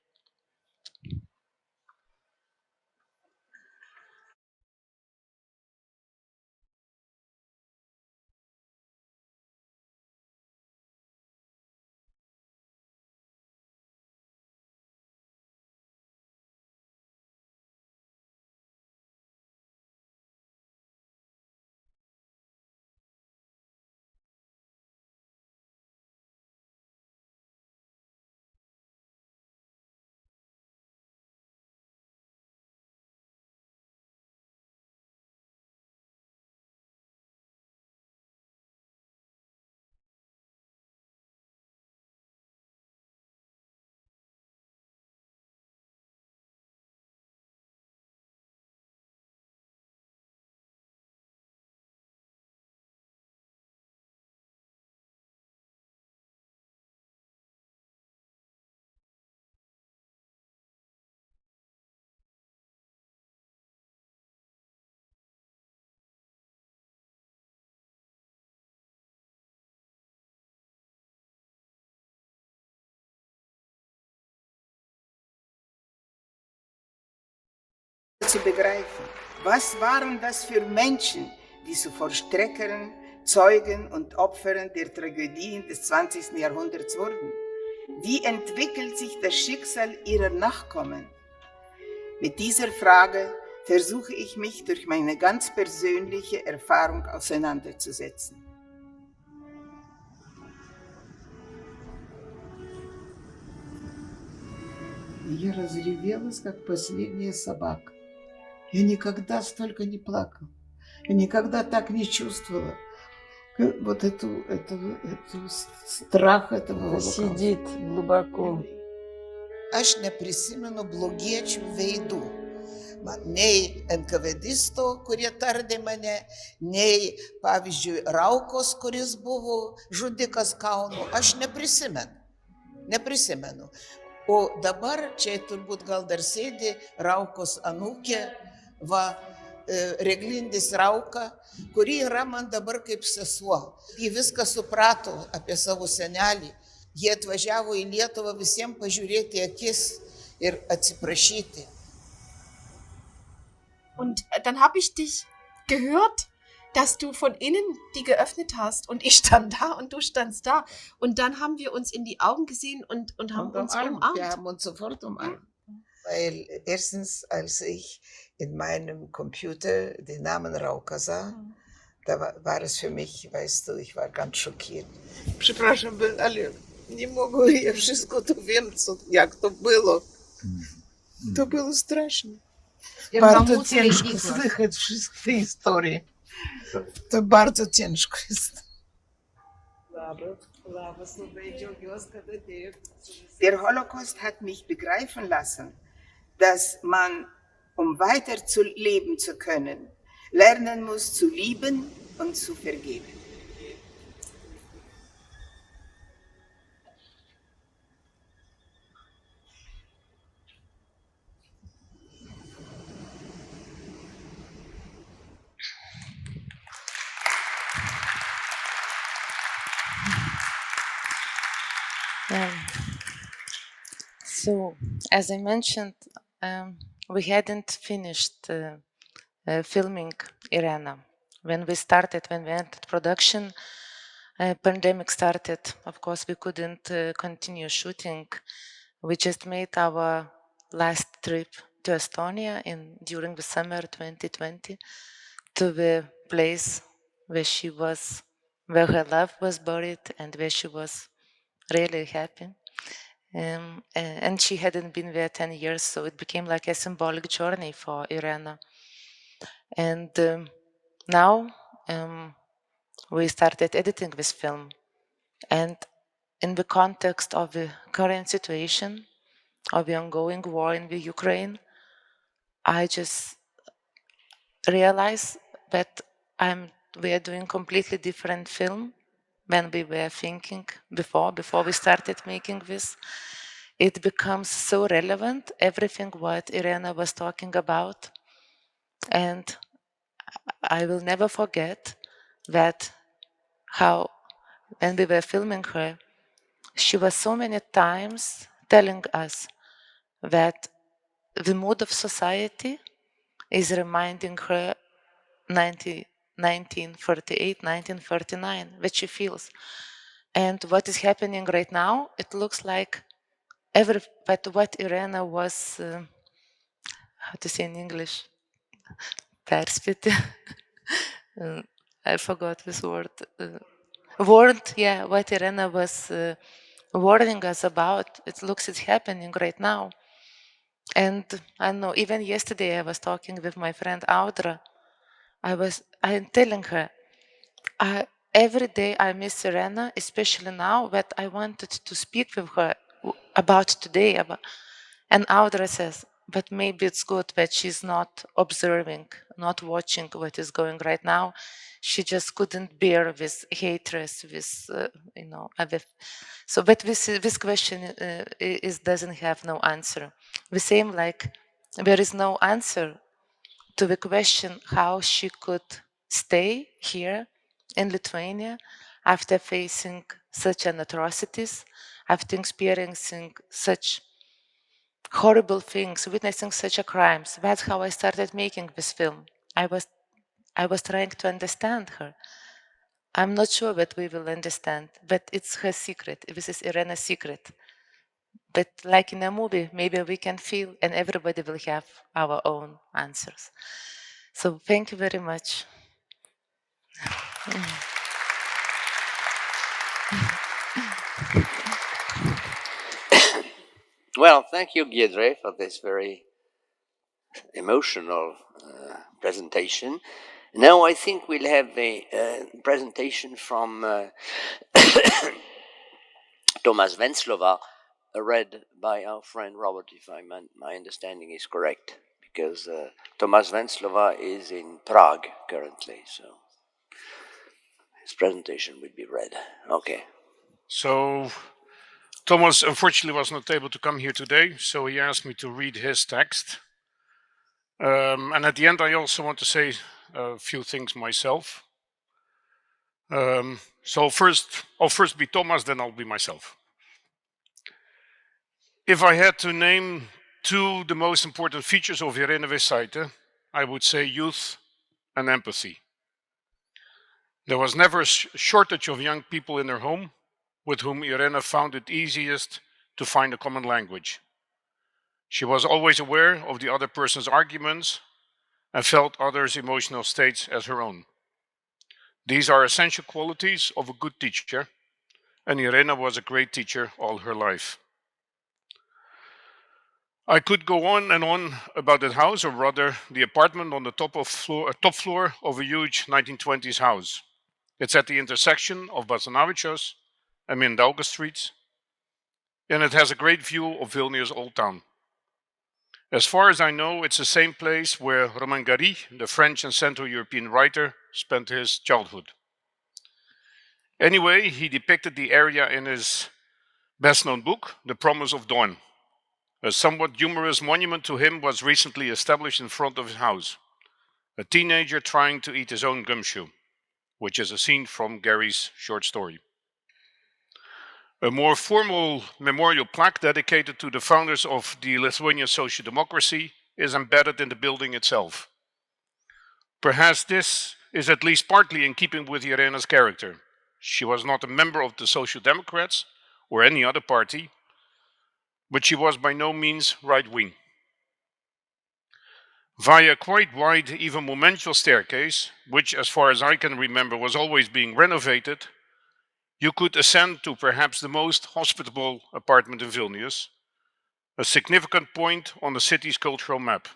zu begreifen, was waren das für Menschen, die zu Vollstreckern, Zeugen und Opfern der Tragödien des 20. Jahrhunderts wurden. Wie entwickelt sich das Schicksal ihrer Nachkommen? Mit dieser Frage versuche ich mich durch meine ganz persönliche Erfahrung auseinanderzusetzen. Я разревелась, как последняя собака. Я никогда столько не плакала. Я никогда так не чувствовала вот эту страх этого Holokausta. Сидит глубоко. Aš neprisimenu blogiečių veidų. Nei NKVDisto, kurie tardė mane, nei, pavyzdžiui, Raukos, kuris buvo žudikas Kauno. Aš neprisimenu. O dabar čia turbūt gal dar sėdi Raukos anūkė, Reglindis Rauka, kuri yra man dabar kaip sesuo. Ji viską suprato apie savo senelį. Jie atvažiavo į Lietuvą visiems pažiūrėti akis ir atsiprašyti. Und dann habe ich dich gehört, dass du von innen die geöffnet hast und ich stand da und du standst da. Und dann haben wir uns in die Augen gesehen und haben uns umarmt. Wir haben uns sofort umarmt. Weil erstens, als ich in meinem Computer den Namen Rauka sah, da war es für mich, weißt du, ich war ganz schockiert. Przepraszam, ale nie mogę, ja wszystko to wiem, jak to było. To było straszne. Bardzo ciężko słychać wszystkie te historie. To bardzo ciężko jest. Der Holocaust hat mich begreifen lassen, dass man, um weiter zu leben zu können, lernen muss zu lieben und zu vergeben. So, as I mentioned, we hadn't finished filming Irena. When we entered production, pandemic started. Of course, we couldn't continue shooting. We just made our last trip to Estonia during the summer 2020 to the place where her love was buried and where she was really happy. And she hadn't been there 10 years, so it became like a symbolic journey for Irena. And now we started editing this film. And in the context of the current situation, of the ongoing war in the Ukraine, I just realized that we are doing completely different film than we were thinking before we started making this. It becomes so relevant, everything what Irena was talking about. And I will never forget that how, when we were filming her, she was so many times telling us that the mood of society is reminding her 1938, 1939, that she feels. And what is happening right now, it looks like but what Irena was, how to say in English, perspective. I forgot this word. What Irena was warning us about, it's happening right now. And I know, even yesterday I was talking with my friend Audra. I'm telling her, every day I miss Irena, especially now that I wanted to speak with her about today. And Audra says, but maybe it's good that she's not observing, not watching what is going right now. She just couldn't bear this hatred, this, So, but this question doesn't have no answer. The same like there is no answer to the question how she could stay here in Lithuania after facing such an atrocities, after experiencing such horrible things, witnessing such a crimes. That's how I started making this film. I was trying to understand her. I'm not sure that we will understand, but it's her secret. This is Irena's secret. But like in a movie, maybe we can feel and everybody will have our own answers. So thank you very much. Well, thank you, Giedre, for this very emotional presentation. Now I think we'll have a presentation from Thomas Venslova, read by our friend Robert, if my understanding is correct, because Thomas Venslova is in Prague currently, so his presentation will be read. Okay. So Thomas unfortunately was not able to come here today, so he asked me to read his text. And at the end, I also want to say a few things myself. So I'll first be Thomas, then I'll be myself. If I had to name two the most important features of Irene Weisseite, I would say youth and empathy. There was never a shortage of young people in her home with whom Irene found it easiest to find a common language. She was always aware of the other person's arguments and felt others' emotional states as her own. These are essential qualities of a good teacher, and Irene was a great teacher all her life. I could go on and on about that house, or rather the apartment on the top floor of a huge 1920s house. It's at the intersection of Basanavichos and Mindauga streets, and it has a great view of Vilnius Old Town. As far as I know, it's the same place where Romain Gary, the French and Central European writer, spent his childhood. Anyway, he depicted the area in his best-known book, The Promise of Dawn. A somewhat humorous monument to him was recently established in front of his house. A teenager trying to eat his own gumshoe, which is a scene from Gary's short story. A more formal memorial plaque dedicated to the founders of the Lithuanian social democracy is embedded in the building itself. Perhaps this is at least partly in keeping with Irena's character. She was not a member of the Social Democrats or any other party, but she was by no means right-wing. Via a quite wide, even monumental staircase, which as far as I can remember was always being renovated, you could ascend to perhaps the most hospitable apartment in Vilnius, a significant point on the city's cultural map.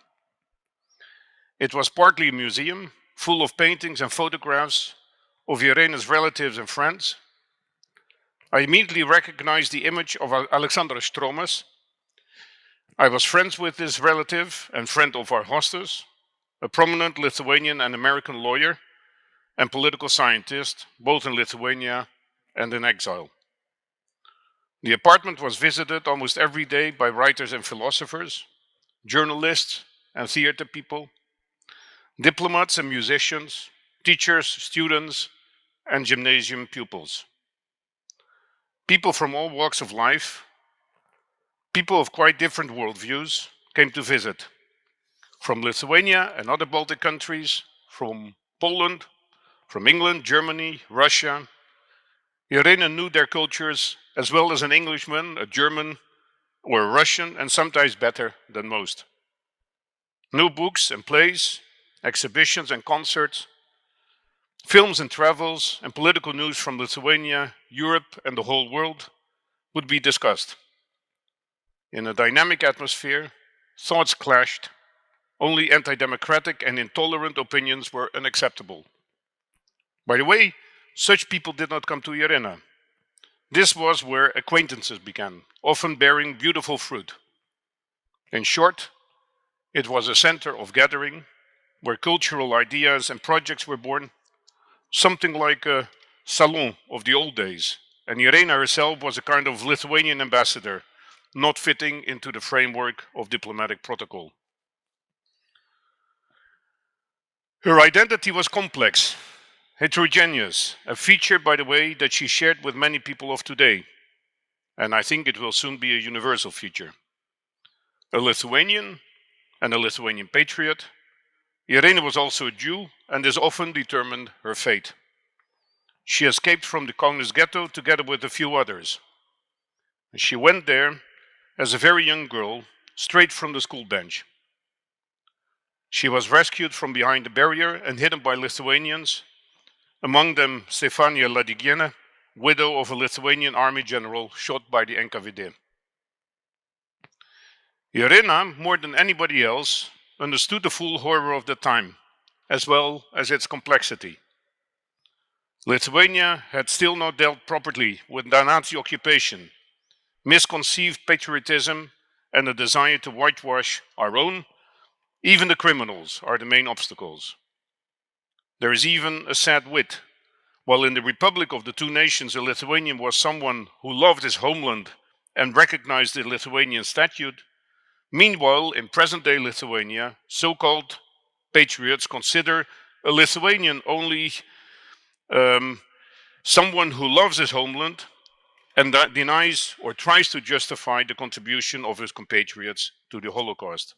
It was partly a museum, full of paintings and photographs of Irena's relatives and friends. I immediately recognized the image of Alexander Stromas. I was friends with this relative and friend of our hostess, a prominent Lithuanian and American lawyer and political scientist, both in Lithuania and in exile. The apartment was visited almost every day by writers and philosophers, journalists and theater people, diplomats and musicians, teachers, students, and gymnasium pupils. People from all walks of life, people of quite different worldviews, came to visit. From Lithuania and other Baltic countries, from Poland, from England, Germany, Russia. Irene knew their cultures as well as an Englishman, a German, or a Russian, and sometimes better than most. New books and plays, exhibitions and concerts, films and travels, and political news from Lithuania, Europe, and the whole world would be discussed. In a dynamic atmosphere, thoughts clashed. Only anti-democratic and intolerant opinions were unacceptable. By the way, such people did not come to Irena. This was where acquaintances began, often bearing beautiful fruit. In short, it was a center of gathering, where cultural ideas and projects were born, something like a salon of the old days, and Irena herself was a kind of Lithuanian ambassador, not fitting into the framework of diplomatic protocol. Her identity was complex, heterogeneous, a feature, by the way, that she shared with many people of today, and I think it will soon be a universal feature. a Lithuanian and a Lithuanian patriot, Irina was also a Jew, and this often determined her fate. She escaped from the communist ghetto together with a few others. She went there as a very young girl, straight from the school bench. She was rescued from behind the barrier and hidden by Lithuanians, among them Stefania Ladigiena, widow of a Lithuanian army general shot by the NKVD. Irina, more than anybody else, understood the full horror of the time, as well as its complexity. Lithuania had still not dealt properly with the Nazi occupation, misconceived patriotism, and a desire to whitewash our own. Even the criminals are the main obstacles. There is even a sad wit. While in the Republic of the Two Nations, a Lithuanian was someone who loved his homeland and recognized the Lithuanian statute, meanwhile, in present-day Lithuania, so-called patriots consider a Lithuanian only someone who loves his homeland and that denies or tries to justify the contribution of his compatriots to the Holocaust.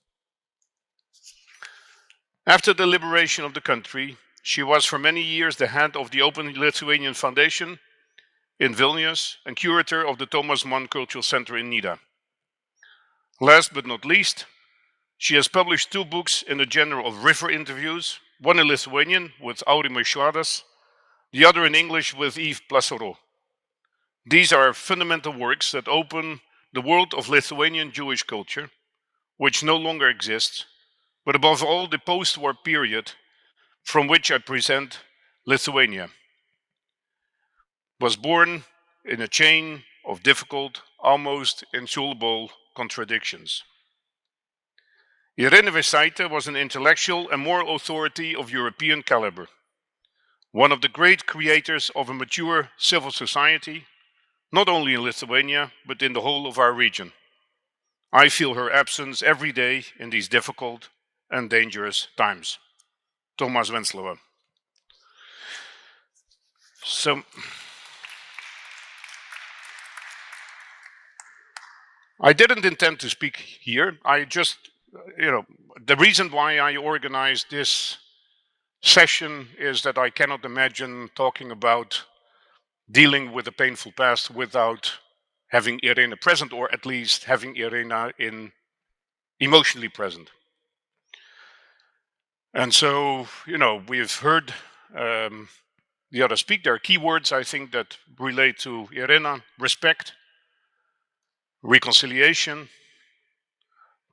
After the liberation of the country, she was for many years the head of the Open Lithuanian Foundation in Vilnius and curator of the Thomas Mann Cultural Center in Nida. Last but not least, she has published 2 books in the genre of river interviews, one in Lithuanian with Aurimai Švadas, the other in English with Yves Plassereau. These are fundamental works that open the world of Lithuanian Jewish culture, which no longer exists, but above all the post-war period from which I present Lithuania, was born in a chain of difficult, almost insoluble contradictions. Irina Vesaite was an intellectual and moral authority of European caliber, one of the great creators of a mature civil society, not only in Lithuania, but in the whole of our region. I feel her absence every day in these difficult and dangerous times. Tomas Venclova. So, I didn't intend to speak here. I just, the reason why I organized this session is that I cannot imagine talking about dealing with a painful past without having Irina present, or at least having Irina emotionally present. And so, we've heard the other speak. There are keywords, I think, that relate to Irina: respect, reconciliation,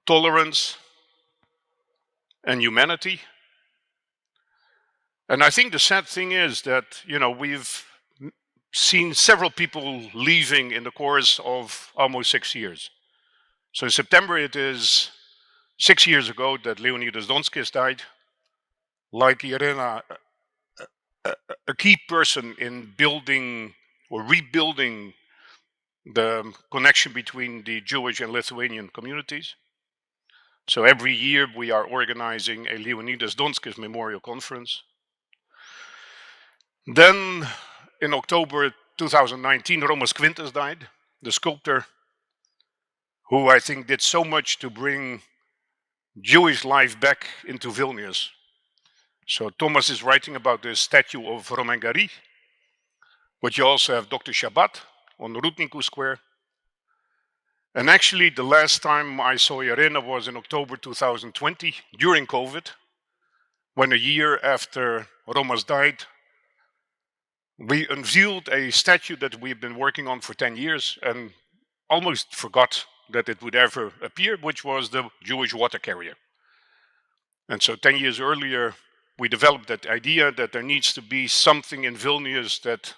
tolerance, and humanity. And I think the sad thing is that, we've seen several people leaving in the course of almost 6 years. So in September, it is 6 years ago that Leonidas Donskis died. Like Irina, a key person in building or rebuilding the connection between the Jewish and Lithuanian communities. So every year we are organizing a Leonidas Donskis Memorial Conference. Then in October 2019, Romas Quintas died, the sculptor who I think did so much to bring Jewish life back into Vilnius. So Thomas is writing about the statue of Romain Gary, but you also have Dr. Shabbat on Rudniku Square. And actually the last time I saw Irina was in October 2020, during COVID, when a year after Romas died, we unveiled a statue that we've been working on for 10 years and almost forgot that it would ever appear, which was the Jewish water carrier. And so 10 years earlier, we developed that idea that there needs to be something in Vilnius that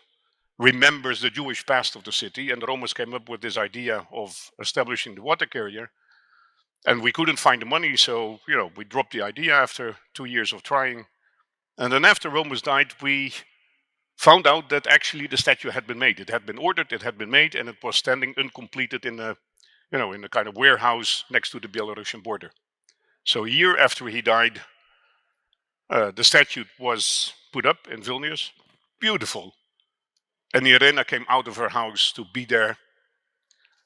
remembers the Jewish past of the city, and the Romans came up with this idea of establishing the water carrier. And we couldn't find the money, so we dropped the idea after 2 years of trying. And then after Romans died, we found out that actually the statue had been made. It had been ordered, it had been made, and it was standing uncompleted in a kind of warehouse next to the Belarusian border. So a year after he died, the statue was put up in Vilnius, beautiful. And Irina came out of her house to be there.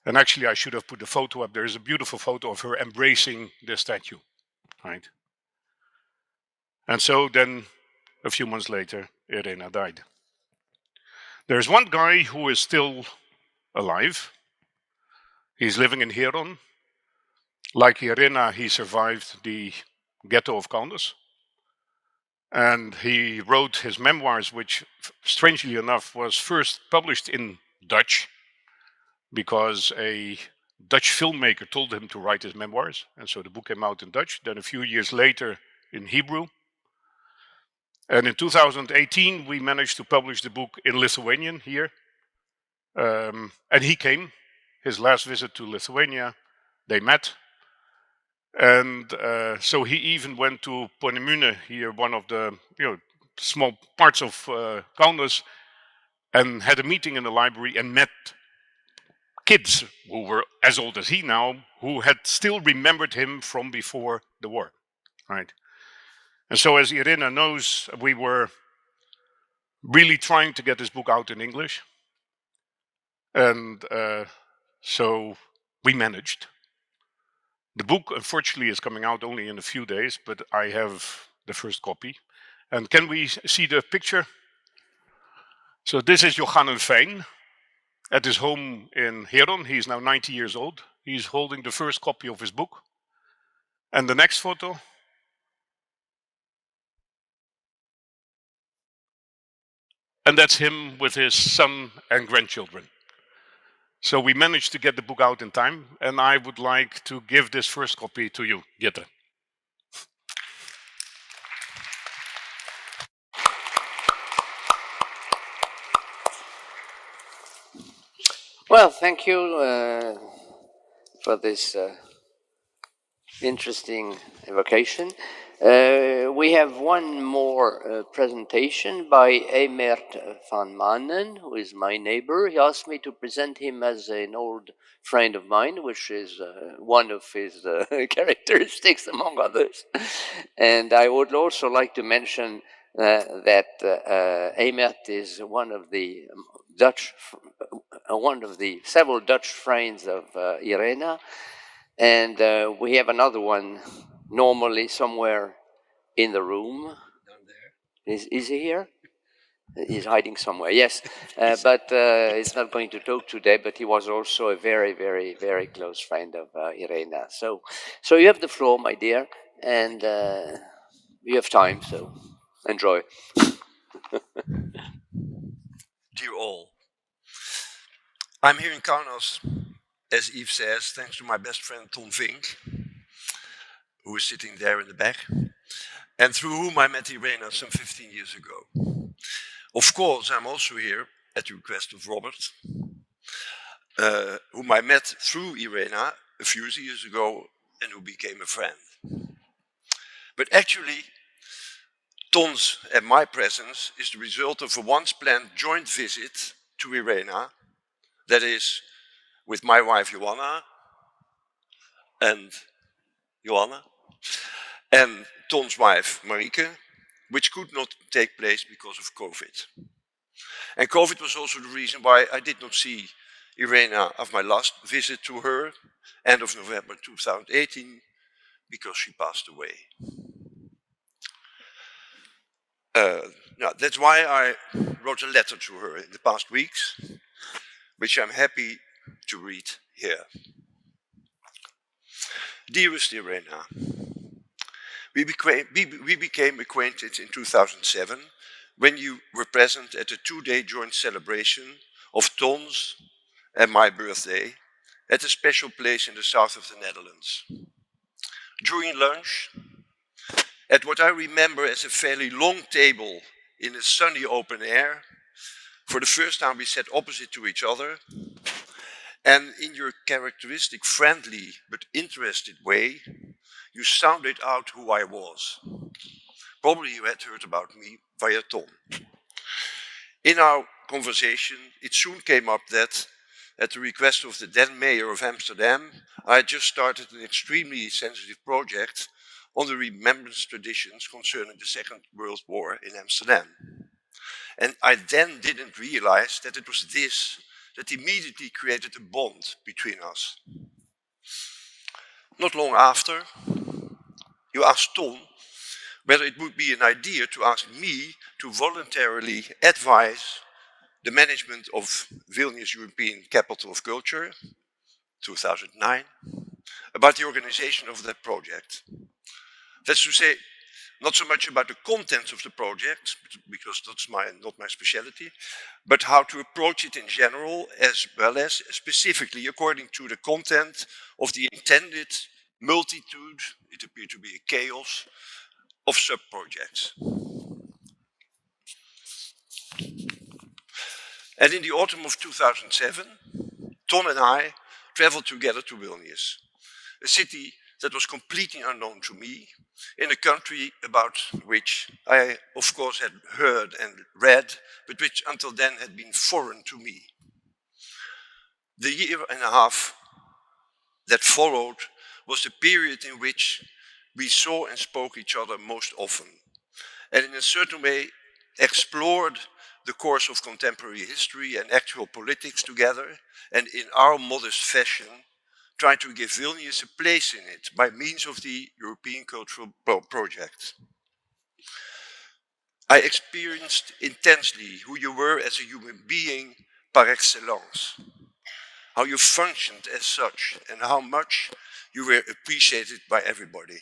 And actually, I should have put the photo up. There is a beautiful photo of her embracing the statue, right? And so then, a few months later, Irena died. There's one guy who is still alive. He's living in Heron. Like Irena, he survived the ghetto of Kaunas. And he wrote his memoirs, which, strangely enough, was first published in Dutch, because a Dutch filmmaker told him to write his memoirs. And so the book came out in Dutch. Then a few years later in Hebrew. And in 2018, we managed to publish the book in Lithuanian here. And he came, his last visit to Lithuania, they met. And so he even went to Peenemünde here, one of the small parts of Kaunas, and had a meeting in the library and met kids who were as old as he now, who had still remembered him from before the war, right? And so, as Irena knows, we were really trying to get this book out in English. And so we managed. The book, unfortunately, is coming out only in a few days, but I have the first copy. And can we see the picture? So this is Johannes Fein at his home in Heron. He's now 90 years old. He's holding the first copy of his book. And the next photo. And that's him with his son and grandchildren. So we managed to get the book out in time, and I would like to give this first copy to you, Gitte. Well, thank you for this interesting evocation. We have one more presentation by Eimert van Manen, who is my neighbor. He asked me to present him as an old friend of mine, which is one of his characteristics, among others. And I would also like to mention that Eimert is one of the several Dutch friends of Irena. And we have another one normally somewhere in the room. Down there. Is he here? He's hiding somewhere, yes. But he's not going to talk today, but he was also a very, very, very close friend of Irena. So you have the floor, my dear, and you have time, so enjoy. Dear all, I'm here in Kaunas, as Yves says, thanks to my best friend Ton Vink, who is sitting there in the back, and through whom I met Irena some 15 years ago. Of course, I'm also here at the request of Robert, whom I met through Irena a few years ago and who became a friend. But actually, Ton's and my presence is the result of a once planned joint visit to Irena, that is, with my wife Johanna and Ton's wife Marieke, which could not take place because of COVID. And COVID was also the reason why I did not see Irena of my last visit to her, end of November 2018, because she passed away. That's why I wrote a letter to her in the past weeks, which I'm happy to read here. Dearest Irena, we became acquainted in 2007 when you were present at a 2-day joint celebration of Ton's and my birthday at a special place in the south of the Netherlands. During lunch, at what I remember as a fairly long table in a sunny open air, for the first time we sat opposite to each other, and in your characteristic friendly but interested way, you sounded out who I was. Probably you had heard about me via Ton. In our conversation, it soon came up that, at the request of the then mayor of Amsterdam, I had just started an extremely sensitive project on the remembrance traditions concerning the Second World War in Amsterdam. And I then didn't realize that it was this that immediately created a bond between us. Not long after, you asked Ton whether it would be an idea to ask me to voluntarily advise the management of Vilnius European Capital of Culture, 2009, about the organization of that project. That's to say, not so much about the contents of the project, because that's not my specialty, but how to approach it in general, as well as specifically according to the content of the intended multitude, it appeared to be a chaos, of sub-projects. And in the autumn of 2007, Ton and I traveled together to Vilnius, a city that was completely unknown to me, in a country about which I, of course, had heard and read, but which until then had been foreign to me. The year and a half that followed was the period in which we saw and spoke each other most often, and in a certain way explored the course of contemporary history and actual politics together, and in our modest fashion, tried to give Vilnius a place in it by means of the European Cultural Project. I experienced intensely who you were as a human being par excellence, how you functioned as such, and how much you were appreciated by everybody,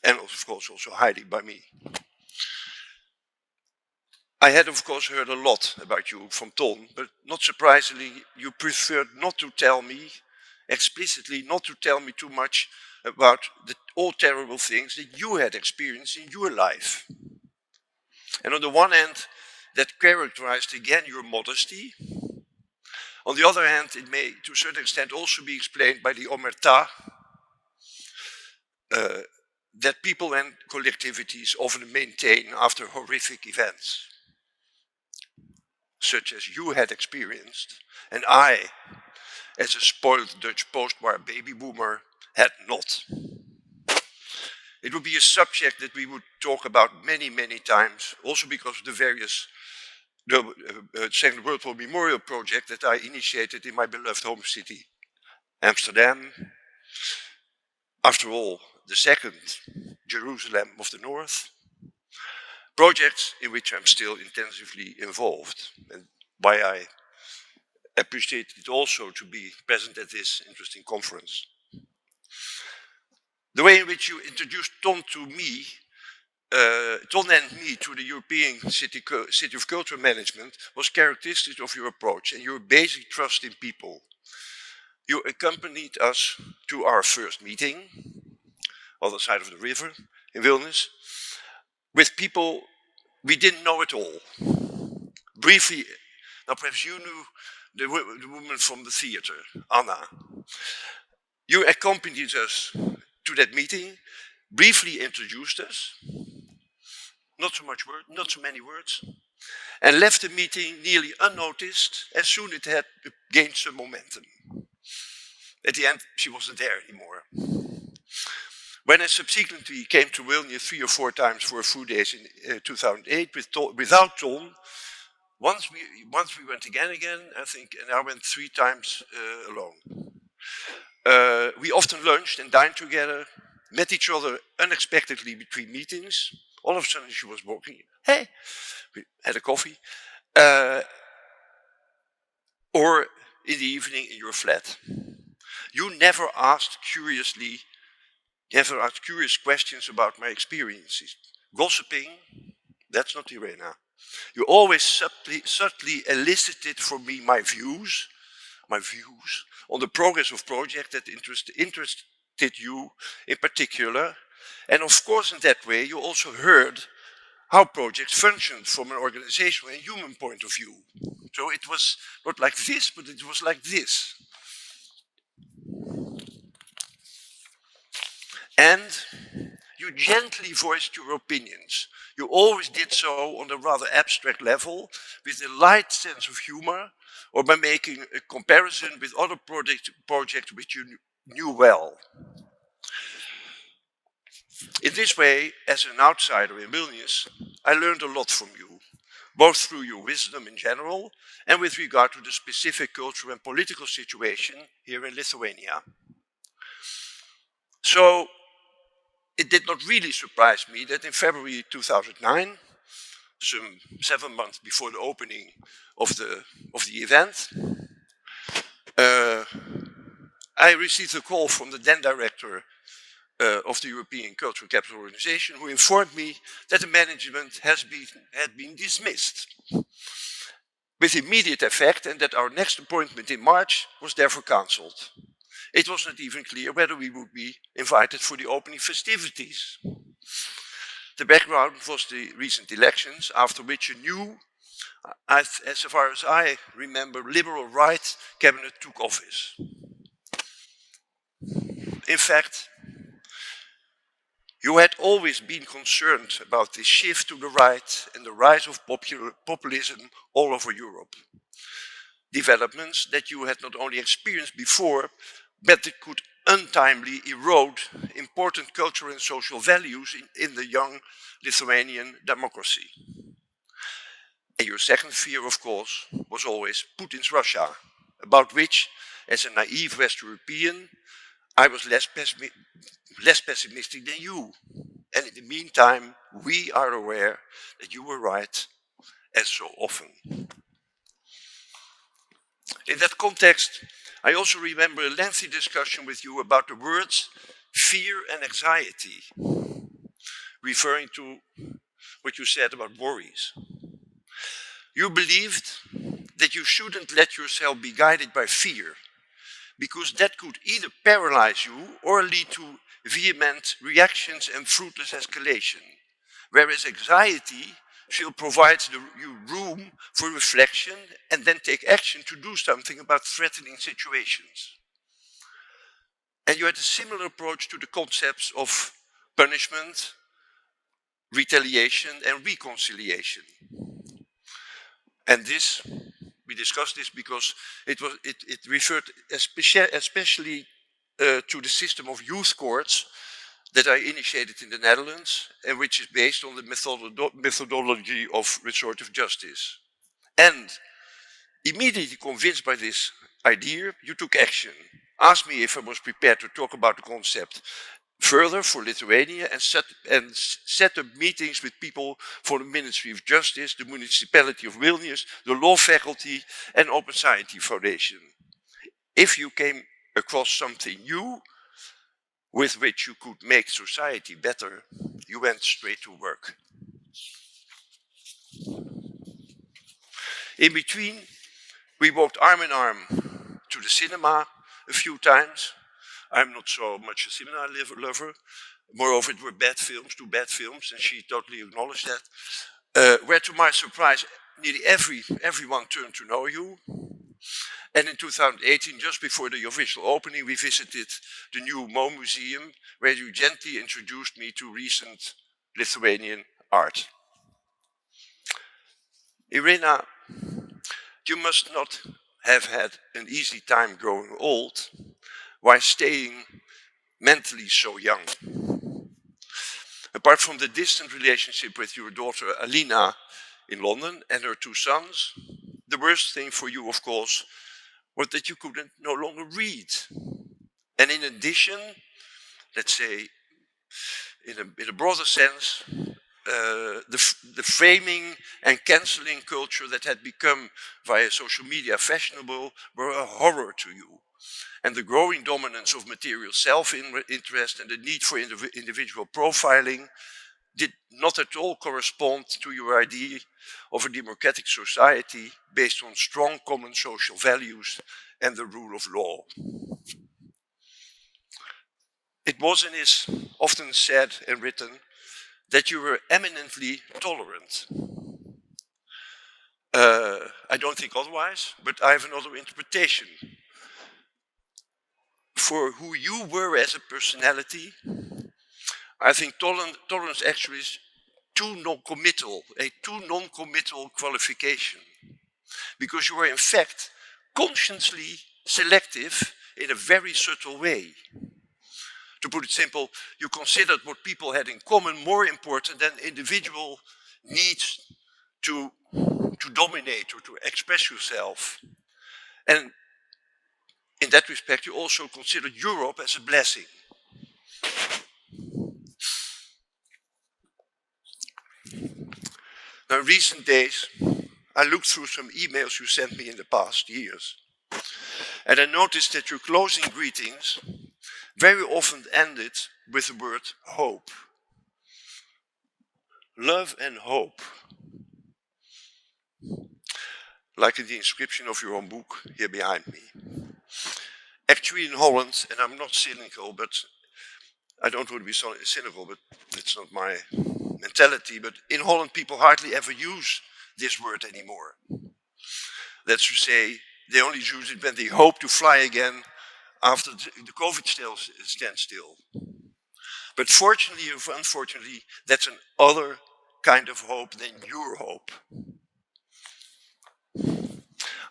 and of course also highly by me. I had of course heard a lot about you from Ton, but not surprisingly, you preferred not to tell me explicitly, not to tell me too much about all terrible things that you had experienced in your life. And on the one hand, that characterized again your modesty. On the other hand, it may to a certain extent also be explained by the omerta that people and collectivities often maintain after horrific events, such as you had experienced, and I, as a spoiled Dutch post-war baby boomer, had not. It would be a subject that we would talk about many, many times, also because of the various Second World War Memorial Project that I initiated in my beloved home city, Amsterdam. After all, the second Jerusalem of the North. Projects in which I'm still intensively involved, and why I appreciate it also to be present at this interesting conference. The way in which you introduced Ton to me, Ton and me to the European City of Culture Management was characteristic of your approach and your basic trust in people. You accompanied us to our first meeting, other side of the river in Vilnius, with people we didn't know at all. Briefly, now perhaps you knew the woman from the theater, Anna. You accompanied us to that meeting, briefly introduced us, not so many words, and left the meeting nearly unnoticed as soon as it had gained some momentum. At the end, she wasn't there anymore. When I subsequently came to Vilnius 3 or 4 times for a few days in 2008 without Ton, once we went again, I think, and I went 3 times alone. We often lunched and dined together, met each other unexpectedly between meetings. All of a sudden she was walking, hey, we had a coffee. Or in the evening in your flat. You never asked curious questions about my experiences. Gossiping, that's not the arena. You always subtly elicited from me my views on the progress of projects that interested you in particular. And of course, in that way, you also heard how projects functioned from an organizational and human point of view. So it was not like this, but it was like this. And you gently voiced your opinions. You always did so on a rather abstract level, with a light sense of humor, or by making a comparison with other projects which you knew well. In this way, as an outsider in Vilnius, I learned a lot from you. both through your wisdom in general and with regard to the specific cultural and political situation here in Lithuania. So it did not really surprise me that in February 2009, some 7 months before the opening of the event, I received a call from the then director of the European Cultural Capital Organization, who informed me that the management had been dismissed with immediate effect, and that our next appointment in March was therefore cancelled. It was not even clear whether we would be invited for the opening festivities. The background was the recent elections, after which a new, as far as I remember, liberal right cabinet took office. In fact, you had always been concerned about the shift to the right and the rise of populism all over Europe. Developments that you had not only experienced before, but that could untimely erode important cultural and social values in the young Lithuanian democracy. And your second fear, of course, was always Putin's Russia, about which, as a naive West European, I was less pessimistic than you. And in the meantime, we are aware that you were right, as so often. In that context, I also remember a lengthy discussion with you about the words fear and anxiety, referring to what you said about worries. You believed that you shouldn't let yourself be guided by fear, because that could either paralyze you or lead to vehement reactions and fruitless escalation, whereas anxiety should provide you room for reflection and then take action to do something about threatening situations. And you had a similar approach to the concepts of punishment, retaliation, and reconciliation. And this, we discussed this because it referred especially to the system of youth courts that I initiated in the Netherlands, and which is based on the methodology of restorative justice. And immediately convinced by this idea, you took action. Asked me if I was prepared to talk about the concept further for Lithuania, and set up meetings with people for the Ministry of Justice, the Municipality of Vilnius, the Law Faculty, and Open Society Foundation. If you came across something new with which you could make society better, you went straight to work. In between, we walked arm in arm to the cinema a few times. I'm not so much a cinema lover. Moreover, it were bad films, 2 bad films, and she totally acknowledged that. Where, to my surprise, nearly everyone turned to know you. And in 2018, just before the official opening, we visited the new Mo Museum, where you gently introduced me to recent Lithuanian art. Irena, you must not have had an easy time growing old while staying mentally so young. Apart from the distant relationship with your daughter Alina in London and her 2 sons, the worst thing for you, of course, was that you could no longer read. And in addition, let's say, in a broader sense, the framing and cancelling culture that had become via social media fashionable were a horror to you. And the growing dominance of material self-interest and the need for individual profiling did not at all correspond to your idea of a democratic society based on strong common social values and the rule of law. It was and is often said and written that you were eminently tolerant. I don't think otherwise, but I have another interpretation. For who you were as a personality, I think tolerance actually is a too non-committal qualification. Because you were in fact consciously selective in a very subtle way. To put it simple, you considered what people had in common more important than individual needs to to dominate or to express yourself. And in that respect, you also consider Europe as a blessing. Now, in recent days, I looked through some emails you sent me in the past years, and I noticed that your closing greetings very often ended with the word hope. Love and hope. Like in the inscription of your own book here behind me. Actually in Holland, and I'm not cynical, but I don't want to be cynical, but that's not my mentality, but in Holland people hardly ever use this word anymore. That's to say, they only use it when they hope to fly again after the COVID standstill. But fortunately or unfortunately, that's another kind of hope than your hope.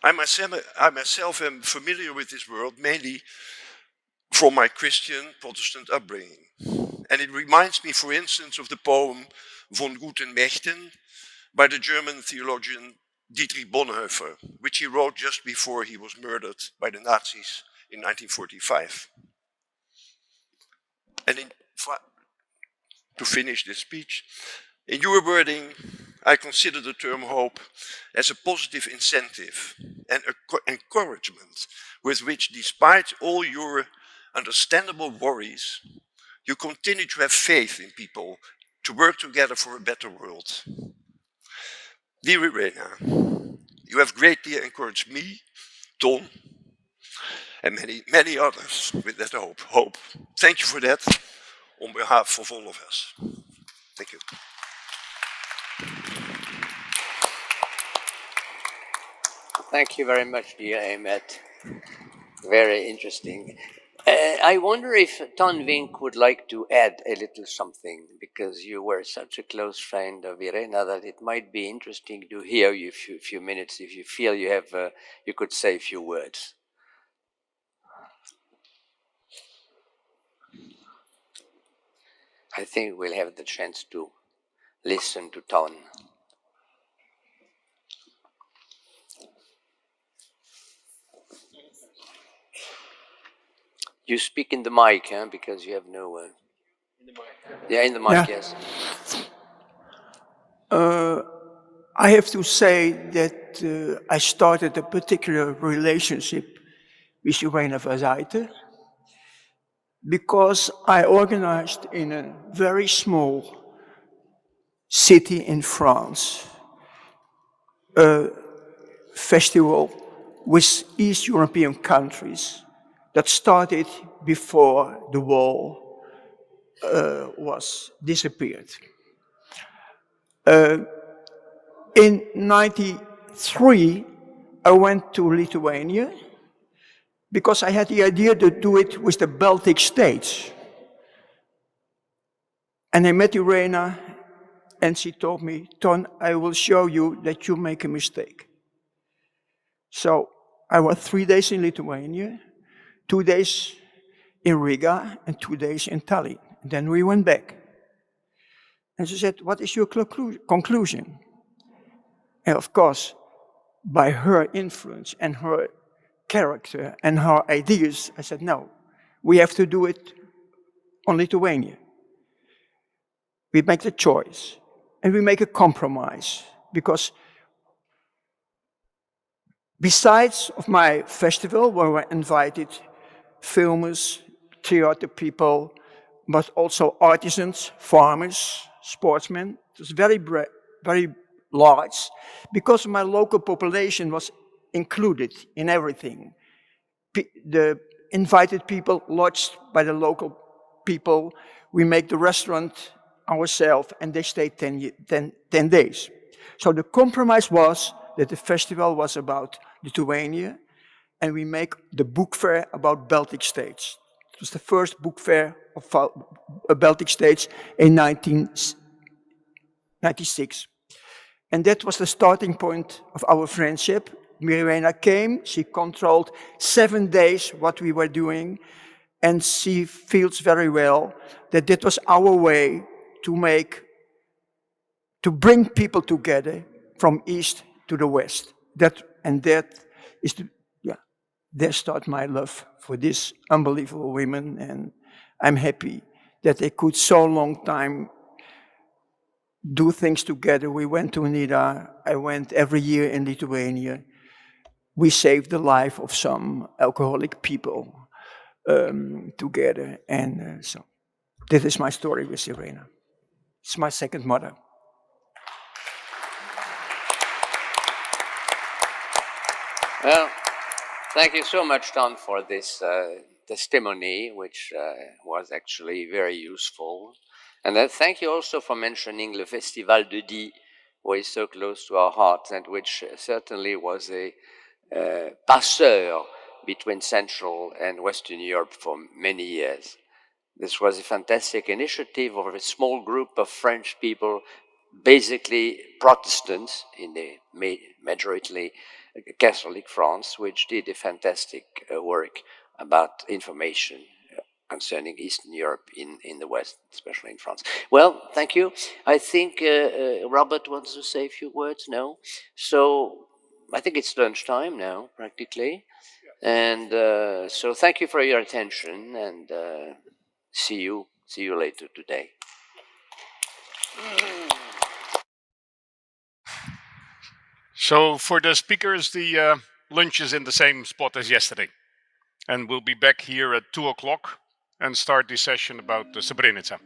I myself am familiar with this world mainly from my Christian Protestant upbringing. And it reminds me, for instance, of the poem Von guten Mächten by the German theologian Dietrich Bonhoeffer, which he wrote just before he was murdered by the Nazis in 1945. And to finish this speech, in your wording, I consider the term hope as a positive incentive and encouragement with which, despite all your understandable worries, you continue to have faith in people to work together for a better world. Dear Irena, you have greatly encouraged me, Ton, and many others with that hope. Thank you for that on behalf of all of us. Thank you. Thank you very much, dear Ahmet. Very interesting. I wonder if Ton Vink would like to add a little something, because you were such a close friend of Irena that it might be interesting to hear you a few minutes if you feel you have, you could say a few words. I think we'll have the chance to listen to Ton. You speak in the mic, huh? Because you have no... In the mic. Yeah, in the mic, yes. I have to say that I started a particular relationship with Irena Verzeijten because I organized in a very small city in France a festival with East European countries that started before the wall was disappeared. In 1993, I went to Lithuania because I had the idea to do it with the Baltic states. And I met Irena, and she told me, Ton, I will show you that you make a mistake. So I was 3 days in Lithuania, 2 days in Riga, and 2 days in Tallinn. And then we went back. And she said, what is your conclusion? And of course, by her influence and her character and her ideas, I said, no, we have to do it on Lithuania. We make the choice and we make a compromise because besides of my festival where we invited filmers, theater people, but also artisans, farmers, sportsmen, it was very large because my local population was included in everything. The invited people lodged by the local people. We make the restaurant ourselves and they stayed 10 days. So the compromise was that the festival was about Lithuania and we make the book fair about Baltic states. It was the first book fair of Baltic states in 1996. And that was the starting point of our friendship. Irena came, she controlled 7 days what we were doing, and she feels very well that that was our way to bring people together from East to the West. That is there start my love for these unbelievable women, and I'm happy that they could so long time do things together. We went to Nida. I went every year in Lithuania. We saved the life of some alcoholic people together, and so this is my story with Irena. It's my second mother. Well, thank you so much, Don, for this testimony, which was actually very useful. And thank you also for mentioning le Festival de Die, which is so close to our hearts, and which certainly was a passeur between Central and Western Europe for many years. This was a fantastic initiative of a small group of French people, basically Protestants in the majority Catholic France, which did a fantastic work about information concerning Eastern Europe in the West, especially in France. Well, thank you. I think Robert wants to say a few words now. So I think it's lunchtime now, practically. And so thank you for your attention, and see you later today. So for the speakers, the lunch is in the same spot as yesterday. And we'll be back here at 2:00 and start the session about Srebrenica.